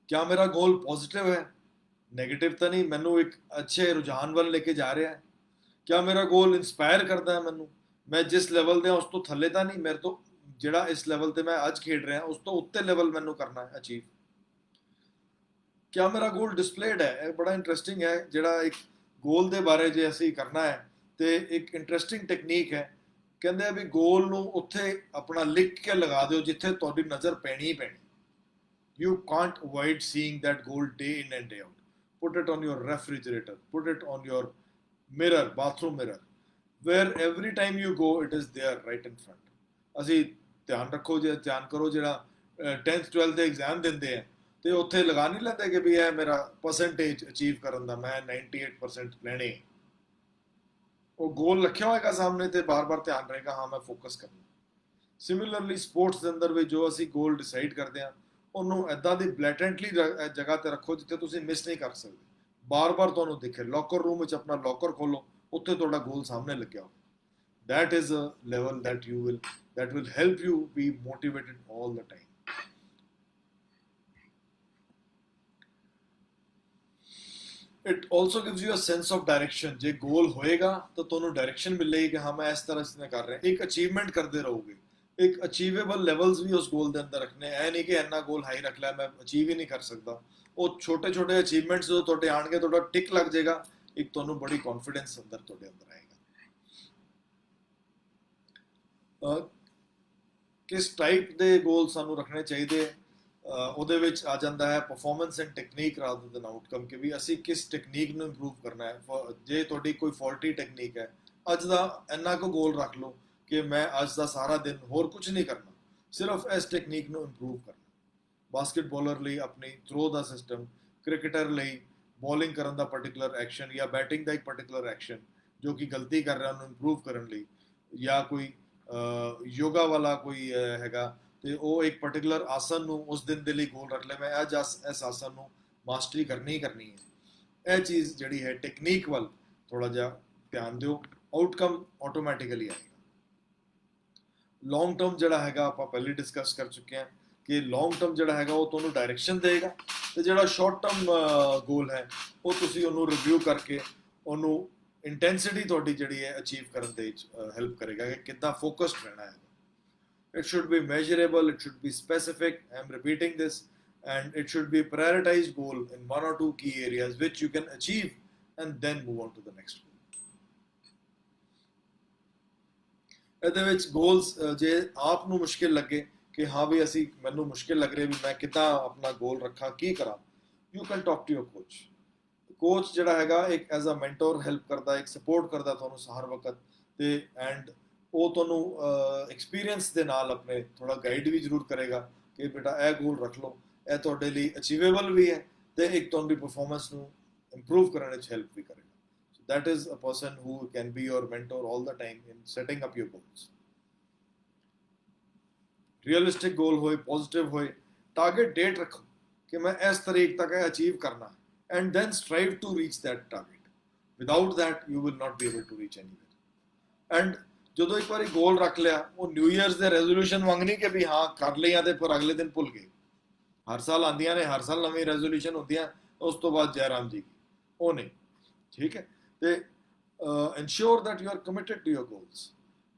क्या मेरा गोल पॉजिटिव है, ਨੈਗੇਟਿਵ ਤਾਂ ਨਹੀਂ, ਮੈਨੂੰ ਇੱਕ ਅੱਛੇ ਰੁਝਾਨ ਵੱਲ ਲੈ ਕੇ ਜਾ ਰਿਹਾ ਹੈ। ਕਿਆ ਮੇਰਾ ਗੋਲ ਇਨਸਪਾਇਰ ਕਰਦਾ ਹੈ ਮੈਨੂੰ, ਮੈਂ ਜਿਸ ਲੈਵਲ ਤੇ ਉਸ ਤੋਂ ਥੱਲੇ ਤਾਂ ਨਹੀਂ, ਮੇਰੇ ਤੋਂ ਜਿਹੜਾ ਇਸ ਲੈਵਲ ਤੇ ਮੈਂ ਅੱਜ ਖੇਡ ਰਿਹਾ ਉਸ ਤੋਂ ਉੱਤੇ ਲੈਵਲ ਮੈਨੂੰ ਕਰਨਾ ਹੈ ਅਚੀਵ। ਕਿਆ ਮੇਰਾ ਗੋਲ ਡਿਸਪਲੇਡ ਹੈ। ਇਹ ਬੜਾ ਇੰਟਰਸਟਿੰਗ ਹੈ। ਜਿਹੜਾ ਇੱਕ ਗੋਲ ਦੇ ਬਾਰੇ ਜੇ ਅਸੀਂ ਕਰਨਾ ਹੈ ਤੇ ਇੱਕ ਇੰਟਰਸਟਿੰਗ ਟੈਕਨੀਕ ਹੈ, ਕਹਿੰਦੇ ਆ ਵੀ ਗੋਲ ਨੂੰ ਉੱਥੇ ਆਪਣਾ ਲਿਖ ਕੇ ਲਗਾ ਦਿਓ ਜਿੱਥੇ ਤੁਹਾਡੀ ਨਜ਼ਰ ਪੈਣੀ ਹੀ ਪੈਣੀ। You can't avoid seeing that goal day in and day out. Put it on your refrigerator, put it on your mirror, bathroom mirror, where every time you go it is there right in front. ਅਸੀਂ ਧਿਆਨ ਰੱਖੋ, ਜੇ ਧਿਆਨ ਕਰੋ, ਜਿਹੜਾ 10th 12th ਦੇ exam ਦਿੰਦੇ ਆ ਤੇ ਉੱਥੇ ਲਗਾ ਨਹੀਂ ਲੈਂਦੇ ਕਿ ਵੀ ਇਹ ਮੇਰਾ ਪਰਸੈਂਟੇਜ ਅਚੀਵ ਕਰਨ ਦਾ ਮੈਂ 98% ਲੈਣੇ। ਉਹ ਗੋਲ ਰੱਖਿਆ ਹੋਏਗਾ ਸਾਹਮਣੇ ਤੇ ਬਾਰ-ਬਾਰ ਧਿਆਨ ਰਹੇਗਾ ਹਾਂ ਮੈਂ ਫੋਕਸ ਕਰਨਾ। ਸਿਮਿਲਰਲੀ ਸਪੋਰਟਸ ਦੇ ਅੰਦਰ ਵੀ ਜੋ ਅਸੀਂ ਗੋਲ ਡਿਸਾਈਡ ਕਰਦੇ ਆ ਉਹਨੂੰ ਇੱਦਾਂ ਦੀ ਬਲੈਟੈਂਟਲੀ ਜਗ੍ਹਾ ਤੇ ਰੱਖੋ ਜਿੱਥੇ ਤੁਸੀਂ ਮਿਸ ਨਹੀਂ ਕਰ ਸਕਦੇ, ਬਾਰ-ਬਾਰ ਤੁਹਾਨੂੰ ਦਿਖੇ। ਲੋਕਰ ਰੂਮ ਵਿੱਚ ਆਪਣਾ ਲੋਕਰ ਖੋਲੋ, ਉੱਥੇ ਤੁਹਾਡਾ ਗੋਲ ਸਾਹਮਣੇ ਲੱਗਿਆ ਹੋ। that is a level that will help you be motivated all the time. It also gives you a sense of direction. ਜੇ ਗੋਲ ਹੋਏਗਾ ਤਾਂ ਤੁਹਾਨੂੰ ਡਾਇਰੈਕਸ਼ਨ ਮਿਲੇਗੀ ਕਿ ਹਾਂ ਮੈਂ ਇਸ ਤਰ੍ਹਾਂ से ਕਰ ਰਿਹਾ। ਇੱਕ ਅਚੀਵਮੈਂਟ ਕਰਦੇ ਰਹੋਗੇ, ਇੱਕ ਅਚੀਵੇਬਲ ਲੈਵਲਸ ਵੀ ਉਸ ਗੋਲ ਦੇ ਅੰਦਰ ਰੱਖਣੇ। ਐ ਨਹੀਂ ਕਿ ਇੰਨਾ ਗੋਲ ਹਾਈ ਰੱਖ ਲਿਆ ਮੈਂ ਅਚੀਵ ਹੀ ਨਹੀਂ ਕਰ ਸਕਦਾ। ਉਹ ਛੋਟੇ ਛੋਟੇ ਅਚੀਵਮੈਂਟਸ ਜਦੋਂ ਤੁਹਾਡੇ ਆਣਗੇ ਤੁਹਾਡਾ ਟਿਕ ਲੱਗ ਜਾਏਗਾ, ਇੱਕ ਤੁਹਾਨੂੰ ਬੜੀ ਕੌਨਫੀਡੈਂਸ ਅੰਦਰ ਤੁਹਾਡੇ ਅੰਦਰ ਆਏਗਾ। ਕਿਸ ਟਾਈਪ ਦੇ ਗੋਲ ਸਾਨੂੰ ਰੱਖਣੇ ਚਾਹੀਦੇ, ਉਹਦੇ ਵਿੱਚ ਆ ਜਾਂਦਾ ਹੈ performance and technique rather then outcome, ਕਿ ਵੀ ਅਸੀਂ ਕਿਸ ਟੈਕਨੀਕ ਨੂੰ ਇੰਪਰੂਵ ਕਰਨਾ ਹੈ। ਜੇ ਤੁਹਾਡੀ ਕੋਈ ਫਾਲਟੀ ਟੈਕਨੀਕ ਹੈ, ਅੱਜ ਦਾ ਇੰਨਾ ਕੁ ਗੋਲ ਰੱਖ ਲਓ ਕਿ ਮੈਂ ਅੱਜ ਦਾ ਸਾਰਾ ਦਿਨ ਹੋਰ ਕੁਝ ਨਹੀਂ ਕਰਨਾ, ਸਿਰਫ ਇਸ ਟੈਕਨੀਕ ਨੂੰ ਇੰਪਰੂਵ ਕਰਨਾ। ਬਾਸਕਟਬਾਲਰ ਲਈ ਆਪਣੀ ਥਰੋ ਦਾ ਸਿਸਟਮ, ਕ੍ਰਿਕਟਰ ਲਈ ਬੋਲਿੰਗ ਕਰਨ ਦਾ ਪਾਰਟਿਕੂਲਰ ਐਕਸ਼ਨ ਜਾਂ ਬੈਟਿੰਗ ਦਾ ਇੱਕ ਪਾਰਟਿਕੂਲਰ ਐਕਸ਼ਨ ਜੋ ਕਿ ਗਲਤੀ ਕਰ ਰਿਹਾ ਉਹਨੂੰ ਇੰਪਰੂਵ ਕਰਨ ਲਈ, ਜਾਂ ਕੋਈ ਯੋਗਾ ਵਾਲਾ ਕੋਈ ਹੈਗਾ ਤੇ ਉਹ ਇੱਕ ਪਾਰਟਿਕੂਲਰ ਆਸਨ ਨੂੰ ਉਸ ਦਿਨ ਦੇ ਲਈ ਗੋਲ ਰੱਖ ਲੈ, ਮੈਂ ਅੱਜ ਇਸ ਆਸਨ ਨੂੰ ਮਾਸਟਰੀ ਕਰਨੀ ਹੀ ਕਰਨੀ ਹੈ। ਇਹ ਚੀਜ਼ ਜਿਹੜੀ ਹੈ ਟੈਕਨੀਕ ਵੱਲ ਥੋੜਾ ਜਿਹਾ ਧਿਆਨ ਦਿਓ, ਆਊਟਕਮ ਆਟੋਮੈਟਿਕਲੀ ਆਏਗਾ। ਲੌਂਗ ਟਰਮ ਜਿਹੜਾ ਹੈਗਾ ਆਪਾਂ ਪਹਿਲੇ ਡਿਸਕਸ ਕਰ ਚੁੱਕੇ ਹਾਂ ਕਿ ਲੌਂਗ ਟਰਮ ਜਿਹੜਾ ਹੈਗਾ ਉਹ ਤੁਹਾਨੂੰ ਡਾਇਰੈਕਸ਼ਨ ਦੇਗਾ, ਤੇ ਜਿਹੜਾ ਸ਼ਾਰਟ ਟਰਮ ਗੋਲ ਹੈ ਉਹ ਤੁਸੀਂ ਉਹਨੂੰ ਰਿਵਿਊ ਕਰਕੇ ਉਹਨੂੰ ਇੰਟੈਂਸਿਟੀ ਤੁਹਾਡੀ ਜਿਹੜੀ ਹੈ ਅਚੀਵ ਕਰਨ ਦੇ ਵਿੱਚ ਹੈਲਪ ਕਰੇਗਾ ਕਿ ਕਿੱਦਾਂ ਫੋਕਸਡ ਰਹਿਣਾ ਹੈ। It should be measurable, it should be specific. I'm repeating this, and it should be a prioritized goal in one or two key areas which you can achieve and then move on to the next goal. ਇਹਦੇ ਵਿੱਚ goals ਜੇ ਆਪ ਨੂੰ ਮੁਸ਼ਕਿਲ ਲੱਗੇ ਕਿ ਹਾਂ ਵੀ ਅਸੀਂ ਮੈਨੂੰ ਮੁਸ਼ਕਿਲ ਲੱਗ ਰਿਹਾ ਵੀ ਮੈਂ ਕਿੱਦਾਂ ਆਪਣਾ ਗੋਲ ਰੱਖਾਂ, ਕੀ ਕਰਾਂ, you can talk to your coach. Coach ਜਿਹੜਾ ਹੈਗਾ ਇੱਕ ਐਜ਼ ਅ ਮੈਂਟੋਰ ਹੈਲਪ ਕਰਦਾ, ਇੱਕ ਸਪੋਰਟ ਕਰਦਾ ਤੁਹਾਨੂੰ ਹਰ ਵਕਤ, ਤੇ ਐਂਡ ਉਹ ਤੁਹਾਨੂੰ ਐਕਸਪੀਰੀਅੰਸ ਦੇ ਨਾਲ ਆਪਣੇ ਥੋੜਾ ਗਾਈਡ ਵੀ ਜ਼ਰੂਰ ਕਰੇਗਾ ਕਿ ਬੇਟਾ ਇਹ ਗੋਲ ਰੱਖ ਲਓ, ਇਹ ਤੁਹਾਡੇ ਲਈ ਅਚੀਵੇਬਲ ਵੀ ਹੈ ਤੇ ਇੱਕ ਤੁਹਾਡੀ ਪਰਫਾਰਮੈਂਸ ਨੂੰ ਇੰਪਰੂਵ ਕਰਨ ਵਿੱਚ ਹੈਲਪ ਵੀ ਕਰੇਗਾ। So that is a person who can be your mentor all the time in setting up your goals. Realistic goal ਹੋਏ, ਪੋਜ਼ਿਟਿਵ ਹੋਏ, ਟਾਰਗੇਟ ਡੇਟ ਰੱਖੋ ਕਿ ਮੈਂ ਇਸ ਤਰੀਕ ਤੱਕ ਇਹ ਅਚੀਵ ਕਰਨਾ, and then strive to reach that target. Without that you will not be able to reach anywhere. And ਜਦੋਂ ਇੱਕ ਵਾਰੀ ਗੋਲ ਰੱਖ ਲਿਆ, ਉਹ ਨਿਊ ਈਅਰਸ ਦੇ ਰੈਜ਼ੋਲੂਸ਼ਨ ਮੰਗਣੀ ਕਿ ਵੀ ਹਾਂ ਕਰ ਲਈਆਂ ਤੇ ਫਿਰ ਅਗਲੇ ਦਿਨ ਭੁੱਲ ਗਏ। ਹਰ ਸਾਲ ਆਉਂਦੀਆਂ ਨੇ, ਹਰ ਸਾਲ ਨਵੀਂ ਰੈਜ਼ੋਲੂਸ਼ਨ ਹੁੰਦੀਆਂ, ਉਸ ਤੋਂ ਬਾਅਦ ਜੈ ਰਾਮ ਜੀ ਕੀ, ਉਹ ਨਹੀਂ, ਠੀਕ ਹੈ। ਤੇ ensure that you are committed to your goals.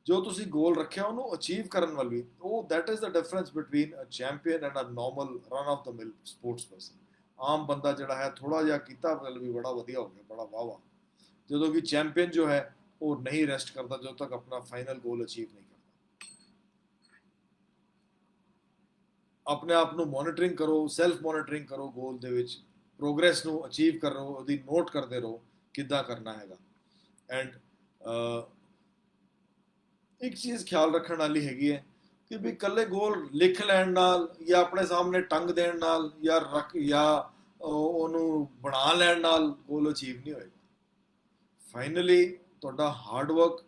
ਜੋ ਤੁਸੀਂ ਗੋਲ ਰੱਖਿਆ ਉਹਨੂੰ ਅਚੀਵ ਕਰਨ ਵੱਲ ਵੀ, ਉਹ that is the difference between a champion and a normal run of the mill sports person. ਆਮ ਬੰਦਾ ਜਿਹੜਾ ਹੈ ਥੋੜਾ ਜਿਹਾ ਕੀਤਾ ਵੱਲ ਵੀ ਬੜਾ ਵਧੀਆ ਹੋ ਗਿਆ, ਬੜਾ ਵਾਹ ਵਾਹ, ਜਦੋਂ ਕਿ ਚੈਂਪੀਅਨ ਜੋ ਹੈ ਉਹ ਨਹੀਂ ਰੈਸਟ ਕਰਦਾ ਜਦੋਂ ਤੱਕ ਆਪਣਾ ਫਾਈਨਲ ਗੋਲ ਅਚੀਵ ਨਹੀਂ ਕਰਦਾ। ਆਪਣੇ ਆਪ ਨੂੰ ਮੋਨੀਟਰਿੰਗ ਕਰੋ, ਸੈਲਫ ਮੋਨੀਟਰਿੰਗ ਕਰੋ, ਗੋਲ ਦੇ ਵਿੱਚ ਪ੍ਰੋਗਰੈਸ ਨੂੰ ਅਚੀਵ ਕਰੋ, ਉਹਦੀ ਨੋਟ ਕਰਦੇ ਰਹੋ ਕਿੱਦਾਂ ਕਰਨਾ ਹੈਗਾ। ਐਂਡ ਇੱਕ ਚੀਜ਼ ਖਿਆਲ ਰੱਖਣ ਵਾਲੀ ਹੈਗੀ ਹੈ ਕਿ ਵੀ ਇਕੱਲੇ ਗੋਲ ਲਿਖ ਲੈਣ ਨਾਲ ਜਾਂ ਆਪਣੇ ਸਾਹਮਣੇ ਟੰਗ ਦੇਣ ਨਾਲ ਜਾਂ ਉਹਨੂੰ ਬਣਾ ਲੈਣ ਨਾਲ ਗੋਲ ਅਚੀਵ ਨਹੀਂ ਹੋਏਗਾ। ਫਾਈਨਲੀ ਤੁਹਾਡਾ ਹਾਰਡ ਵਰਕ,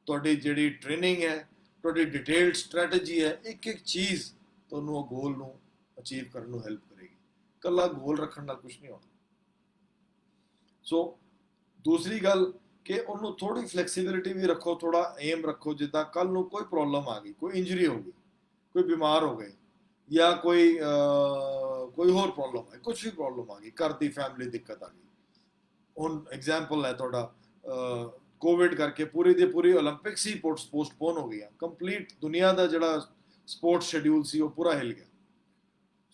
ਤੁਹਾਡੀ ਜਿਹੜੀ ਟ੍ਰੇਨਿੰਗ ਹੈ, ਤੁਹਾਡੀ ਡਿਟੇਲਡ ਸਟ੍ਰੈਟਜੀ ਹੈ, ਇੱਕ ਇੱਕ ਚੀਜ਼ ਤੁਹਾਨੂੰ ਉਹ ਗੋਲ ਨੂੰ ਅਚੀਵ ਕਰਨ ਨੂੰ ਹੈਲਪ ਕਰੇਗੀ। ਇਕੱਲਾ ਗੋਲ ਰੱਖਣ ਨਾਲ ਕੁਝ ਨਹੀਂ ਹੋਣਾ। ਸੋ ਦੂਸਰੀ ਗੱਲ ਕਿ ਉਹਨੂੰ ਥੋੜੀ ਫਲੈਕਸੀਬਿਲਿਟੀ ਵੀ ਰੱਖੋ, ਥੋੜਾ ਏਮ ਰੱਖੋ, ਜਿੱਦਾਂ ਕੱਲ ਨੂੰ ਕੋਈ ਪ੍ਰੋਬਲਮ ਆ ਗਈ, ਕੋਈ ਇੰਜਰੀ ਹੋ ਗਈ, ਕੋਈ ਬਿਮਾਰ ਹੋ ਗਏ, ਜਾਂ ਕੋਈ ਹੋਰ ਪ੍ਰੋਬਲਮ ਹੈ, ਕੁਝ ਵੀ ਪ੍ਰੋਬਲਮ ਆ ਗਈ, ਘਰ ਦੀ ਫੈਮਿਲੀ ਦਿੱਕਤ ਆ ਗਈ। ਹੁਣ ਐਗਜ਼ਾਮਪਲ ਹੈ ਤੁਹਾਡਾ ਕੋਵਿਡ ਕਰਕੇ ਪੂਰੀ ਦੀ ਪੂਰੀ ਓਲੰਪਿਕਸ ਹੀ ਪੋਸਟਪੋਨ ਹੋ ਗਈਆਂ, ਕੰਪਲੀਟ ਦੁਨੀਆ ਦਾ ਜਿਹੜਾ ਸਪੋਰਟਸ ਸ਼ੈਡਿਊਲ ਸੀ ਉਹ ਪੂਰਾ ਹਿੱਲ ਗਿਆ।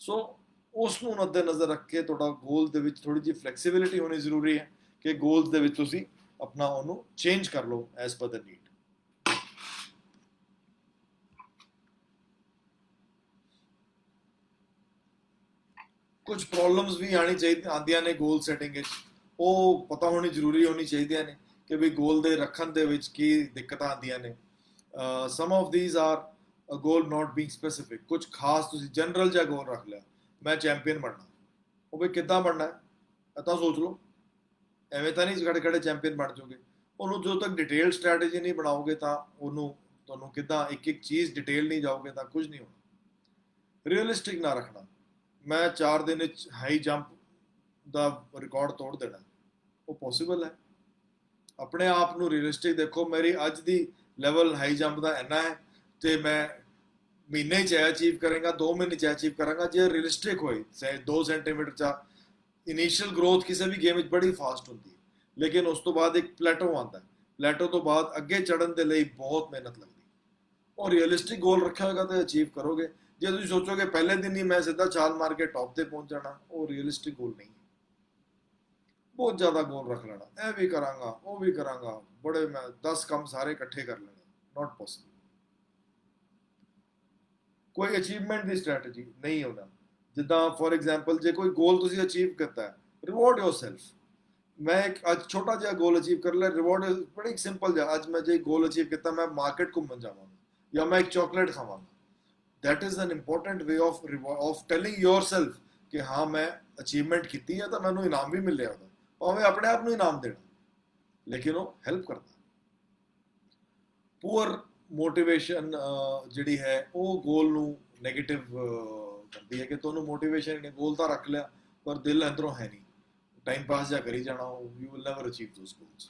ਸੋ ਉਸ ਨੂੰ ਮੱਦੇ ਨਜ਼ਰ ਰੱਖ ਕੇ ਤੁਹਾਡਾ ਗੋਲ ਦੇ ਵਿੱਚ ਥੋੜੀ ਜਿਹੀ ਫਲੈਕਸੀਬਿਲਿਟੀ ਹੋਣੀ ਜ਼ਰੂਰੀ ਹੈ ਕਿ ਗੋਲਸ ਦੇ ਵਿੱਚ ਤੁਸੀਂ ਆਪਣਾ ਉਹਨੂੰ ਚੇਂਜ ਕਰ ਲਓ ਐਜ਼ ਪਰ ਦ ਨੀਡ। ਕੁਝ ਪ੍ਰੋਬਲਮਸ ਵੀ ਆਉਂਦੀਆਂ ਨੇ ਗੋਲ ਸੈਟਿੰਗ ਵਿੱਚ, ਉਹ ਪਤਾ ਹੋਣੀ ਜ਼ਰੂਰੀ ਹੋਣੀ ਚਾਹੀਦੀਆਂ ਨੇ ਕਿ ਵੀ ਗੋਲ ਦੇ ਰੱਖਣ ਦੇ ਵਿੱਚ ਕੀ ਦਿੱਕਤਾਂ ਆਉਂਦੀਆਂ ਨੇ। Some of these are a goal not being specific. ਕੁਝ ਖਾਸ ਤੁਸੀਂ ਜਨਰਲ ਜਿਹਾ ਗੋਲ ਰੱਖ ਲਿਆ, ਮੈਂ ਚੈਂਪੀਅਨ ਬਣਨਾ, ਉਹ ਵੀ ਕਿੱਦਾਂ ਬਣਨਾ ਹੈ ਇਹ ਤਾਂ ਸੋਚ ਲਓ। ਐਵੇਂ ਤਾਂ ਨਹੀਂ ਖੜੇ ਖੜੇ ਚੈਂਪੀਅਨ ਬਣ ਜਾਓਗੇ। ਉਹਨੂੰ ਜਦੋਂ ਤੱਕ ਡਿਟੇਲ ਸਟ੍ਰੈਟਜੀ ਨਹੀਂ ਬਣਾਓਗੇ ਤਾਂ ਉਹਨੂੰ ਤੁਹਾਨੂੰ ਕਿੱਦਾਂ ਇੱਕ ਇੱਕ ਚੀਜ਼ ਡਿਟੇਲ ਨਹੀਂ ਜਾਓਗੇ ਤਾਂ ਕੁਝ ਨਹੀਂ ਹੋਣਾ। ਰੀਅਲਿਸਟਿਕ ਨਾ ਰੱਖਣਾ, ਮੈਂ 4 ਦਿਨ ਵਿੱਚ ਹਾਈ ਜੰਪ ਦਾ ਰਿਕਾਰਡ ਤੋੜ ਦੇਣਾ, ਉਹ ਪੋਸੀਬਲ ਹੈ? ਆਪਣੇ ਆਪ ਨੂੰ ਰੀਅਲਿਸਟਿਕ ਦੇਖੋ, ਮੇਰੀ ਅੱਜ ਦੀ ਲੈਵਲ ਹਾਈ ਜੰਪ ਦਾ ਇੰਨਾ ਹੈ ਤੇ ਮੈਂ ਮਹੀਨੇ 'ਚ ਅਚੀਵ ਕਰਾਂਗਾ, 2 ਮਹੀਨੇ 'ਚ ਅਚੀਵ ਕਰਾਂਗਾ। ਜੇ ਰੀਅਲਿਸਟਿਕ ਹੋਏ 2 ਸੈਂਟੀਮੀਟਰ 'ਚ ਇਨੀਸ਼ੀਅਲ ਗਰੋਥ ਕਿਸੇ ਵੀ ਗੇਮ ਵਿੱਚ ਬੜੀ ਫਾਸਟ ਹੁੰਦੀ ਹੈ, ਲੇਕਿਨ ਉਸ ਤੋਂ ਬਾਅਦ ਇੱਕ ਪਲੇਟੋ ਆਉਂਦਾ ਹੈ, ਪਲੇਟੋ ਤੋਂ ਬਾਅਦ ਅੱਗੇ ਚੜ੍ਹਨ ਦੇ ਲਈ ਬਹੁਤ ਮਿਹਨਤ ਲੱਗਦੀ ਹੈ। ਉਹ ਰੀਅਲਿਸਟਿਕ ਗੋਲ ਰੱਖਿਆ ਹੋਏਗਾ ਤਾਂ ਅਚੀਵ ਕਰੋਗੇ। ਜੇ ਤੁਸੀਂ ਸੋਚੋਗੇ ਪਹਿਲੇ ਦਿਨ ਹੀ ਮੈਂ ਸਿੱਧਾ ਛਾਲ ਮਾਰ ਕੇ ਟੌਪ ਤੇ ਪਹੁੰਚ ਜਾਣਾ, ਉਹ ਰੀਅਲਿਸਟਿਕ ਗੋਲ ਨਹੀਂ ਹੈ। ਬਹੁਤ ਜ਼ਿਆਦਾ ਗੋਲ ਰੱਖ ਲੈਣਾ, ਇਹ ਵੀ ਕਰਾਂਗਾ, ਉਹ ਵੀ ਕਰਾਂਗਾ, ਬੜੇ ਮੈਂ 10 ਕੰਮ ਸਾਰੇ ਇਕੱਠੇ ਕਰ ਲੈਣੇ, ਨਾਟ ਪੋਸੀਬਲ। ਕੋਈ ਅਚੀਵਮੈਂਟ ਦੀ ਸਟ੍ਰੈਟਜੀ ਨਹੀਂ ਹੋਣਾ। ਜਿੱਦਾਂ ਫੋਰ ਐਗਜ਼ਾਮਪਲ ਜੇ ਕੋਈ ਗੋਲ ਤੁਸੀਂ ਅਚੀਵ ਕੀਤਾ ਹੈ, ਰਿਵਾਰਡ ਯੋਰਸੈਲਫ। ਮੈਂ ਇੱਕ ਅੱਜ ਛੋਟਾ ਜਿਹਾ ਗੋਲ ਅਚੀਵ ਕਰ ਲਿਆ, ਰਿਵਾਰਡ ਬੜੀ ਸਿੰਪਲ ਜਿਹਾ, ਅੱਜ ਮੈਂ ਜੇ ਗੋਲ ਅਚੀਵ ਕੀਤਾ ਮੈਂ ਮਾਰਕੀਟ ਘੁੰਮਣ ਜਾਵਾਂਗਾ ਜਾਂ ਮੈਂ ਇੱਕ chocolate ਖਾਵਾਂਗਾ। that is an important way of telling yourself ਕਿ ਹਾਂ ਮੈਂ ਅਚੀਵਮੈਂਟ ਕੀਤੀ ਹੈ ਤਾਂ ਮੈਨੂੰ ਇਨਾਮ ਵੀ ਮਿਲ ਰਿਹਾ ਉਹਦਾ, ਭਾਵੇਂ ਆਪਣੇ ਆਪ ਨੂੰ ਇਨਾਮ ਦੇਣਾ, ਲੇਕਿਨ ਉਹ ਹੈਲਪ ਕਰਦਾ। ਪੂਅਰ ਮੋਟੀਵੇਸ਼ਨ ਜਿਹੜੀ ਹੈ ਉਹ ਗੋਲ ਨੂੰ ਨੈਗੇਟਿਵ ਕਰਦੀ ਹੈ ਕਿ ਤੁਹਾਨੂੰ ਮੋਟੀਵੇਸ਼ਨ ਨੇ, ਗੋਲ ਤਾਂ ਰੱਖ ਲਿਆ ਪਰ ਦਿਲ ਅੰਦਰੋਂ ਹੈ ਨਹੀਂ, ਟਾਈਮ ਪਾਸ ਜਾ ਕਰੀ ਜਾਣਾ, you will never achieve those goals.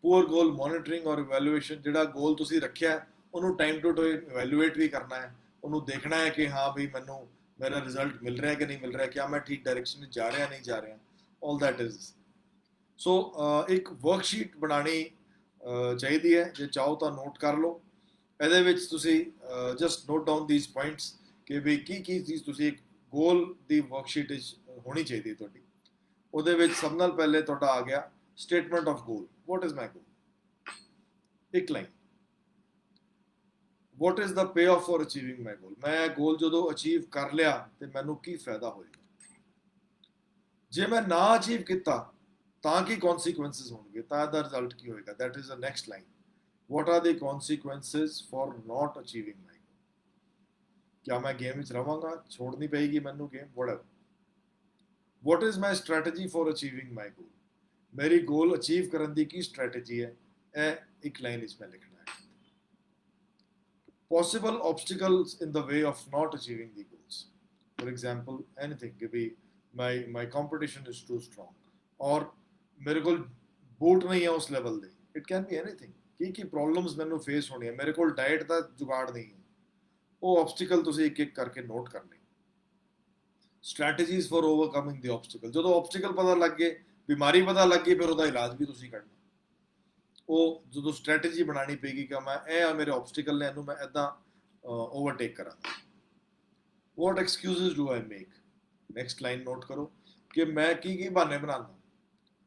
Poor goal monitoring ਔਰ ਇਵੈਲੂਏਸ਼ਨ, ਜਿਹੜਾ ਗੋਲ ਤੁਸੀਂ ਰੱਖਿਆ ਉਹਨੂੰ ਟਾਈਮ ਟੂ ਟਾਈਮ ਇਵੈਲੂਏਟ ਵੀ ਕਰਨਾ ਹੈ, ਉਹਨੂੰ ਦੇਖਣਾ ਹੈ ਕਿ ਹਾਂ ਵੀ ਮੈਨੂੰ ਮੇਰਾ ਰਿਜ਼ਲਟ ਮਿਲ ਰਿਹਾ ਕਿ ਨਹੀਂ ਮਿਲ ਰਿਹਾ, ਕਿਆ ਮੈਂ ਠੀਕ ਡਾਇਰੈਕਸ਼ਨ ਵਿੱਚ ਜਾ ਰਿਹਾ ਨਹੀਂ ਜਾ ਰਿਹਾ, ਆਲ ਦੈਟ ਇਜ਼। ਸੋ ਇੱਕ ਵਰਕਸ਼ੀਟ ਬਣਾਉਣੀ ਚਾਹੀਦੀ ਹੈ, ਜੇ ਚਾਹੋ ਤਾਂ ਨੋਟ ਕਰ ਲਓ। ਇਹਦੇ ਵਿੱਚ ਤੁਸੀਂ ਜਸਟ ਨੋਟ ਡਾਊਨ ਦੀਸ ਪੁਆਇੰਟਸ ਕਿ ਵੀ ਕੀ ਚੀਜ਼ ਤੁਸੀਂ ਇੱਕ ਗੋਲ ਦੀ ਵਰਕਸ਼ੀਟ ਵਿੱਚ ਹੋਣੀ ਚਾਹੀਦੀ ਤੁਹਾਡੀ। ਉਹਦੇ ਵਿੱਚ ਸਭ ਨਾਲ ਪਹਿਲੇ ਤੁਹਾਡਾ ਆ ਗਿਆ statement of goal. What is my goal? ਇੱਕ line. What is the payoff for achieving my goal? ਮੈਂ ਗੋਲ ਜਦੋਂ ਅਚੀਵ ਕਰ ਲਿਆ ਤੇ ਮੈਨੂੰ ਕੀ ਫਾਇਦਾ ਹੋਏਗਾ? ਜੇ ਮੈਂ ਨਾ ਅਚੀਵ ਕੀਤਾ ਤਾਂ ਕੀ ਕੌਨਸੀਕੁਐਂਸਿਸ ਹੋਣਗੇ, ਤਾਂ ਦਾ ਰਿਜ਼ਲਟ ਕੀ ਹੋਏਗਾ? That is the next line. What are the consequences for not achieving my goal? क्या मैं गेम ਵਿੱਚ ਰਵਾਂਗਾ, ਛੋੜਨੀ ਪਏਗੀ ਮੈਨੂੰ game, whatever. What is my strategy for achieving my goal? ਮੇਰੀ ਗੋਲ ਅਚੀਵ ਕਰਨ ਦੀ ਕੀ ਸਟ੍ਰੈਟਜੀ ਹੈ, ਇਹ ਇੱਕ ਲਾਈਨ ਵਿੱਚ ਮੈਂ ਲਿਖਣਾ ਹੈ। possible obstacles in the way of not achieving the goals. For example, anything कि भी my competition is too strong, और मेरे को बूट नहीं है उस level they, it can be anything। की प्रॉब्लम्स मैंने फेस होनी है, मेरे को डाइट का जुगाड़ नहीं है, वो ऑब्स्टिकल तुसी एक एक करके नोट करने। Strategies for overcoming the obstacle. जो ऑब्स्टिकल पता लग गए, बीमारी पता लग गई, फिर ਉਹਦਾ ਇਲਾਜ ਵੀ ਤੁਸੀਂ ਕਰਨਾ। ਉਹ ਜਦੋਂ ਸਟ੍ਰੈਟਜੀ ਬਣਾਉਣੀ ਪਏਗੀ ਕਿ ਮੈਂ ਇਹ ਆ ਮੇਰੇ ਆਬਸਟੀਕਲ ਨੇ, ਇਹਨੂੰ ਮੈਂ ਇਦਾਂ ਓਵਰਟੇਕ ਕਰਾਂ। What excuses do I make? Next line note ਕਰੋ ਕਿ ਮੈਂ ਕੀ ਬਹਾਨੇ ਬਣਾਉਂਦਾ।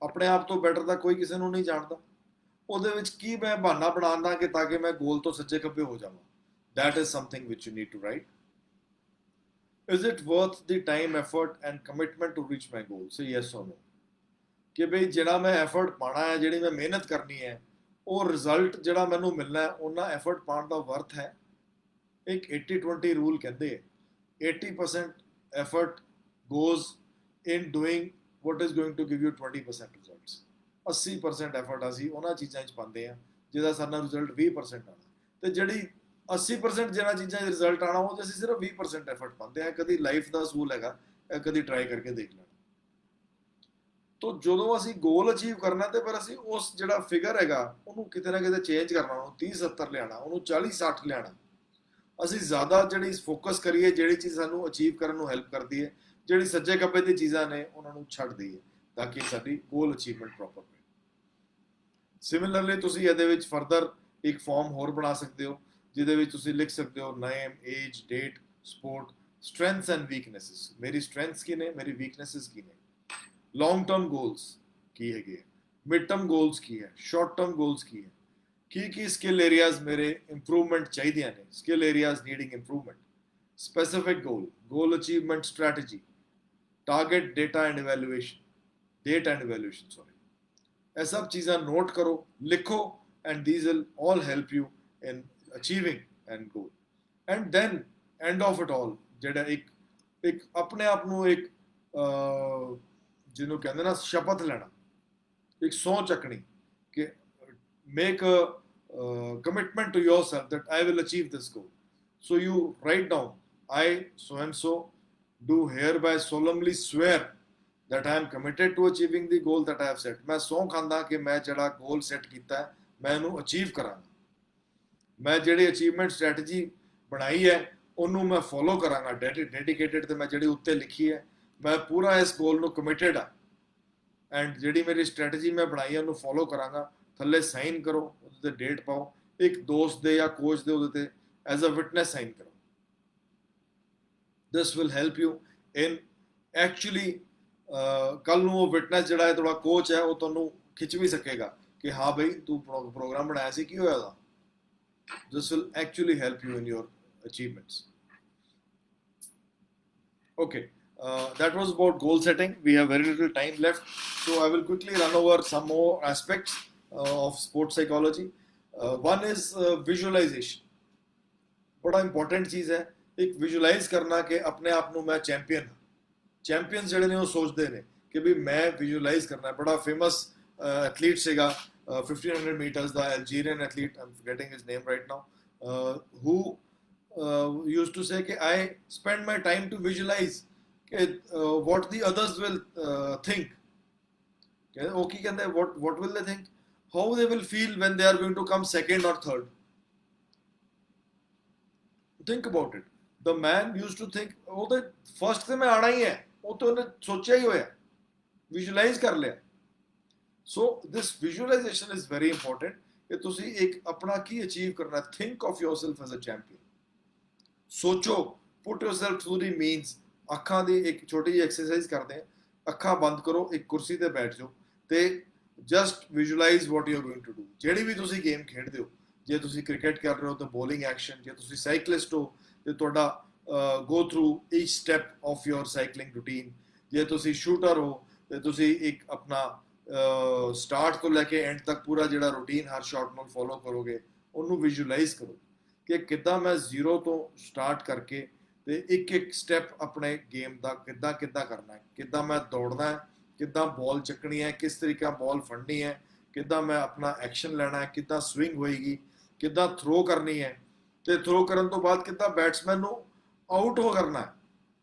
ਆਪਣੇ ਆਪ ਤੋਂ ਬੈਟਰ ਤਾਂ ਕੋਈ ਕਿਸੇ ਨੂੰ ਨਹੀਂ ਜਾਣਦਾ। ਉਹਦੇ ਵਿੱਚ ਕੀ ਮੈਂ ਬਹਾਨਾ ਬਣਾਉਂਦਾ ਕਿ ਤਾਂ ਕਿ ਮੈਂ ਗੋਲ ਤੋਂ ਸੱਜੇ ਖੱਬੇ ਹੋ ਜਾਵਾਂ। that is something which you need to write. Is it worth the time, effort and commitment to reach my goal? Say yes or no। ਕਿ ਬਈ ਜਿਹੜਾ ਮੈਂ ਐਫਰਟ ਪਾਣਾ ਹੈ, ਜਿਹੜੀ ਮੈਂ ਮਿਹਨਤ ਕਰਨੀ ਹੈ, ਉਹ ਰਿਜ਼ਲਟ ਜਿਹੜਾ ਮੈਨੂੰ ਮਿਲਣਾ ਹੈ, ਉਹਨਾਂ ਐਫਰਟ ਪਾਉਣ ਦਾ ਵਰਥ ਹੈ। ਇੱਕ 80-20 ਰੂਲ ਕਹਿੰਦੇ ਹੈ, 80% effort goes in doing what is going to give you 20% results। 80% effort ਅਸੀਂ ਉਹਨਾਂ ਚੀਜ਼ਾਂ 'ਚ ਪਾਉਂਦੇ ਹਾਂ ਜਿਹਦਾ ਸਾਡਾ ਰਿਜ਼ਲਟ 20% ਆਉਣਾ, ਤੇ ਜਿਹੜੀ 80% ਜਿਹੜਾ ਚੀਜ਼ਾਂ 'ਚ ਰਿਜ਼ਲਟ ਆਉਣਾ, ਉਹ 'ਚ ਅਸੀਂ ਸਿਰਫ 20% ਐਫਰਟ ਪਾਉਂਦੇ ਹਾਂ। ਕਦੀ ਲਾਈਫ ਦਾ ਅਸੂਲ ਹੈਗਾ, ਕਦੀ ਟਰਾਈ ਕਰਕੇ ਦੇਖ ਲੈਣਾ। ਤੋ ਜਦੋਂ ਅਸੀਂ ਗੋਲ ਅਚੀਵ ਕਰਨਾ ਤੇ ਫਿਰ ਅਸੀਂ ਉਸ ਜਿਹੜਾ ਫਿਗਰ ਹੈਗਾ ਉਹਨੂੰ ਕਿਤੇ ਨਾ ਕਿਤੇ ਚੇਂਜ ਕਰਨਾ, ਉਹਨੂੰ 30-70 ਲਿਆਣਾ, ਉਹਨੂੰ 40-60 ਲਿਆਣਾ। ਅਸੀਂ ਜ਼ਿਆਦਾ ਜਿਹੜੀ ਫੋਕਸ ਕਰੀਏ ਜਿਹੜੀ ਚੀਜ਼ ਸਾਨੂੰ ਅਚੀਵ ਕਰਨ ਨੂੰ ਹੈਲਪ ਕਰਦੀ ਹੈ, ਜਿਹੜੀ ਸੱਜੇ ਖੱਬੇ ਦੀ ਚੀਜ਼ਾਂ ਨੇ ਉਹਨਾਂ ਨੂੰ ਛੱਡ ਦਈਏ ਤਾਂ ਕਿ ਸਾਡੀ ਗੋਲ ਅਚੀਵਮੈਂਟ ਪ੍ਰੋਪਰ ਹੋਵੇ। ਸਿਮਿਲਰਲੀ ਤੁਸੀਂ ਇਹਦੇ ਵਿੱਚ ਫਰਦਰ ਇੱਕ ਫਾਰਮ ਹੋਰ ਬਣਾ ਸਕਦੇ ਹੋ ਜਿਹਦੇ ਵਿੱਚ ਤੁਸੀਂ ਲਿਖ ਸਕਦੇ ਹੋ ਨੇਮ, age, date, support, strengths and ਵੀਕਨੈਸਿਸ। ਮੇਰੀ ਸਟਰੈਂਥਸ ਕੀ ਨੇ, ਮੇਰੀ ਵੀਕਨੈਸਿਸ ਕੀ ਨੇ, ਲੌਂਗ ਟਰਮ ਗੋਲਸ ਕੀ ਹੈਗੇ, ਮਿਡ ਟਰਮ ਗੋਲਸ ਕੀ ਹੈ, ਸ਼ਾਰਟ ਟਰਮ ਗੋਲਸ ਕੀ ਹੈ, ਕੀ ਸਕਿੱਲ ਏਰੀਆਜ਼ ਮੇਰੇ ਇੰਪਰੂਵਮੈਂਟ ਚਾਹੀਦੀਆਂ ਨੇ, skill areas needing improvement, specific goal achievement strategy, target date and evaluation sorry. ਇਹ ਸਭ ਚੀਜ਼ਾਂ ਨੋਟ ਕਰੋ, ਲਿਖੋ, and these will all help you in achieving end goal. And then end of it all ਜਿਹੜਾ ਇੱਕ ਆਪਣੇ ਆਪ ਨੂੰ ਇੱਕ ਜਿਹਨੂੰ ਕਹਿੰਦੇ ਨਾ ਸ਼ਪਥ ਲੈਣਾ, ਇੱਕ ਸਹੁੰ ਚੱਕਣੀ ਕਿ make a commitment to yourself that I will achieve this goal. So you write down, I so and so do hereby solemnly swear that I am committed to achieving the goal that I have set। मैं सौं खांदा कि मैं ਜਿਹੜਾ ਗੋਲ set ਕੀਤਾ ਹੈ ਮੈਂ ਇਹਨੂੰ ਅਚੀਵ ਕਰਾਂਗਾ। ਮੈਂ ਜਿਹੜੀ ਅਚੀਵਮੈਂਟ ਸਟ੍ਰੈਟਜੀ ਬਣਾਈ ਹੈ ਉਹਨੂੰ ਮੈਂ ਫੋਲੋ ਕਰਾਂਗਾ, ਡੈਡੀਕੇਟਿਡ ਤੇ ਮੈਂ ਜਿਹੜੀ ਉੱਤੇ ਲਿਖੀ ਹੈ ਮੈਂ ਪੂਰਾ ਇਸ ਗੋਲ ਨੂੰ ਕਮਿਟਡ ਆ। ਐਂਡ ਜਿਹੜੀ ਮੇਰੀ ਸਟ੍ਰੈਟਜੀ ਮੈਂ ਬਣਾਈ ਹੈ ਉਹਨੂੰ ਫੋਲੋ ਕਰਾਂਗਾ। ਥੱਲੇ ਸਾਈਨ ਕਰੋ, ਉਹਦੇ ਤੇ ਡੇਟ ਪਾਓ, ਇੱਕ ਦੋਸਤ ਦੇ ਜਾਂ ਕੋਚ ਦੇ ਉਹਦੇ ਤੇ ਐਜ਼ ਅ ਵਿਟਨੈਸ ਸਾਈਨ ਕਰੋ। this will help you in actually ਕੱਲ ਨੂੰ ਉਹ ਵਿਟਨੈਸ ਜਿਹੜਾ ਹੈ ਤੁਹਾਡਾ ਕੋਚ ਹੈ ਉਹ ਤੁਹਾਨੂੰ ਖਿੱਚ ਵੀ ਸਕੇਗਾ ਕਿ ਹਾਂ ਬਈ ਤੂੰ ਪ੍ਰੋਗਰਾਮ ਬਣਾਇਆ ਸੀ, ਕੀ ਹੋਇਆ ਉਹਦਾ। this will actually help you in your achievements। okay, that was about goal setting। We have very little time left, so I will quickly run over some more aspects of sports psychology। one is visualization। बड़ा important चीज़ है एक visualise करना कि अपने आप ਨੂੰ मैं champion हाँ। चैंपियंस ਜਿਹੜੇ ਨੇ ਉਹ ਸੋਚਦੇ ਨੇ ਕਿ ਵੀ ਮੈਂ ਵਿਜ਼ੂਅਲਾਈਜ਼ ਕਰਨਾ। ਬੜਾ ਫੇਮਸ ਐਥਲੀਟ ਸੀਗਾ 1500 ਮੀਟਰਸ ਦਾ Algerian athlete, I am forgetting his name right now, who used to say कि I spend my time to visualize what the others will think। ਉਹ ਕੀ ਕਹਿੰਦੇ, what will they think, how they will feel when they are going to come second or third। Think about it, the man used to think वो तो first ਤੇ ਮੈਂ ਆਣਾ ਹੀ ਹੈ, ਉਹ ਤਾਂ ਉਹਨੇ ਸੋਚਿਆ ਹੀ ਹੋਇਆ, ਵਿਜ਼ੂਅਲਾਈਜ਼ ਕਰ ਲਿਆ। So this visualization is very important ਕਿ ਤੁਸੀਂ ਇੱਕ ਆਪਣਾ ਕੀ ਅਚੀਵ ਕਰਨਾ। Think of yourself as a champion. ਸੋਚੋ, put yourself through the means. ਅੱਖਾਂ ਦੀ ਇੱਕ ਛੋਟੀ ਜਿਹੀ ਐਕਸਰਸਾਈਜ਼ ਕਰਦੇ ਆ, ਅੱਖਾਂ ਬੰਦ ਕਰੋ, ਇੱਕ ਕੁਰਸੀ ਤੇ ਬੈਠ ਜਾਓ ਤੇ just visualize what you are going to do. ਜਿਹੜੀ ਵੀ ਤੁਸੀਂ ਗੇਮ ਖੇਡਦੇ ਹੋ, ਜੇ ਤੁਸੀਂ ਕ੍ਰਿਕਟ ਕਰ ਰਹੇ ਹੋ ਤਾਂ ਬੋਲਿੰਗ ਐਕਸ਼ਨ, ਜੇ ਤੁਸੀਂ ਸਾਈਕਲਿਸਟ ਹੋ ਤੇ ਤੁਹਾਡਾ go through each step of your cycling routine, ਜੇ ਤੁਸੀਂ ਸ਼ੂਟਰ ਹੋ ਤੇ ਤੁਸੀਂ ਇੱਕ ਆਪਣਾ ਸਟਾਰਟ ਤੋਂ ਲੈ ਕੇ ਐਂਡ ਤੱਕ ਪੂਰਾ ਜਿਹੜਾ ਰੂਟੀਨ ਹਰ ਸ਼ਾਟ ਨਾਲ ਫੋਲੋ ਕਰੋਗੇ, ਉਹਨੂੰ ਵਿਜ਼ੂਅਲਾਈਜ਼ ਕਰੋ ਕਿ ਕਿੱਦਾਂ ਮੈਂ ਜ਼ੀਰੋ ਤੋਂ ਸਟਾਰਟ ਕਰਕੇ ਤੇ ਇੱਕ ਇੱਕ ਸਟੈਪ ਆਪਣੇ ਗੇਮ ਦਾ ਕਿੱਦਾਂ ਕਿੱਦਾਂ ਕਰਨਾ ਹੈ, ਕਿੱਦਾਂ ਮੈਂ ਦੌੜਨਾ ਹੈ, ਕਿੱਦਾਂ ਬਾਲ ਚੱਕਣੀ ਹੈ, ਕਿਸ ਤਰੀਕਾ ਬਾਲ ਫੜਨੀ ਹੈ, ਕਿੱਦਾਂ ਮੈਂ ਆਪਣਾ ਐਕਸ਼ਨ ਲੈਣਾ ਹੈ, ਕਿੱਦਾਂ ਸਵਿੰਗ ਹੋਏਗੀ, ਕਿੱਦਾਂ ਥਰੋ ਕਰਨੀ ਹੈ, ਤੇ ਥਰੋ ਕਰਨ ਤੋਂ ਬਾਅਦ ਕਿੱਦਾਂ ਬੈਟਸਮੈਨ ਨੂੰ ਆਊਟ ਹੋ ਕਰਨਾ ਹੈ।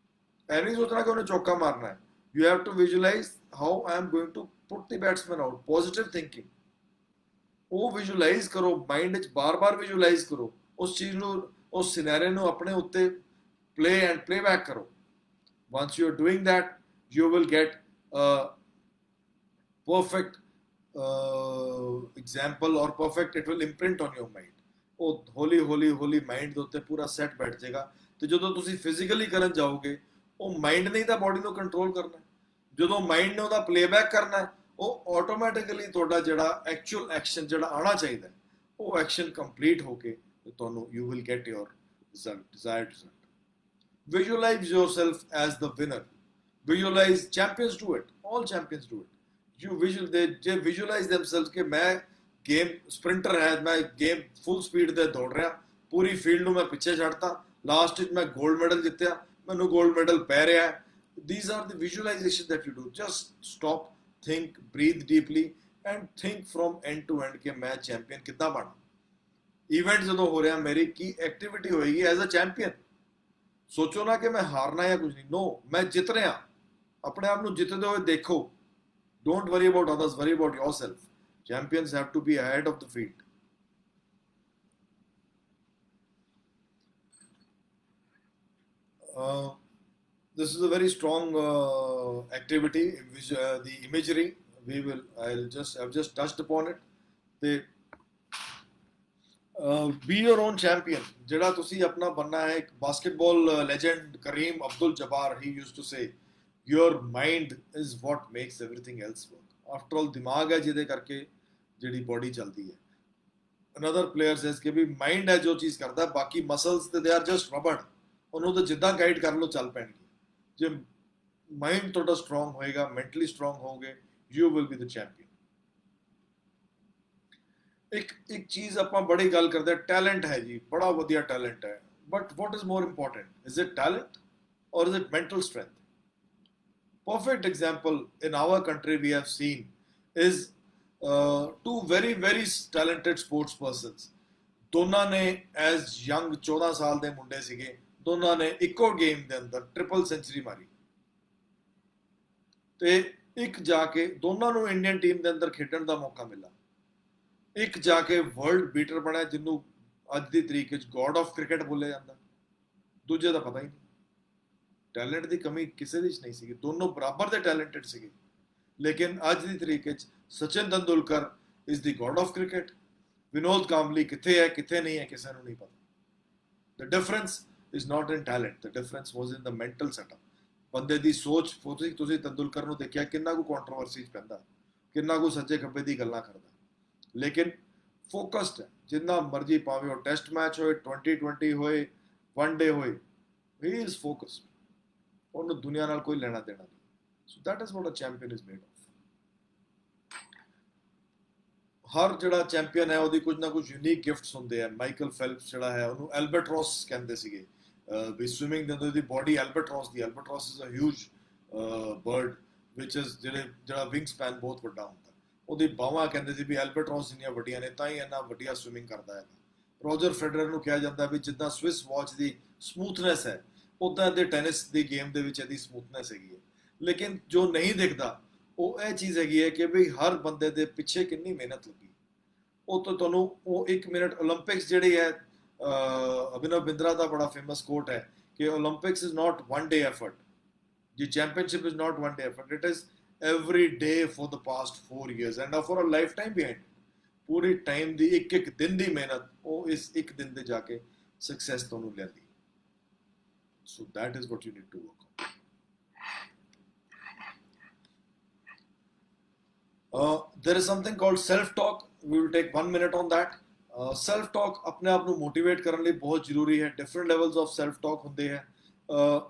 ਇਹ ਨਹੀਂ ਸੋਚਣਾ ਕਿ ਉਹਨੇ ਚੌਕਾ ਮਾਰਨਾ ਹੈ। You have to visualize how I am going to put the batsman out. Positive thinking ਉਹ ਵਿਜ਼ੂਅਲਾਈਜ਼ ਕਰੋ, ਮਾਈਂਡ ਵਿੱਚ ਬਾਰ-ਬਾਰ ਵਿਜ਼ੂਅਲਾਈਜ਼ ਕਰੋ ਉਸ ਚੀਜ਼ ਨੂੰ, ਉਸ ਸਿਨੈਰੀਓ ਨੂੰ ਆਪਣੇ ਉੱਤੇ play and play back karo. Once you're doing that, you will get a perfect example or perfect, it will imprint on your mind. ਉਹ ਹੌਲੀ ਹੌਲੀ ਹੌਲੀ ਮਾਈਂਡ ਦੇ ਉੱਤੇ ਪੂਰਾ ਸੈੱਟ ਬੈਠ ਜਾਏਗਾ ਤੇ ਜਦੋਂ ਤੁਸੀਂ ਫਿਜ਼ੀਕਲੀ ਕਰਨ ਜਾਓਗੇ, ਉਹ ਮਾਈਂਡ ਨੇ ਤਾਂ ਬਾਡੀ ਨੂੰ ਕੰਟਰੋਲ ਕਰਨਾ। ਜਦੋਂ ਮਾਈਂਡ ਨੇ ਉਹਦਾ ਪਲੇਬੈਕ ਕਰਨਾ, ਉਹ ਆਟੋਮੈਟਿਕਲੀ ਤੁਹਾਡਾ ਜਿਹੜਾ ਐਕਚੁਅਲ ਐਕਸ਼ਨ ਜਿਹੜਾ ਆਉਣਾ ਚਾਹੀਦਾ, ਉਹ ਐਕਸ਼ਨ ਕੰਪਲੀਟ ਹੋ ਕੇ ਤੁਹਾਨੂੰ you will get your result, desired result. Visualize yourself as the winner. Visualize, champions do it. All champions do it. They visualize themselves कि मैं गेम स्प्रिंटर है, मैं गेम फुल स्पीड ਤੇ ਦੌੜ ਰਿਹਾ, ਪੂਰੀ ਫੀਲਡ ਨੂੰ ਮੈਂ ਪਿੱਛੇ ਛੱਡਤਾ, ਲਾਸਟ ਵਿੱਚ ਮੈਂ 골ਡ ਮੈਡਲ ਜਿੱਤਿਆ, ਮੈਨੂੰ 골ਡ ਮੈਡਲ ਪੈ ਰਿਹਾ ਹੈ। These are the visualization that you do. Just stop, think, breathe deeply and think from end to end ਕਿ ਮੈਂ ਚੈਂਪੀਅਨ ਕਿੱਦਾਂ ਬਣਾ। ਇਵੈਂਟ ਜਦੋਂ ਹੋ ਰਿਹਾ, ਮੇਰੀ ਕੀ ਐਕਟੀਵਿਟੀ ਹੋਏਗੀ ਐਜ਼ ਅ ਚੈਂਪੀਅਨ। ਸੋਚੋ ਨਾ ਕਿ ਮੈਂ ਹਾਰਨਾ ਜਾਂ ਕੁਝ ਨਹੀਂ, ਨੋ, ਮੈਂ ਜਿੱਤ ਰਿਹਾ। ਆਪਣੇ ਆਪ ਨੂੰ ਜਿੱਤਦੇ ਹੋਏ ਦੇਖੋ। Don't worry about others, worry about yourself. Champions have to be ahead of the field. This is a very strong activity, the imagery. I've just touched upon it. The be your own champion. ਜਿਹੜਾ ਤੁਸੀਂ ਆਪਣਾ ਬਣਨਾ ਹੈ। ਇੱਕ basketball legend Kareem Abdul Jabbar, he used to say your mind is what makes everything else work. After all ਦਿਮਾਗ ਹੈ ਜਿਹਦੇ ਕਰਕੇ ਜਿਹੜੀ ਬੋਡੀ ਚੱਲਦੀ ਹੈ। ਅਨਦਰ ਪਲੇਅਰ ਸੇਜ਼ ਕਿ ਵੀ ਮਾਈਂਡ ਹੈ ਜੋ ਚੀਜ਼ ਕਰਦਾ, ਬਾਕੀ ਮਸਲਸ ਤੇ ਦੇ ਆਰ ਜਸਟ ਰਬੜ, ਉਹਨੂੰ ਤਾਂ ਜਿੱਦਾਂ ਗਾਈਡ ਕਰ ਲਓ ਚੱਲ ਪੈਣਗੇ। ਜੇ ਮਾਈਂਡ ਤੁਹਾਡਾ ਸਟਰੋਂਗ ਹੋਏਗਾ, ਮੈਂਟਲੀ ਸਟਰੋਂਗ ਹੋਗੇ, you will be the champion. ਇੱਕ ਚੀਜ਼ ਆਪਾਂ ਬੜੀ ਗੱਲ ਕਰਦੇ, ਟੈਲੈਂਟ ਹੈ ਜੀ, ਬੜਾ ਵਧੀਆ ਟੈਲੈਂਟ ਹੈ, but what is more important, is it talent or is it mental strength? Perfect example in our country we have seen is two very very talented sports persons. ਦੋਨਾਂ ਨੇ ਐਜ਼ ਯੰਗ 14 ਸਾਲ ਦੇ ਮੁੰਡੇ ਸੀਗੇ, ਦੋਨਾਂ ਨੇ ਇੱਕੋ ਗੇਮ ਦੇ ਅੰਦਰ ਟ੍ਰਿਪਲ ਸੈਂਚਰੀ ਮਾਰੀ ਤੇ ਇੱਕ ਜਾ ਕੇ ਦੋਨਾਂ ਨੂੰ ਇੰਡੀਅਨ ਟੀਮ ਦੇ ਅੰਦਰ ਖੇਡਣ ਦਾ ਮੌਕਾ ਮਿਲਾ। ਇੱਕ ਜਾ ਕੇ ਵਰਲਡ ਬੀਟਰ ਬਣਿਆ, ਜਿਹਨੂੰ ਅੱਜ ਦੀ ਤਰੀਕ ਵਿੱਚ ਗੋਡ ਆਫ ਕ੍ਰਿਕਟ ਬੋਲਿਆ ਜਾਂਦਾ। ਦੂਜੇ ਦਾ ਪਤਾ ਹੀ ਨਹੀਂ। ਟੈਲੈਂਟ ਦੀ ਕਮੀ ਕਿਸੇ ਦੀ ਨਹੀਂ ਸੀਗੀ, ਦੋਨੋਂ ਬਰਾਬਰ ਦੇ ਟੈਲੈਂਟਡ ਸੀਗੇ। ਲੇਕਿਨ ਅੱਜ ਦੀ ਤਰੀਕ ਵਿੱਚ Sachin Tendulkar is the god of cricket, Vinod Kambli ਕਿੱਥੇ ਹੈ ਕਿੱਥੇ ਨਹੀਂ ਹੈ ਕਿਸੇ ਨੂੰ ਨਹੀਂ ਪਤਾ। The difference is not in talent, the difference was in the mental setup. ਬੰਦੇ ਦੀ ਸੋਚ। ਤੁਸੀਂ ਤੰਦੁਲਕਰ ਨੂੰ ਦੇਖਿਆ ਕਿੰਨਾ ਕੁ ਕੰਟਰੋਵਰਸੀ 'ਚ ਪੈਂਦਾ, ਕਿੰਨਾ ਕੁ ਸੱਜੇ ਖੱਬੇ ਦੀ ਗੱਲਾਂ ਕਰਦਾ, ਲੇਕਿਨ ਫੋਕਸਡ ਹੈ। ਜਿੰਨਾ ਮਰਜੀ ਭਾਵੇਂ ਉਹ ਟੈਸਟ ਮੈਚ ਹੋਏ, 2020 ਹੋਏ, ਵਨ ਡੇ ਹੋਏ, ਹੀ ਇਜ਼ ਫੋਕਸਡ। ਉਹਨੂੰ ਦੁਨੀਆ ਨਾਲ ਕੋਈ ਲੈਣਾ ਦੇਣਾ ਨਹੀਂ। So that is what a champion is made of. ਹਰ ਜਿਹੜਾ ਚੈਂਪੀਅਨ ਹੈ ਉਹਦੀ ਕੁਝ ਨਾ ਕੁਝ ਯੂਨੀਕ ਗਿਫਟਸ ਹੁੰਦੇ ਆ। ਮਾਈਕਲ ਫੈਲਪਸ ਜਿਹੜਾ ਹੈ ਉਹਨੂੰ ਐਲਬਰਟਰੋਸ ਕਹਿੰਦੇ ਸੀਗੇ। ਵੀ ਸਵਿਮਿੰਗ ਦੇ ਅੰਦਰ ਦੀ ਬੋਡੀ ਐਲਬਰਟਰੋਸ ਦੀ, albatross is a huge bird which is ਜਿਹੜਾ ਵਿੰਗ ਸਪੈਨ ਬਹੁਤ ਵੱਡਾ ਹੁੰਦਾ। ਉਹਦੀ ਬਾਹਾਂ ਕਹਿੰਦੇ ਸੀ ਵੀ ਐਲਬਰਟਰੋਸ ਜਿੰਨੀਆਂ ਵੱਡੀਆਂ ਨੇ ਤਾਂ ਹੀ ਇੰਨਾ ਵੱਡੀਆ ਸਵਿਮਿੰਗ ਕਰਦਾ ਹੈ। ਰੋਜਰ ਫੈਡਰਰ ਨੂੰ ਕਿਹਾ ਜਾਂਦਾ ਵੀ ਜਿੱਦਾਂ ਸਵਿਸ ਵਾਚ ਦੀ ਸਮੂਥਨੈਸ ਹੈ, ਉੱਦਾਂ ਦੇ ਟੈਨਿਸ ਦੀ ਗੇਮ ਦੇ ਵਿੱਚ ਇਹਦੀ ਸਮੂਥਨੈਸ ਹੈਗੀ ਹੈ। ਲੇਕਿਨ ਜੋ ਨਹੀਂ ਦਿਖਦਾ ਉਹ ਇਹ ਚੀਜ਼ ਹੈਗੀ ਹੈ ਕਿ ਵੀ ਹਰ ਬੰਦੇ ਦੇ ਪਿੱਛੇ ਕਿੰਨੀ ਮਿਹਨਤ ਲੱਗੀ। ਉਹ ਤਾਂ ਤੁਹਾਨੂੰ ਉਹ 1 ਮਿੰਟ ਓਲੰਪਿਕਸ ਜਿਹੜੀ ਹੈ अभिनव बिंद्रा का बड़ा फेमस कोट है कि Olympics is not one day effort, the championship is not one day effort, it is every day for the past 4 years and for a lifetime behind it. पूरी time ਦੀ ਇੱਕ ਇੱਕ ਦਿਨ ਦੀ ਮਿਹਨਤ ਉਹ ਇਸ ਇੱਕ ਦਿਨ ਤੇ ਜਾ ਕੇ ਸਕਸੈਸ ਤੁਹਾਨੂੰ ਲਿਆਂਦੀ। So that is what you need to work on. There is something called self talk. We will take 1 minute on that. Self talk अपने आप ਨੂੰ ਮੋਟੀਵੇਟ ਕਰਨ ਲਈ ਬਹੁਤ ਜ਼ਰੂਰੀ ਹੈ। Different levels of self talk ਹੁੰਦੇ ਹੈ।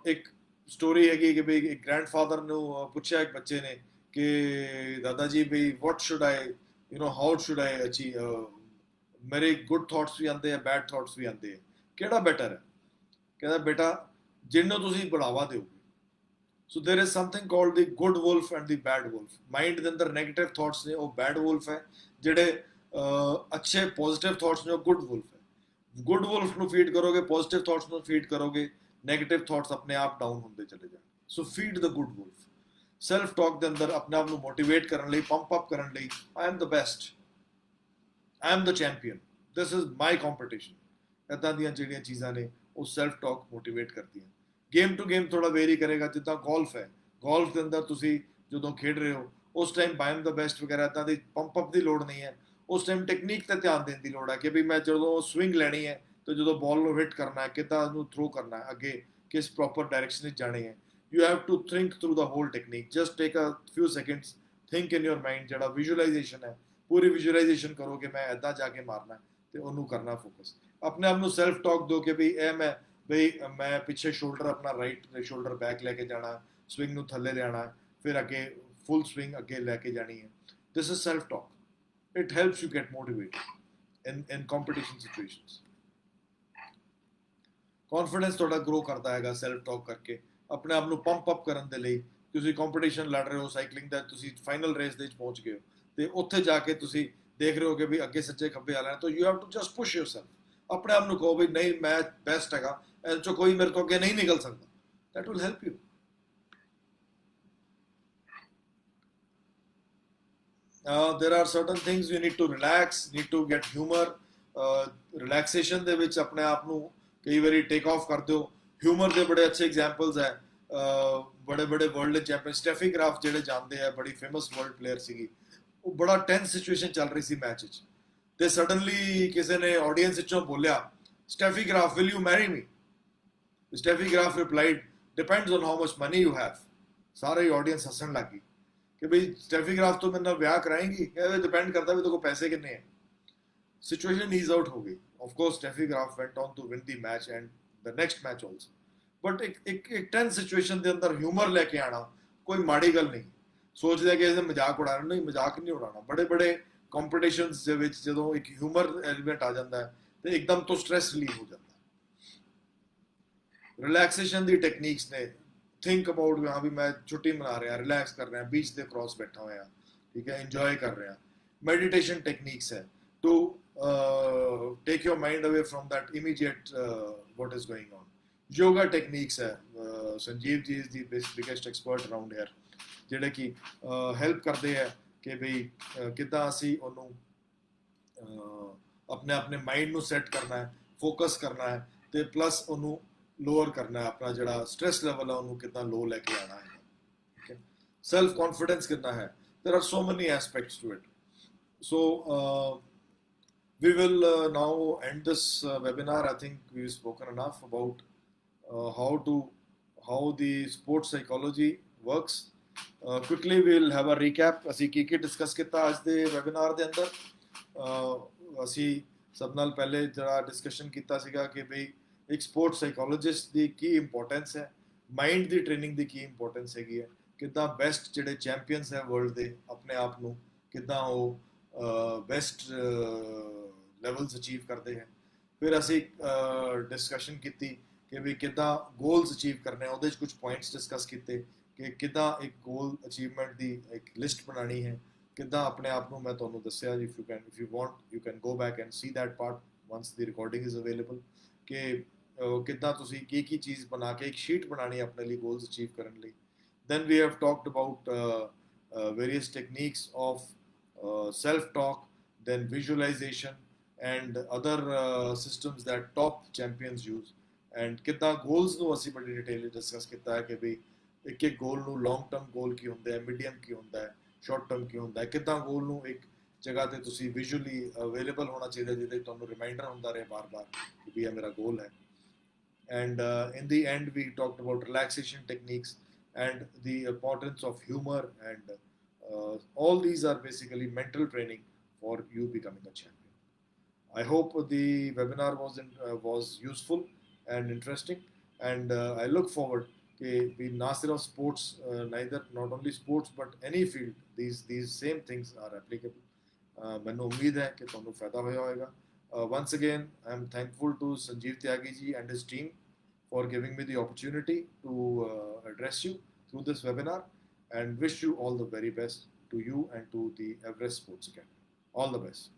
ਇੱਕ ਸਟੋਰੀ ਹੈਗੀ ਕਿ ਬਈ ਇੱਕ ਗ੍ਰੈਂਡਫਾਦਰ ਨੂੰ ਪੁੱਛਿਆ ਇੱਕ ਬੱਚੇ ਨੇ ਕਿ ਦਾਦਾ ਜੀ ਬਈ ਵਾਟ should I how should I achieve, ਮੇਰੇ ਗੁੱਡ ਥਾਟਸ ਵੀ ਆਉਂਦੇ ਆ ਬੈਡ ਥਾਟਸ ਵੀ ਆਉਂਦੇ ਆ, ਕਿਹੜਾ ਬੈਟਰ ਹੈ? ਕਹਿੰਦਾ ਬੇਟਾ ਜਿਹਨੂੰ ਤੁਸੀਂ ਬੜਾਵਾ ਦਿਓਗੇ। So there is something called the good wolf and the bad wolf. Mind ਦੇ ਅੰਦਰ 네ਗੇਟਿਵ ਥਾਟਸ ਨੇ ਉਹ ਬੈਡ ਵੁਲਫ ਹੈ, ਜਿਹੜੇ अच्छे पॉजिटिव थॉट्स ने वो गुड वुल्फ है। गुड वुल्फ ਨੂੰ ਫੀਡ ਕਰੋਗੇ, ਪੋਜ਼ਿਟਿਵ ਥਾਟਸ ਨੂੰ ਫੀਡ ਕਰੋਗੇ, 네ਗੇਟਿਵ ਥਾਟਸ ਆਪਣੇ ਆਪ ਡਾਊਨ ਹੁੰਦੇ ਚਲੇ ਜਾਣਗੇ। ਸੋ ਫੀਡ ਦ ਗੁੱਡ ਵੁਲਫ। ਸੈਲਫ ਟਾਕ ਦੇ ਅੰਦਰ ਆਪਣੇ ਆਪ ਨੂੰ ਮੋਟੀਵੇਟ ਕਰਨ ਲਈ, ਪੰਪ ਅਪ ਕਰਨ ਲਈ, I am the best, I am the champion, this is my competition, ਇਦਾਂ ਦੀਆਂ ਜਿਹੜੀਆਂ ਚੀਜ਼ਾਂ ਨੇ ਉਹ ਸੈਲਫ ਟਾਕ ਮੋਟੀਵੇਟ ਕਰਦੀਆਂ। ਗੇਮ ਟੂ ਗੇਮ ਥੋੜਾ ਵੇਰੀ ਕਰੇਗਾ, ਜਿੱਦਾਂ ਗੋਲਫ ਹੈ, ਗੋਲਫ ਦੇ ਅੰਦਰ ਤੁਸੀਂ ਜਦੋਂ ਖੇਡ ਰਹੇ ਹੋ ਉਸ time I am the best ਵਗੈਰਾ ਇਦਾਂ ਦੀ ਪੰਪ ਅਪ ਦੀ ਲੋੜ ਨਹੀਂ ਹੈ। ਉਸ ਟਾਈਮ ਟੈਕਨੀਕ ਤੇ ਧਿਆਨ ਦੇਣ ਦੀ ਲੋੜ ਹੈ ਕਿ ਵੀ ਮੈਂ ਜਦੋਂ ਸਵਿੰਗ ਲੈਣੀ ਹੈ ਤੇ ਜਦੋਂ ਬਾਲ ਨੂੰ ਹਿੱਟ ਕਰਨਾ ਹੈ, ਕਿੱਦਾਂ ਉਹਨੂੰ ਥਰੋ ਕਰਨਾ ਹੈ, ਅੱਗੇ ਕਿਸ ਪ੍ਰੋਪਰ ਡਾਇਰੈਕਸ਼ਨ ਵਿੱਚ ਜਾਣੀ ਹੈ। You have to think through the whole technique. Just take a few seconds, think in your mind. ਜਿਹੜਾ ਵਿਜ਼ੂਅਲਾਈਜੇਸ਼ਨ ਹੈ, ਪੂਰੀ ਵਿਜ਼ੂਅਲਾਈਜੇਸ਼ਨ ਕਰੋ ਕਿ ਮੈਂ ਇੱਦਾਂ ਜਾ ਕੇ ਮਾਰਨਾ ਤੇ ਉਹਨੂੰ ਕਰਨਾ ਫੋਕਸ। ਆਪਣੇ ਆਪ ਨੂੰ ਸੈਲਫ ਟਾਕ ਦਿਓ ਕਿ ਵੀ ਇਹ ਮੈਂ ਪਿੱਛੇ ਸ਼ੋਲਡਰ ਆਪਣਾ ਰਾਈਟ ਸ਼ੋਲਡਰ ਬੈਕ ਲੈ ਕੇ ਜਾਣਾ, ਸਵਿੰਗ ਨੂੰ ਥੱਲੇ ਲਿਆਣਾ, ਫਿਰ ਅੱਗੇ ਫੁੱਲ ਸਵਿੰਗ ਅੱਗੇ ਲੈ ਕੇ ਜਾਣੀ ਹੈ। This is self talk. It helps you get motivated in competition situations. Confidence ਤੁਹਾਡਾ grow ਕਰਦਾ ਹੈਗਾ self talk ਕਰਕੇ। ਆਪਣੇ ਆਪ ਨੂੰ ਪੰਪ ਅਪ ਕਰਨ ਦੇ ਲਈ ਤੁਸੀਂ ਕੰਪੀਟੀਸ਼ਨ ਲੜ ਰਹੇ ਹੋ ਸਾਈਕਲਿੰਗ ਦਾ, ਤੁਸੀਂ ਫਾਈਨਲ ਰੇਸ ਦੇ ਵਿੱਚ ਪਹੁੰਚ ਗਏ ਹੋ ਤੇ ਉੱਥੇ ਜਾ ਕੇ ਤੁਸੀਂ ਦੇਖ ਰਹੇ ਹੋ ਕਿ ਵੀ ਅੱਗੇ ਸੱਜੇ ਖੱਬੇ ਵਾਲਾ ਹੈ, ਤਾਂ you have to just push yourself. ਆਪਣੇ ਆਪ ਨੂੰ ਕਹੋ ਵੀ ਨਹੀਂ ਮੈਂ ਬੈਸਟ ਹੈਗਾ, ਇਹ ਚੋਂ ਕੋਈ ਮੇਰੇ ਤੋਂ ਅੱਗੇ ਨਹੀਂ ਨਿਕਲ ਸਕਦਾ। that will help you. There are certain things you need to relax, need to get humor. Relaxation ਦੇ ਵਿੱਚ ਆਪਣੇ ਆਪ ਨੂੰ ਕਈ ਵਾਰੀ ਟੇਕ ਆਫ ਕਰ ਦਿਓ। ਹਿਊਮਰ ਦੇ ਬੜੇ ਅੱਛੇ ਐਗਜ਼ਾਮਪਲਸ ਹੈ। ਬੜੇ ਬੜੇ ਵਰਲਡ ਚੈਂਪੀਅਨ ਸਟੈਫੀ ਗ੍ਰਾਫ ਜਿਹੜੇ ਜਾਣਦੇ ਆ, ਬੜੀ ਫੇਮਸ ਵਰਲਡ ਪਲੇਅਰ ਸੀਗੀ। ਉਹ ਬੜਾ ਟੈਂਸ ਸਿਚੁਏਸ਼ਨ ਚੱਲ ਰਹੀ ਸੀ ਮੈਚ ਵਿੱਚ ਤੇ ਸਡਨਲੀ ਕਿਸੇ ਨੇ ਆਡੀਅנס ਵਿੱਚੋਂ ਬੋਲਿਆ Steffi Graf will you marry me? Steffi Graf replied depends on how much money you have. ਸਾਰੇ ਆਡੀਅנס ਹੱਸਣ ਲੱਗ ਗਈ कि भाई स्टेफी ग्राफ तो मेरे ब्याह कराएंगी, डिपेंड करता है तो पैसे कितने हैं। सिचुएशन ईज आउट हो गई। Of course Steffi Graf went on to win the match and the next match also, but एक टेंस सिचुएशन के अंदर ह्यूमर लेके आना कोई माड़ी गल नहीं। सोच लिया कि इसे मजाक उड़ाना, नहीं मजाक नहीं उड़ाना। बड़े बड़े कंपीटिशनस ਦੇ ਵਿੱਚ ਜਦੋਂ ਇੱਕ ਹਿਊਮਰ ਐਲੀਮੈਂਟ ਆ ਜਾਂਦਾ ਹੈ ਤੇ ਇੱਕਦਮ ਤੋਂ ਸਟ੍ਰੈਸ ਰਿਲੀਵ ਹੋ ਜਾਂਦਾ ਹੈ। ਰਿਲੈਕਸੇਸ਼ਨ ਦੀ ਟੈਕਨੀਕਸ ਨੇ। थिंक अबाउट हाँ भी मैं छुट्टी मना रहा, रिलैक्स कर रहे हैं, बीच के क्रॉस बैठा हुआ, ठीक है, इंजॉय कर रहे हैं। मेडिटेशन टेक्निक्स है to take your mind away from that immediate what is going on. Yoga techniques है। Sanjeev ji is the biggest expert around here, ਜਿਹੜੇ ਕਿ ਹੈਲਪ ਕਰਦੇ ਹੈ ਕਿ ਬਈ ਕਿੱਦਾਂ ਅਸੀਂ ਉਹਨੂੰ ਆਪਣੇ ਮਾਈਂਡ ਨੂੰ ਸੈੱਟ ਕਰਨਾ ਹੈ, ਫੋਕਸ ਕਰਨਾ ਹੈ ਤੇ ਪਲੱਸ ਉਹਨੂੰ ਲੋਅਰ ਕਰਨਾ ਹੈ। ਆਪਣਾ ਜਿਹੜਾ ਸਟ੍ਰੈਸ ਲੈਵਲ ਹੈ ਉਹਨੂੰ ਕਿੱਦਾਂ ਲੋ ਲੈ ਕੇ ਆਣਾ ਹੈ, ਠੀਕ ਹੈ। ਸੈਲਫ ਕੌਨਫੀਡੈਂਸ ਕਿੰਨਾ ਹੈ। There are so many aspects to it. So we will now end this webinar. I think we've spoken enough about how the sports psychology works. Quickly we'll have a recap. ਅਸੀਂ ਕੀ discuss ਕੀਤਾ ਅੱਜ ਦੇ webinar ਦੇ ਅੰਦਰ। ਅਸੀਂ ਸਭ ਨਾਲ ਪਹਿਲੇ ਜਿਹੜਾ ਡਿਸਕਸ਼ਨ ਕੀਤਾ ਸੀਗਾ ਕਿ ਬਈ ਇੱਕ ਸਪੋਰਟਸ ਸਾਈਕੋਲੋਜਿਸਟ ਦੀ ਕੀ ਇੰਪੋਰਟੈਂਸ ਹੈ, ਮਾਈਂਡ ਦੀ ਟ੍ਰੇਨਿੰਗ ਦੀ ਕੀ ਇੰਪੋਰਟੈਂਸ ਹੈਗੀ ਹੈ, ਕਿੱਦਾਂ ਬੈਸਟ ਜਿਹੜੇ ਚੈਂਪੀਅਨਸ ਹੈ ਵਰਲਡ ਦੇ ਆਪਣੇ ਆਪ ਨੂੰ ਕਿੱਦਾਂ ਉਹ ਬੈਸਟ ਲੈਵਲਸ ਅਚੀਵ ਕਰਦੇ ਹੈ। ਫਿਰ ਅਸੀਂ ਡਿਸਕਸ਼ਨ ਕੀਤੀ ਕਿ ਵੀ ਕਿੱਦਾਂ ਗੋਲਸ ਅਚੀਵ ਕਰਨੇ, ਉਹਦੇ 'ਚ ਕੁਝ ਪੁਆਇੰਟਸ ਡਿਸਕਸ ਕੀਤੇ ਕਿ ਕਿੱਦਾਂ ਇੱਕ ਗੋਲ ਅਚੀਵਮੈਂਟ ਦੀ ਇੱਕ ਲਿਸਟ ਬਣਾਉਣੀ ਹੈ, ਕਿੱਦਾਂ ਆਪਣੇ ਆਪ ਨੂੰ ਮੈਂ ਤੁਹਾਨੂੰ ਦੱਸਿਆ। if you want you can go back and see that part once the recording is available ਕਿ ਕਿੱਦਾਂ ਤੁਸੀਂ ਕੀ ਚੀਜ਼ ਬਣਾ ਕੇ ਇੱਕ ਸ਼ੀਟ ਬਣਾਣੀ ਹੈ ਆਪਣੇ ਲਈ ਗੋਲਸ ਅਚੀਵ ਕਰਨ ਲਈ। then we have talked about various techniques of self talk, then visualization and other systems that top champions use, and ਕਿੱਦਾਂ goals ਨੂੰ ਅਸੀਂ ਬੜੀ ਡਿਟੇਲ ਡਿਸਕਸ ਕੀਤਾ ਹੈ ਕਿ ਵੀ ਇੱਕ ਇੱਕ ਗੋਲ ਨੂੰ ਲੌਂਗ ਟਰਮ ਗੋਲ ਕੀ ਹੁੰਦਾ ਹੈ, ਮੀਡੀਅਮ ਕੀ ਹੁੰਦਾ ਹੈ, ਸ਼ਾਰਟ ਟਰਮ ਕੀ ਹੁੰਦਾ ਹੈ, ਕਿੱਦਾਂ ਗੋਲ ਨੂੰ ਇੱਕ ਜਗ੍ਹਾ ਤੇ ਤੁਸੀਂ ਵਿਜ਼ੂਅਲੀ ਅਵੇਲੇਬਲ ਹੋਣਾ ਚਾਹੀਦਾ ਜਿਹਦੇ ਤੁਹਾਨੂੰ ਰਿਮਾਈਂਡਰ ਹੁੰਦਾ ਰਹੇ ਬਾਰ-ਬਾਰ ਕਿ ਵੀ ਇਹ ਮੇਰਾ ਗੋਲ ਹੈ. And in the end, we talked about relaxation techniques and the importance of humor, and all these are basically mental training for you becoming a champion. I hope the webinar was useful and interesting, and I look forward कि भी ना सिर्फ sports, neither not only sports but any field, these same things are applicable. ਮੈਨੂੰ ਉਮੀਦ ਹੈ ਕਿ ਤੁਹਾਨੂੰ ਫਾਇਦਾ ਹੋਇਆ ਹੋਵੇਗਾ. Once again, I am thankful to Sanjeev Tyagi ji and his team for giving me the opportunity to address you through this webinar, and wish you all the very best to you and to the Everest Sports Academy. All the best.